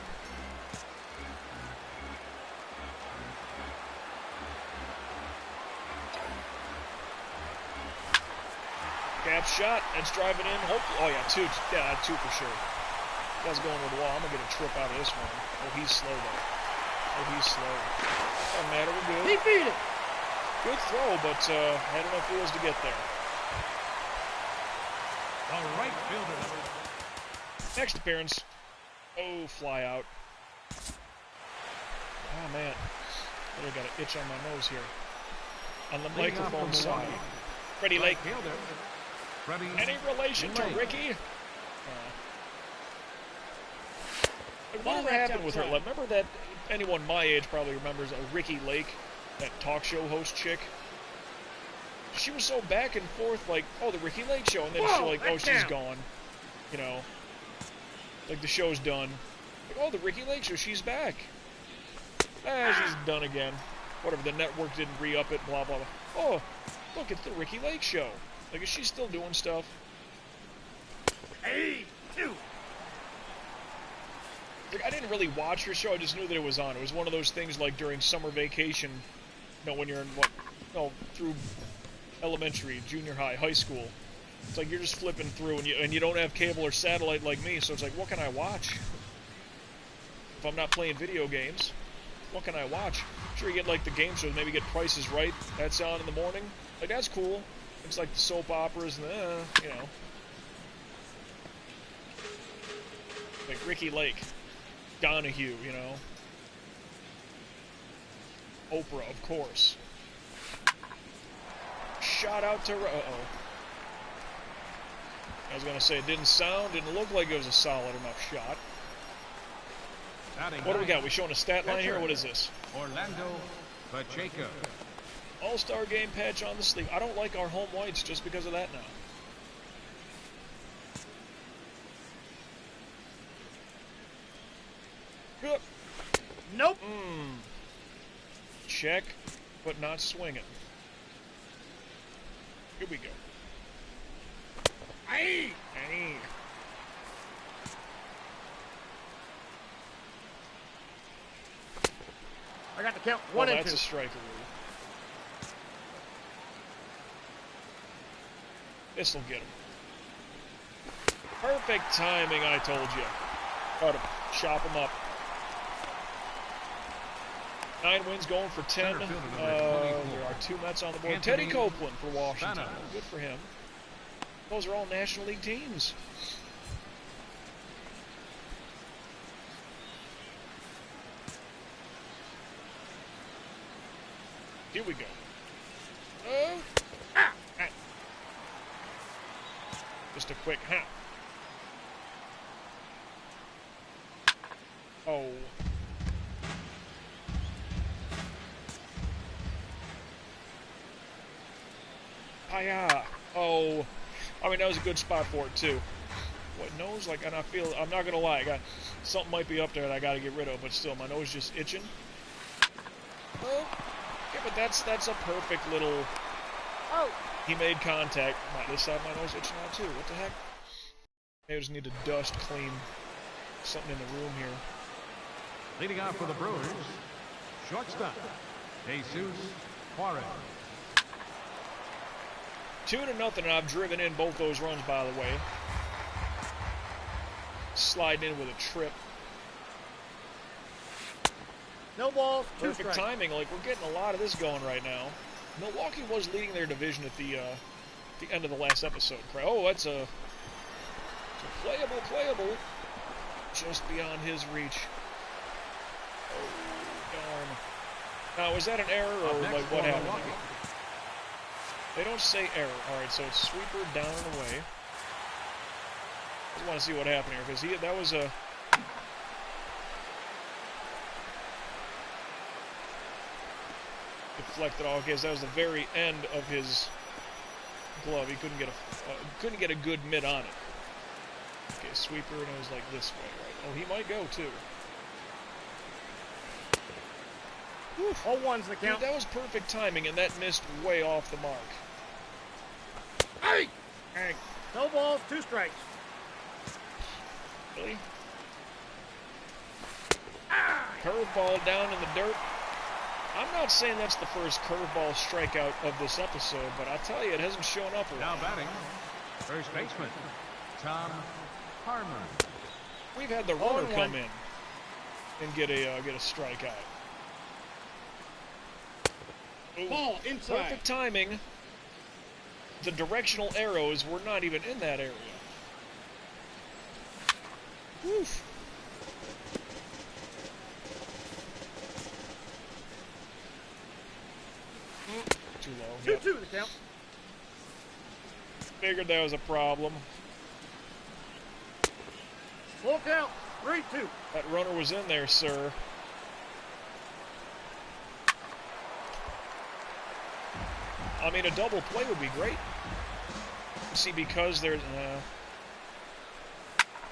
Gap shot. That's driving in. Hopefully. Oh, yeah, 2. Yeah, 2 for sure. That's going with the wall. I'm going to get a trip out of this one. Oh, he's slow, though. Oh, he's slow. Doesn't matter. We're good. He beat it. Good throw, but had enough wheels to get there. The right fielder. Next appearance. Oh, fly out. Oh, man. I really got an itch on my nose here. On the microphone side. Freddie Lake. Fielder, Freddie Any relation to Lake. Ricky? Whatever Ball that's happened with her? outside. Like, remember that? Anyone my age probably remembers a Ricky Lake, that talk show host chick. She was so back and forth, like, oh, the Ricky Lake Show, and then she's Whoa, like, oh, that's she's down. gone. You know, like the show's done. Like, oh, the Ricky Lake Show, she's back. She's done again. Whatever, the network didn't re-up it, blah, blah, blah. Oh, look, it's the Ricky Lake Show. Like, is she still doing stuff? Hey. 2. Like, I didn't really watch her show, I just knew that it was on. It was one of those things like during summer vacation, you know, when you're in, through elementary, junior high, high school. It's like you're just flipping through and you don't have cable or satellite like me, so it's like, what can I watch? If I'm not playing video games, what can I watch? Sure, you get like the game shows, maybe get Price is Right, that's on in the morning. Like, that's cool. It's like the soap operas and you know. Like Ricky Lake. Donahue, you know. Oprah, of course. Shot out to... Uh-oh. I was going to say, it didn't look like it was a solid enough shot. What do we got? We showing a stat line here? What is this? Orlando Pacheco. All-Star Game patch on the sleeve. I don't like our home whites just because of that now. Good. Nope. Check, but not swinging. Here we go. Hey. Hey. I got the count. Well, 1 and that's 2. a striker. This'll get him. Perfect timing, I told you. Cut him. Chop him up. 9 wins going for 10. Center fielder number There are 2 Mets on the board. Anthony Teddy Copeland for Washington. Spanos. Good for him. Those are all National League teams. Here we go. Oh! Ah! Just a quick ha. Hiya. Oh, I mean, that was a good spot for it, too. What, nose? Like, and I feel, I'm not going to lie, something might be up there that I got to get rid of, but still, my nose just itching. Oh, yeah, but that's a perfect little... Oh! He made contact. This side of my nose itching out, too. What the heck? Maybe I just need to dust clean something in the room here. Leading off for the Brewers, shortstop, Jesus Juarez. 2-0, and I've driven in both those runs, by the way. Sliding in with a trip. No balls, 2 Perfect strikes. timing. Like, we're getting a lot of this going right now. Milwaukee was leading their division at the end of the last episode. Oh, it's a playable. Just beyond his reach. Oh, darn. Now, was that an error, or like what happened? They don't say error. Alright, so it's sweeper down and away. I just want to see what happened here, because that was a... deflected off, because that was the very end of his glove. He couldn't get a good mitt on it. Okay, sweeper, and it was like this way, right? Oh, he might go, too. Woof. All ones the count. Dude, that was perfect timing, and that missed way off the mark. Hey! Hey. No balls, 2 strikes. Really? Curveball down in the dirt. I'm not saying that's the first curveball strikeout of this episode, but I tell you, it hasn't shown up a Now lot. batting, first baseman, Tom Harmon. We've had the runner come in and get a strikeout. Ooh, Ball inside. perfect timing. The directional arrows were not even in that area. Woof. Too low. 2-2 the count. Figured that was a problem. Full count. 3-2. That runner was in there, sir. I mean, a double play would be great. See, because there's...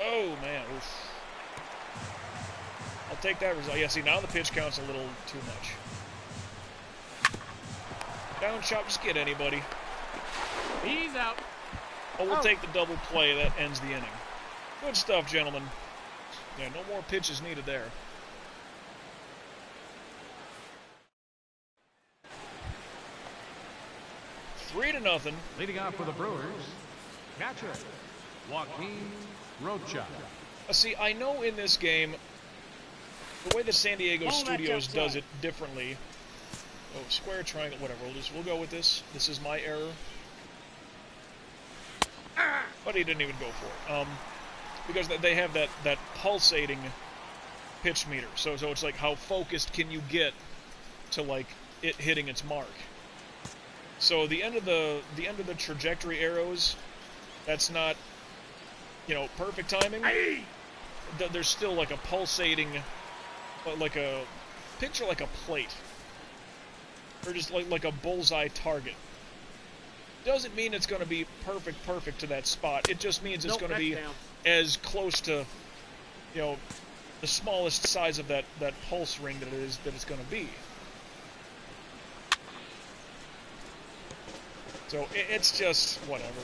oh, man. Oof. I'll take that result. Yeah, see, now the pitch count's a little too much. Down chop, just get anybody. He's out. Oh, we'll take the double play. That ends the inning. Good stuff, gentlemen. Yeah, no more pitches needed there. Three to nothing. Leading off for the Brewers, catcher, Joaquin Rocha. See, I know in this game, the way the San Diego Ball match Studios outside. does it differently. Oh, square, triangle, whatever. We'll go with this. This is my error. But he didn't even go for it. Because they have that pulsating pitch meter. So it's like, how focused can you get to like it hitting its mark? So the end of the trajectory arrows, that's not, perfect timing. There's still like a pulsating, picture like a plate, or just like a bullseye target. Doesn't mean it's going to be perfect to that spot. It just means it's going to be as close to, the smallest size of that pulse ring that it's going to be. So it's just whatever.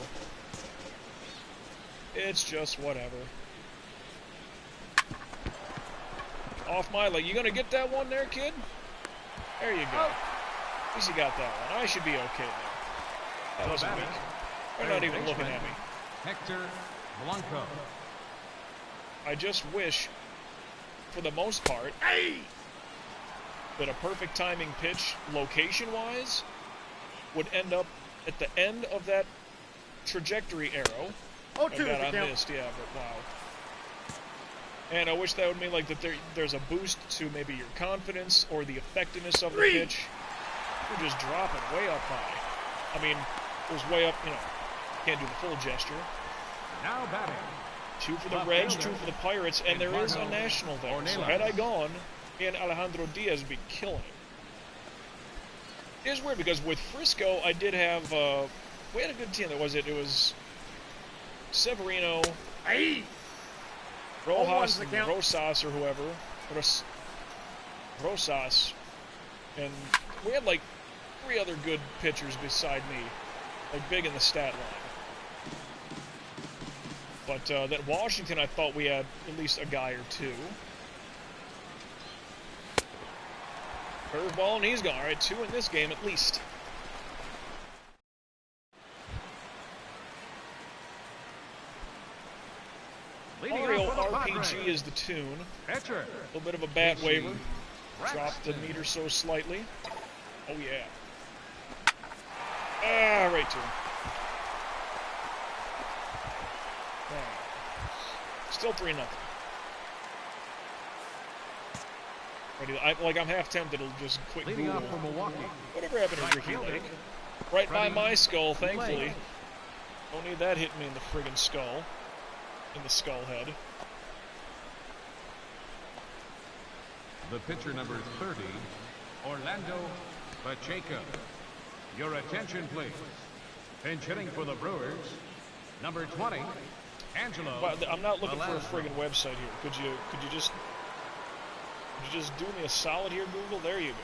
It's just whatever. Off my leg. You gonna get that one there, kid? There you go. At least you got that one. I should be okay there. That was weak. They're not even looking at me. Hector Blanco. I just wish, for the most part, that a perfect timing pitch, location-wise, would end up at the end of that trajectory arrow. Oh, 2 God, I count. missed, yeah, but wow. And I wish that would mean like that there's a boost to maybe your confidence or the effectiveness of the pitch. You're just dropping way up high. I mean, it was way up, can't do the full gesture. Now batting, 2 for the Reds, 2 for the Pirates, and there is a national there. So had I gone, me and Alejandro Diaz would be killing it. It is weird because with Frisco, I did have we had a good team. It was Severino, Aye. Rojas, the and count. Rosas or whoever. Rosas. And we had like 3 other good pitchers beside me. Like big in the stat line. But that Washington, I thought we had at least a guy or 2. Curveball, and he's gone. All right, 2 in this game at least. Mario RPG is the tune. Pitcher. A little bit of a bat waiver. Dropped the meter so slightly. Oh, yeah. Ah, right to him. Still 3-0. I'm half tempted to just quit Google. Off for Milwaukee. Whatever happened to Ricky Lake? Right by my skull, thankfully. Don't need that hitting me in the friggin' skull. In the skull head. The pitcher number 30, Orlando Pacheco. Your attention, please. Pinch hitting for the Brewers, number 20, Angelo. But I'm not looking for a friggin' website here. Could you just do me a solid here, Google? There you go.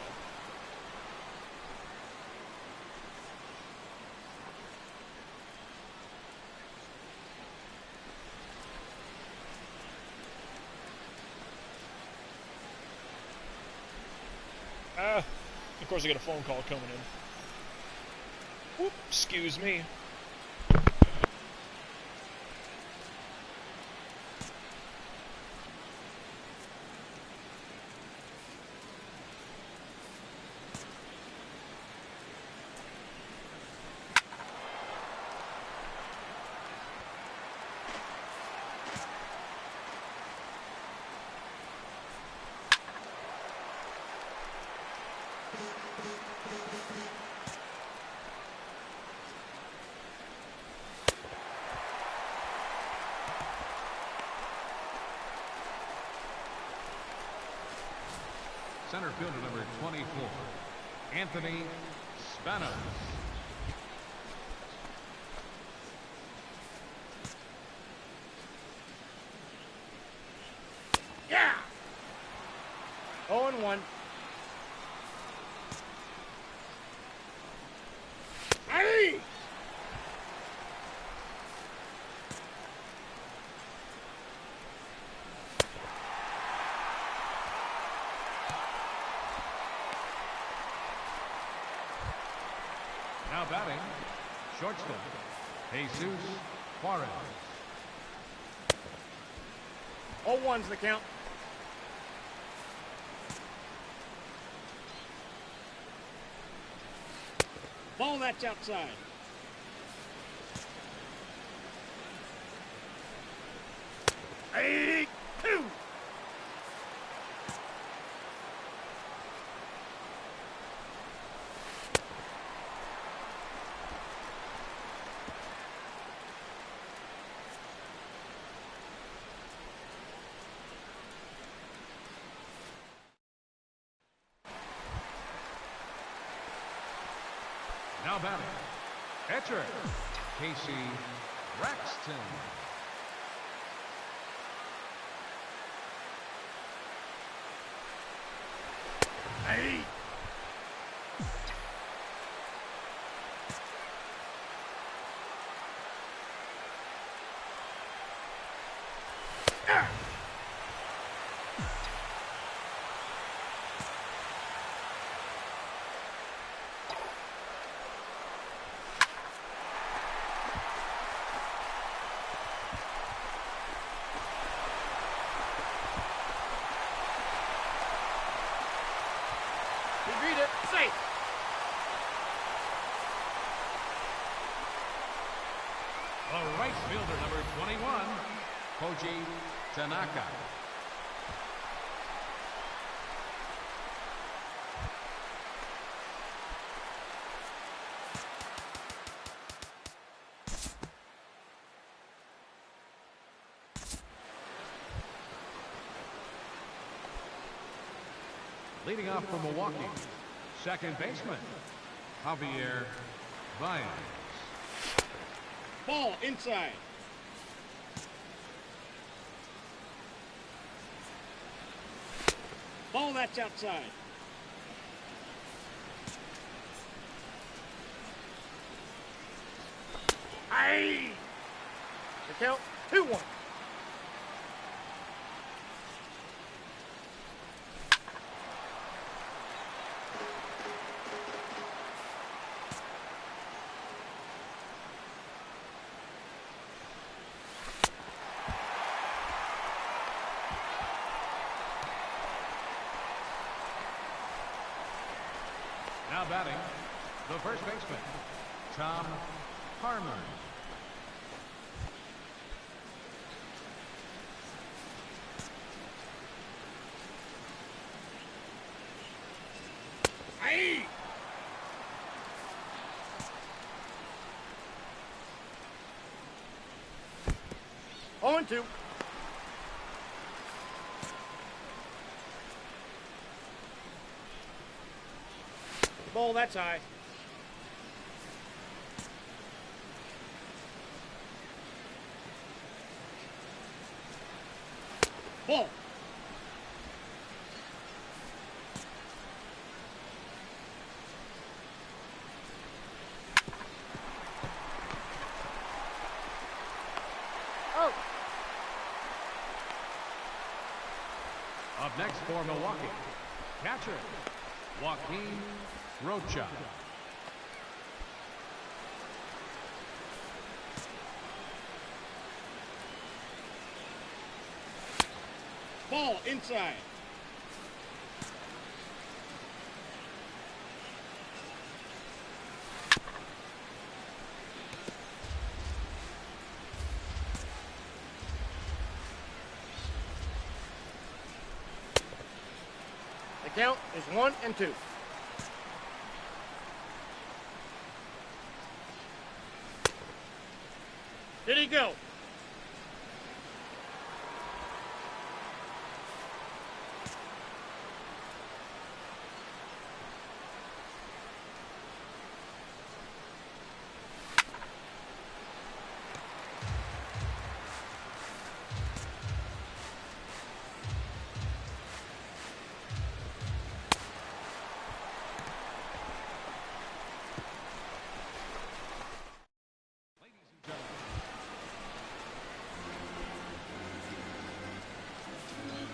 Of course I got a phone call coming in. Whoop, excuse me. Center fielder number 24, Anthony Spanos. Yeah. 0-1. Aye. Now batting, shortstop, Jesus Juarez. 0-1's the count. Ball, that's outside. Hey, 2. Now batting, catcher, Casey Braxton. Hey. Read it. Safe. The right fielder number 21, Koji Tanaka. Leading off for Milwaukee, second baseman, Javier Baez. Ball inside. Ball that's outside. Aye. The count 2-1. Now batting, the first baseman, Tom Harmon. Aye. On 2. Ball that's high. Ball. Oh. Up next for Milwaukee, catcher, Joaquin Rocha. Ball inside. The count is 1-2. Did he go?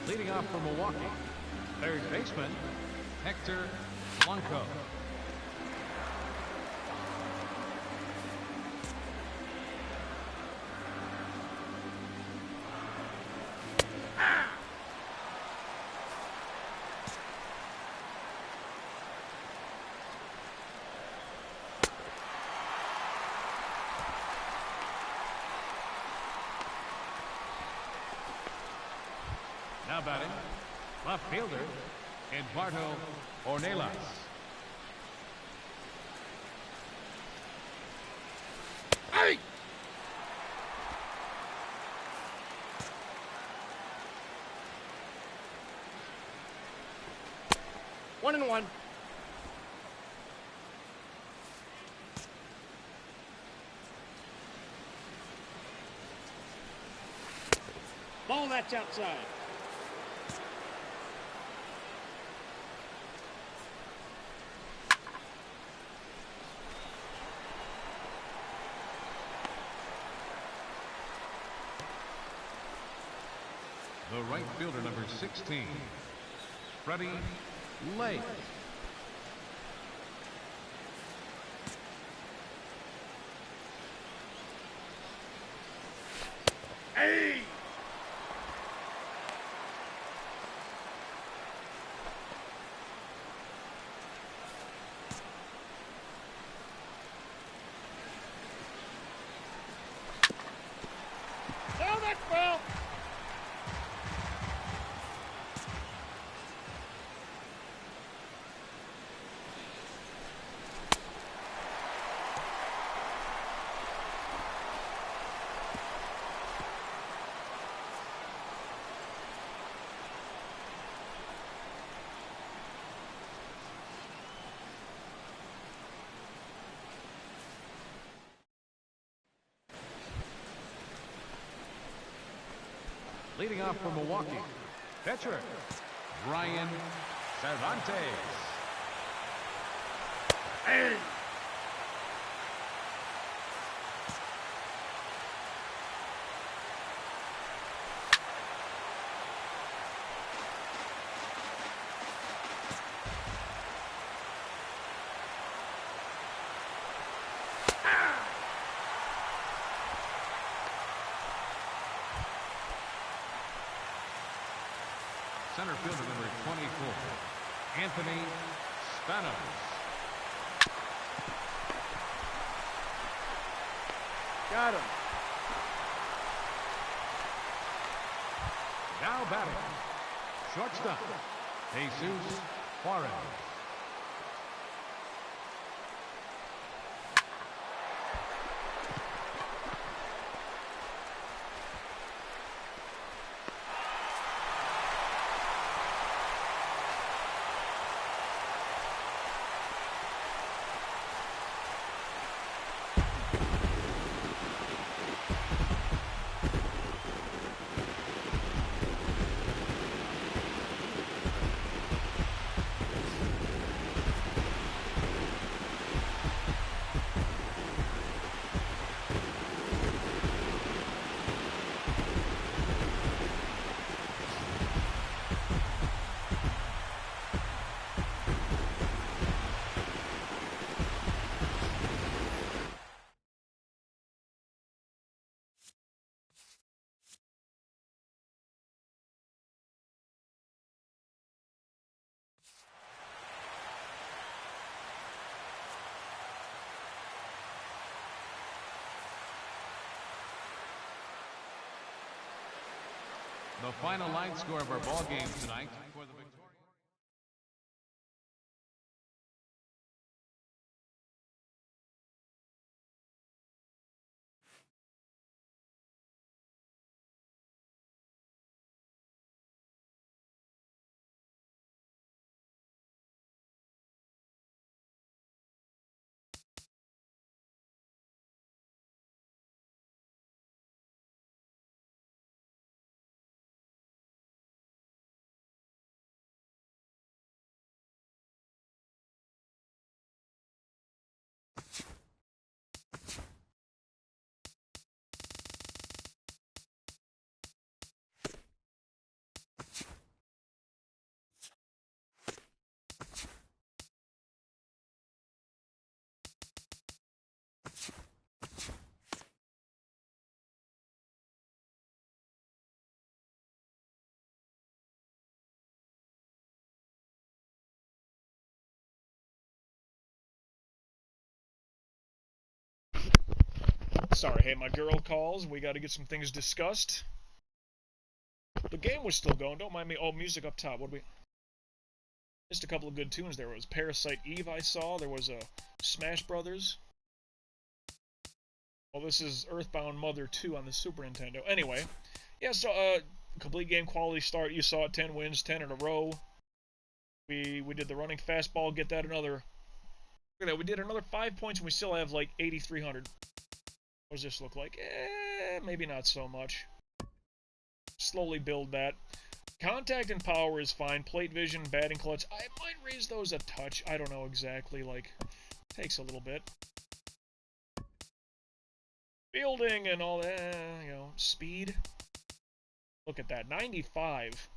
Leading off for Milwaukee, third baseman, Hector Blanco. Now batting, left fielder, Eduardo Ornelas. Hey! 1-1. Ball that's outside. The right fielder, number 16, Freddie Lake. Hey! Oh, that's foul! Leading off for Milwaukee, pitcher, Ryan Cervantes. Hey! Center fielder number 24, Anthony Spanos. Got him. Now batting, shortstop, Jesus Juarez. The final line score of our ball game tonight for the victory. Sorry, hey, my girl calls. We got to get some things discussed. The game was still going. Don't mind me. Oh, music up top. What do we... Missed a couple of good tunes there. It was Parasite Eve I saw. There was Smash Brothers. Well, this is Earthbound Mother 2 on the Super Nintendo. Anyway, yeah, so complete game quality start. You saw it, 10 wins, 10 in a row. We did the running fastball, get that another... Look at that, we did another 5 points and we still have like 8,300. What does this look like? Maybe not so much. Slowly build that. Contact and power is fine. Plate vision, batting clutch. I might raise those a touch. I don't know exactly. Like, takes a little bit. Fielding and all that, you know, speed. Look at that, 95.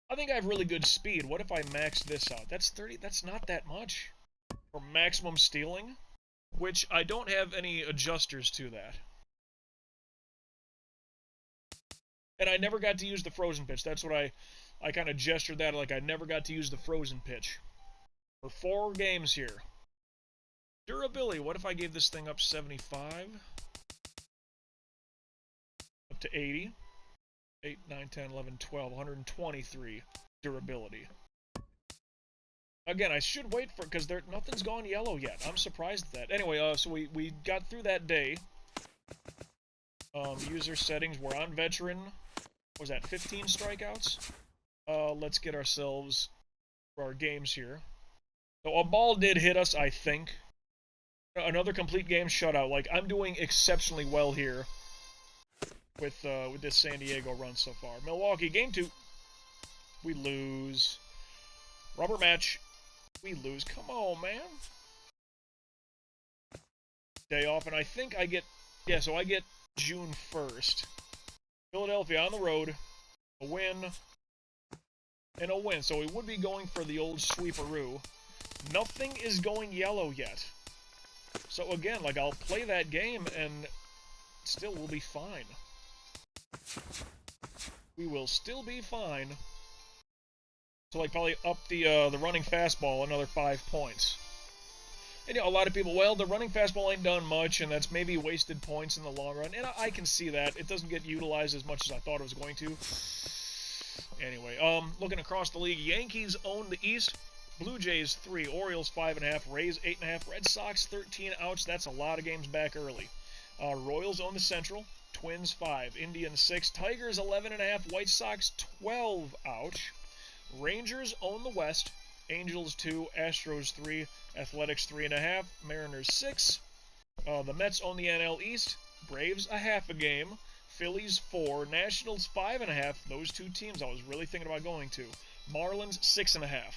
I think I have really good speed. What if I max this out? That's 30. That's not that much. For maximum stealing, which I don't have any adjusters to that. And I never got to use the frozen pitch. That's what I kind of gestured that, like I never got to use the frozen pitch. For 4 games here. Durability, what if I gave this thing up 75? Up to 80. 8, 9, 10, 11, 12, 123 durability. Again, I should wait for it because nothing's gone yellow yet. I'm surprised at that. Anyway, so we got through that day. User settings, we're on veteran. What was that, 15 strikeouts? Let's get ourselves for our games here. So a ball did hit us, I think. Another complete game shutout. Like, I'm doing exceptionally well here. with this San Diego run so far. Milwaukee, game 2. We lose. Rubber match. We lose. Come on, man. Day off, and I think I get... Yeah, so I get June 1st. Philadelphia on the road. A win. And a win. So we would be going for the old sweeperoo. Nothing is going yellow yet. So again, like, I'll play that game, and still we'll be fine. We will still be fine. So, like, probably up the running fastball another 5 points. And, you know, a lot of people, well, the running fastball ain't done much, and that's maybe wasted points in the long run. And I can see that. It doesn't get utilized as much as I thought it was going to. Anyway, looking across the league, Yankees own the East. Blue Jays 3, Orioles 5.5, Rays 8.5, Red Sox 13. Ouch, that's a lot of games back early. Royals own the Central. Twins 5, Indians 6, Tigers 11.5, White Sox 12. Ouch. Rangers own the West. Angels 2, Astros 3, Athletics 3.5, Mariners 6. The Mets own the NL East. Braves a half a game. Phillies 4, Nationals 5.5. Those two teams I was really thinking about going to. Marlins 6.5.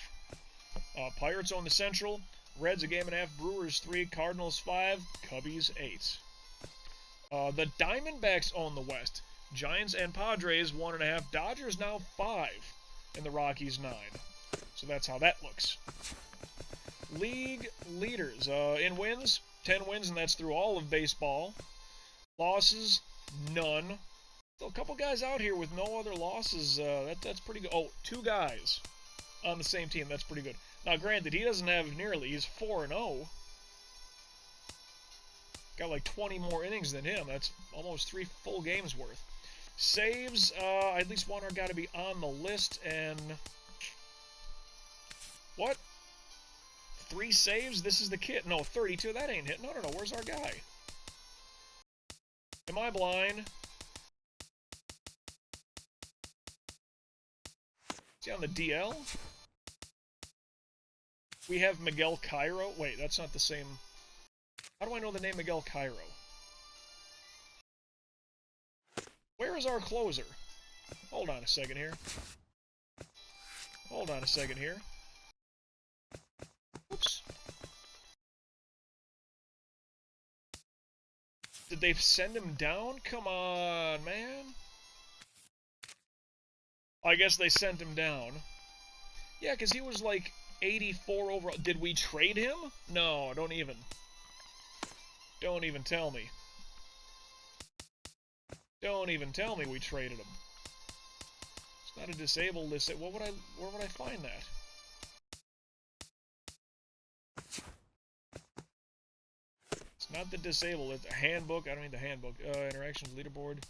Pirates own the Central. Reds a game and a half. Brewers 3, Cardinals 5, Cubbies 8. The Diamondbacks own the West. Giants and Padres 1.5. Dodgers now 5. And the Rockies 9. So that's how that looks. League leaders. In wins, 10 wins, and that's through all of baseball. Losses, none. So a couple guys out here with no other losses. That's pretty good. Oh, 2 guys on the same team. That's pretty good. Now, granted, he doesn't have nearly. He's 4-0. Got like 20 more innings than him. That's almost 3 full games worth. Saves, at least one are got to be on the list, and... What? 3 saves? This is the kid. No, 32. That ain't hit. No. Where's our guy? Am I blind? Is he on the DL? We have Miguel Cairo. Wait, that's not the same... How do I know the name Miguel Cairo? Where is our closer? Hold on a second here. Oops. Did they send him down? Come on, man. I guess they sent him down. Yeah, because he was like 84 overall. Did we trade him? No, don't even. Don't even tell me. Don't even tell me we traded him. It's not a disabled list. Where would I find that? It's not the disabled list. The handbook. I don't need the handbook. Interactions leaderboard.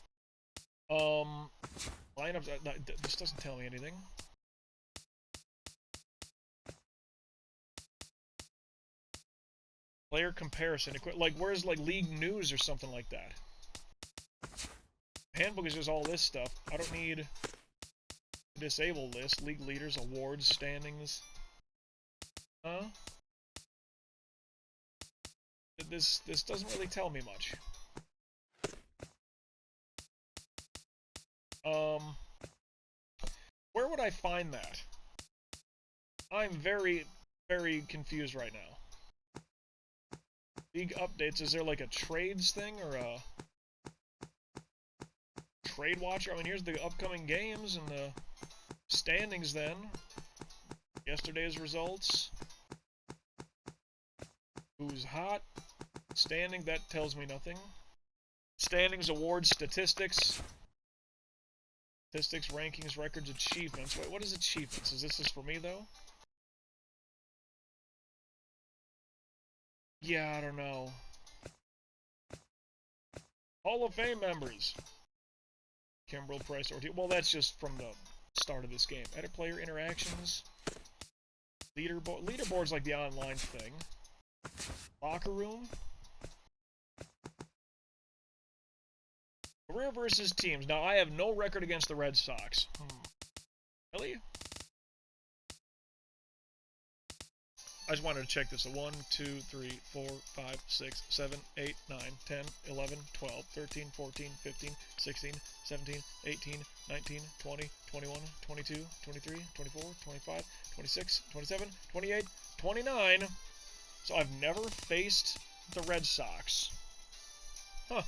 Lineups. This doesn't tell me anything. Player comparison. Like, where's like league news or something like that? Handbook is just all this stuff. I don't need a disabled list. League leaders, awards, standings. Huh? This doesn't really tell me much. Where would I find that? I'm very, very confused right now. League updates, is there like a trades thing or a trade watcher? I mean, here's the upcoming games and the standings then. Yesterday's results. Who's hot? Standing, that tells me nothing. Standings, awards, statistics. Statistics, rankings, records, achievements. Wait, what is achievements? Is this for me, though? Yeah, I don't know. Hall of Fame members. Kimbrel, Price, Ortiz. Well, that's just from the start of this game. Edit player interactions. Leaderboard. Leaderboard's like the online thing. Locker room. Career versus teams. Now, I have no record against the Red Sox. Really? I just wanted to check this. 1, 2, 3, 4, 5, 6, 7, 8, 9, 10, 11, 12, 13, 14, 15, 16, 17, 18, 19, 20, 21, 22, 23, 24, 25, 26, 27, 28, 29. So I've never faced the Red Sox. Huh.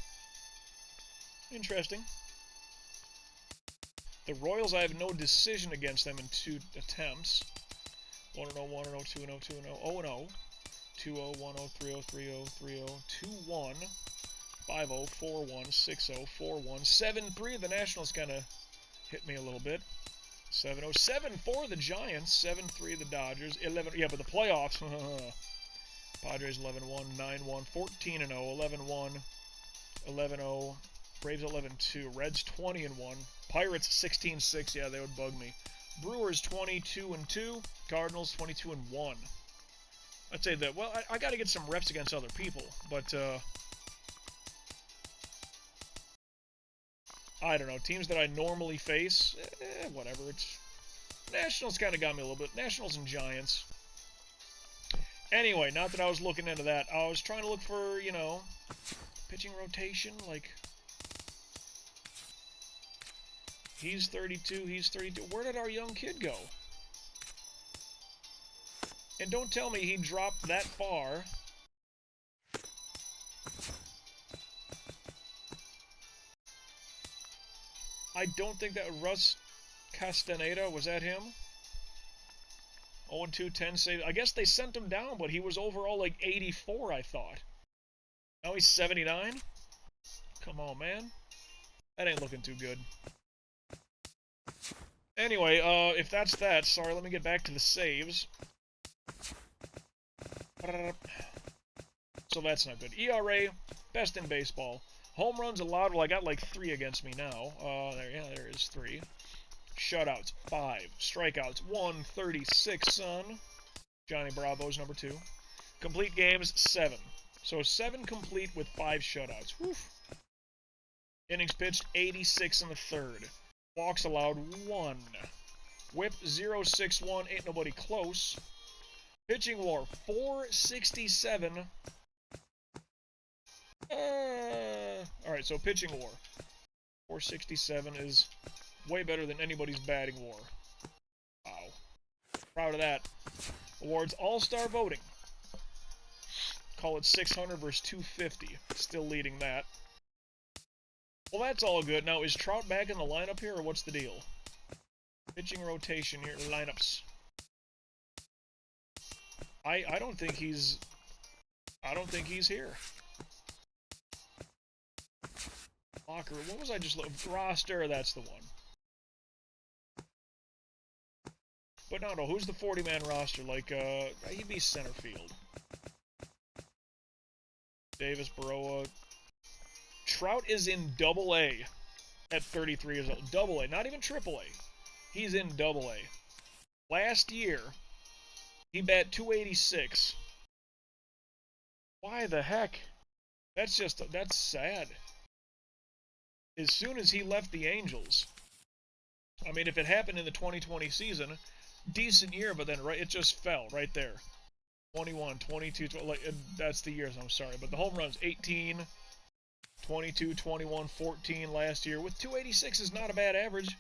Interesting. The Royals, I have no decision against them in 2 attempts. 1-0, 1-0, 2-0, 2-0, 0-0, 2-0, 1-0, 3-0, 3-0, 3-0, 2-1, 5-0, 4-1, 6-0, 4-1, 7-3. The Nationals kind of hit me a little bit. 7-0, 7-4 the Giants, 7-3 the Dodgers, 11. Yeah, but the playoffs. Padres 11-1, 9-1, 14-0, 11-1, 11-0. Braves 11-2, Reds 20-1, Pirates 16-6. Yeah, they would bug me. Brewers 22-2, Cardinals 22-1. I'd say that. Well, I got to get some reps against other people, but I don't know. Teams that I normally face, whatever. It's Nationals kind of got me a little bit. Nationals and Giants. Anyway, not that I was looking into that. I was trying to look for, you know, pitching rotation, like. He's 32, he's 32. Where did our young kid go? And don't tell me he dropped that far. I don't think that Russ Castaneda, was that him? 0-2, 10 saves. I guess they sent him down, but he was overall like 84, I thought. Now he's 79? Come on, man. That ain't looking too good. Anyway, if that's that, sorry, let me get back to the saves. So that's not good. ERA, best in baseball. Home runs allowed, well, I got like 3 against me now. There is 3. Shutouts, 5. Strikeouts, 136, son. Johnny Bravo's number 2. Complete games, 7. So 7 complete with 5 shutouts. Whew. Innings pitched, 86 in the 3rd. Walks allowed, 1. Whip, 0.61. Ain't nobody close. Pitching WAR, 467. Alright, so pitching WAR. 467 is way better than anybody's batting WAR. Wow. Proud of that. Awards All-Star voting. Call it 600 versus 250. Still leading that. Well, that's all good. Now, is Trout back in the lineup here, or what's the deal? Pitching rotation here, lineups. I don't think he's here. Locker, what was I just looking? Roster, that's the one. But no, who's the 40-man roster? Like, he'd be center field. Davis, Baroa. Trout is in Double-A at 33 years old. Double-A, not even Triple-A. He's in Double-A. Last year, he bat 286. Why the heck? That's sad. As soon as he left the Angels, I mean, if it happened in the 2020 season, decent year, but then it just fell right there. 21, 22, 20, like, that's the years, I'm sorry. But the home runs, 18, 22, 21, 14 last year. With 286 is not a bad average.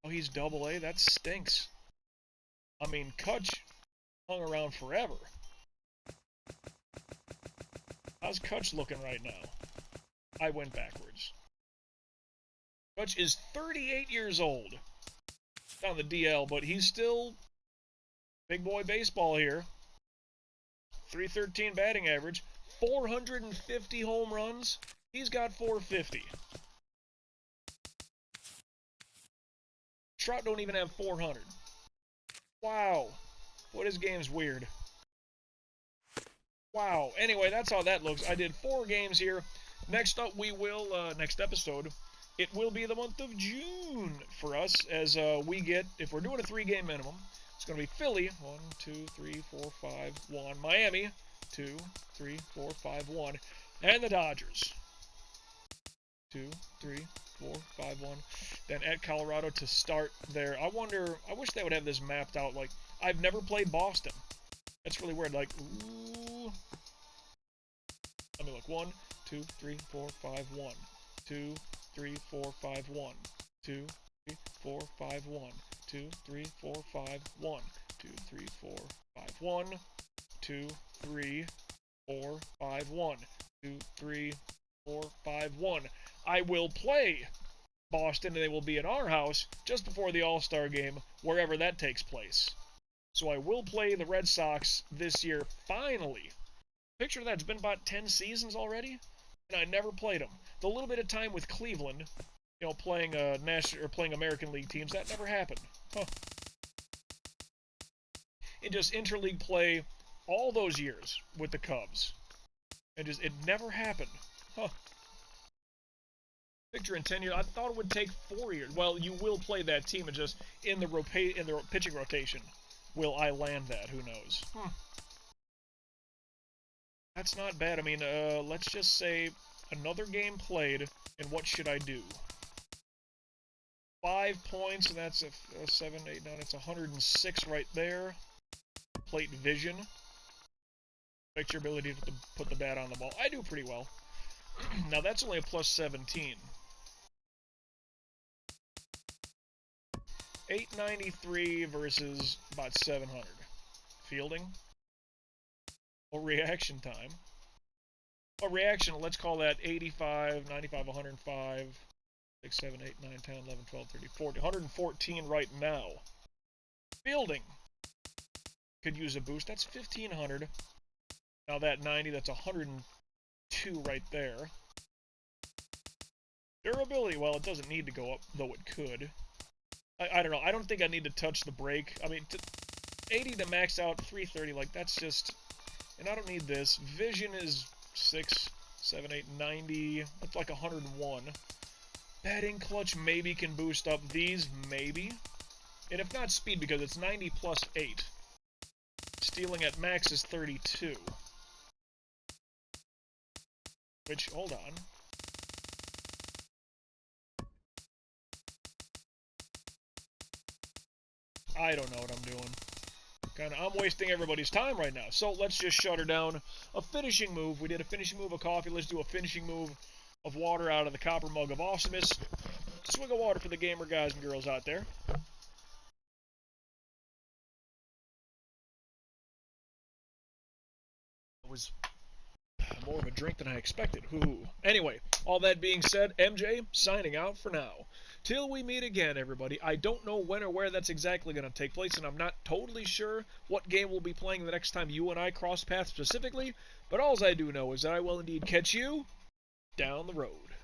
Oh, he's Double-A? That stinks. I mean, Kutch hung around forever. How's Kutch looking right now? I went backwards. Kutch is 38 years old. On the DL, but he's still big boy baseball here. 313 batting average. 450 home runs. He's got 450. Trout don't even have 400. Wow. What his game's weird. Wow. Anyway, that's how that looks. I did 4 games here. Next up, we will, next episode, it will be the month of June for us as we get, if we're doing a 3-game minimum, it's going to be Philly, 1, 2, 3, 4, 5, 1. Miami, 2, 3, 4, 5, 1. And the Dodgers, 2, 3, 4, 5, 1. Then at Colorado to start there. I wish they would have this mapped out. Like, I've never played Boston. That's really weird. Like, ooh. Let me look. 1, 2, 3, 4, 5, 1. 2, 3, 4, 5, 1. 2, 3, 4, 5, 1. 2, 3, 4, 5, 1. 2, 3, 4, 5, 1. 2, 3, 4, 5, 1. 2, 3, 4, 5, 1. I will play Boston, and they will be in our house just before the All-Star game, wherever that takes place. So I will play the Red Sox this year, finally. Picture that, it's been about 10 seasons already, and I never played them. The little bit of time with Cleveland, you know, playing national or playing American League teams, that never happened. Huh. And just interleague play all those years with the Cubs. And just, it never happened. Huh. Picture in 10 years, I thought it would take 4 years. Well, you will play that team, and just in the pitching rotation, will I land that? Who knows? That's not bad. I mean, let's just say another game played, and what should I do? 5 points, and that's a 7, 8, 9, it's 106 right there. Plate vision. Affects your ability to put the bat on the ball. I do pretty well. Now that's only a plus 17. 893 versus about 700. Fielding. Or reaction time. Or reaction, let's call that 85, 95, 105, 6, 7, 8, 9, 10, 11, 12, 13, 14. 114 right now. Fielding. Could use a boost. That's 1,500. Now that 90, that's 102 right there. Durability, well, it doesn't need to go up, though it could. I don't know. I don't think I need to touch the brake. I mean, 80 to max out, 330, like, that's just... And I don't need this. Vision is 6, 7, 8, 90. That's like 101. Batting clutch maybe can boost up these, maybe. And if not, speed, because it's 90 plus 8. Stealing at max is 32. Which, hold on. I don't know what I'm doing. I'm wasting everybody's time right now. So let's just shut her down. A finishing move. We did a finishing move of coffee. Let's do a finishing move of water out of the copper mug of awesomeness. Swig of water for the gamer guys and girls out there. It was more of a drink than I expected. Ooh. Anyway, all that being said, MJ signing out for now. Till we meet again, everybody. I don't know when or where that's exactly going to take place, and I'm not totally sure what game we'll be playing the next time you and I cross paths specifically, but all I do know is that I will indeed catch you down the road.